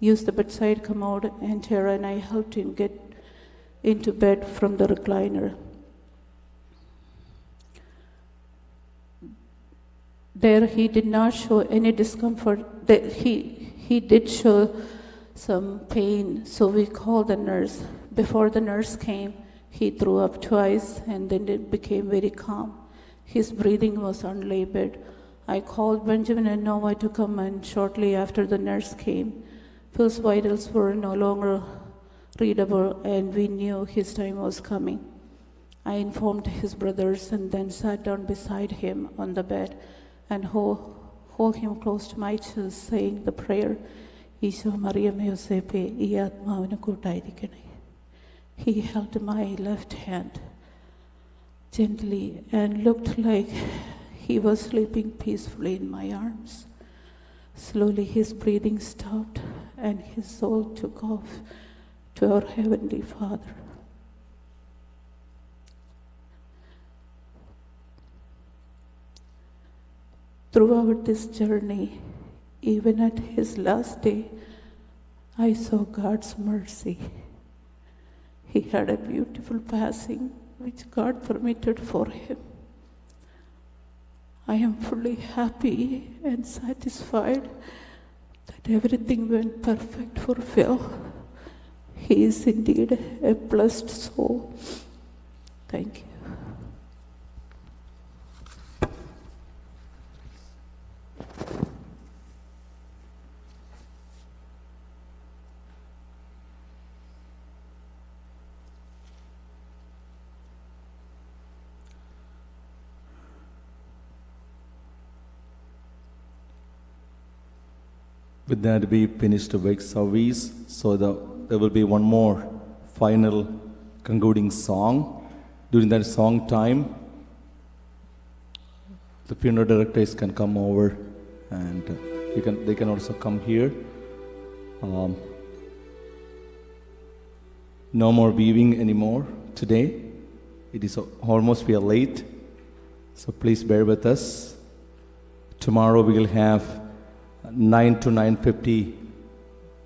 used the bedside commode, and Tara and I helped him get into bed from the recliner. There he did not show any discomfort. He did show some pain, so we called the nurse. Before the nurse came, he threw up twice, and then it became very calm. His breathing was unlabored. I called Benjamin and Noah to come, and shortly after the nurse came, Phil's vitals were no longer readable, and we knew his time was coming. I informed his brothers and then sat down beside him on the bed and hold him close to my chest, saying the prayer, Isho Mariame Yosepe, ഈ ആത്മാവിന് കൂട്ടായിരിക്കണേ. He held my left hand gently and looked like he was sleeping peacefully in my arms. Slowly his breathing stopped and his soul took off to our Heavenly Father. Throughout this journey, even at his last day, I saw God's mercy. He had a beautiful passing which God permitted for him. I am fully happy and satisfied that everything went perfect for Phil. He is indeed a blessed soul. Thank you. With that, we finished the wake service. So there will be one more final concluding song. During that song time, the funeral directors can come over, and they can also come here. No more weaving anymore today. It is almost, we are late, so please bear with us. Tomorrow we will have 9 to 9:50.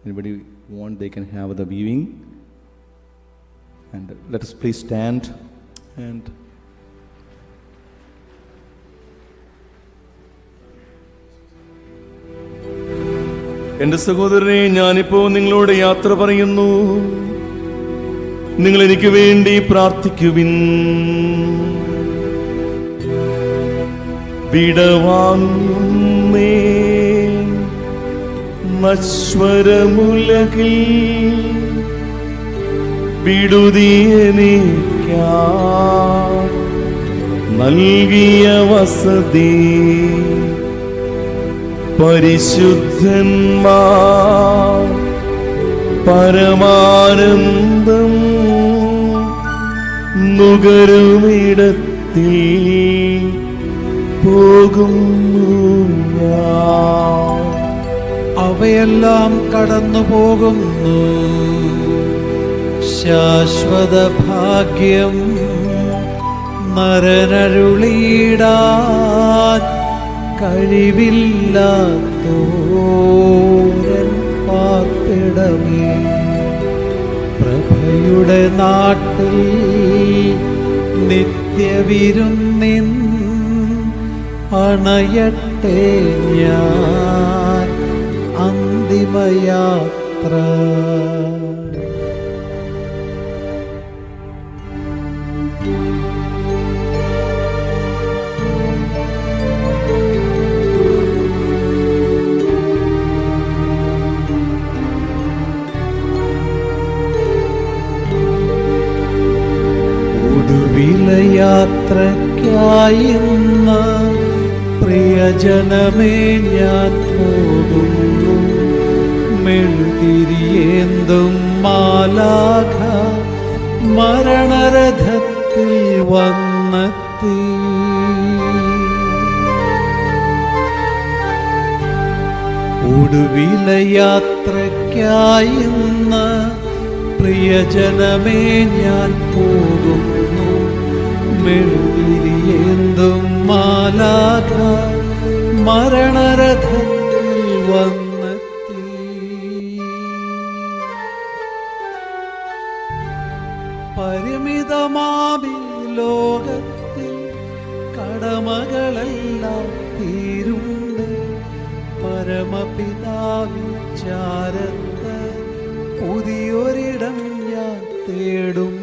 Anybody want, they can have the weaving. And let us please stand and എൻ്റെ സഹോദരനെ, ഞാനിപ്പോൾ നിങ്ങളോട് യാത്ര പറയുന്നു. നിങ്ങൾ എനിക്ക് വേണ്ടി പ്രാർത്ഥിക്കുവിൻ. വിടവാങ്ങുന്നേ നശ്വരമുലകിൽ വിടുതിയെനിക്കാ നൽകിയ വസതി പരിശുദ്ധന്മാർ പരമാനന്ദം നുകരുമിടത്തിൽ പോകുന്നു ഞാൻ. അവയെല്ലാം കടന്നു പോകുന്നു. ശാശ്വത ഭാഗ്യം നരനരുളിയിടാൻ കഴിവില്ലാത്തോരൻ പാർപ്പിടമേ. പ്രഭയുടെ നാട്ടിൽ നിത്യവിരുന്നിൻ അണയട്ടെ ഞാൻ അന്തിമയാത്ര. യാത്രയ്ക്കായിന്ന് പ്രിയജനമേ ഞാൻ പോകുന്നു. മെഴുതിരിയേന്തും മാലാഖ മരണരഥത്തിൽ വന്നെത്തി. ഒടുവിലെ യാത്രയ്ക്കായിന്ന് പ്രിയജനമേ ഞാൻ പോകുന്നു. മെഴുതിരിയേന്തും മാലാഖ മരണരഥത്തിൽ വന്നെത്തി. പരിമിതമാമി ലോകത്തിൽ കടമകളെല്ലാം തീരുന്നേ. പരമപിതാവിൻ ചാരത്ത് പുതിയൊരിടം ഞാൻ തേടും.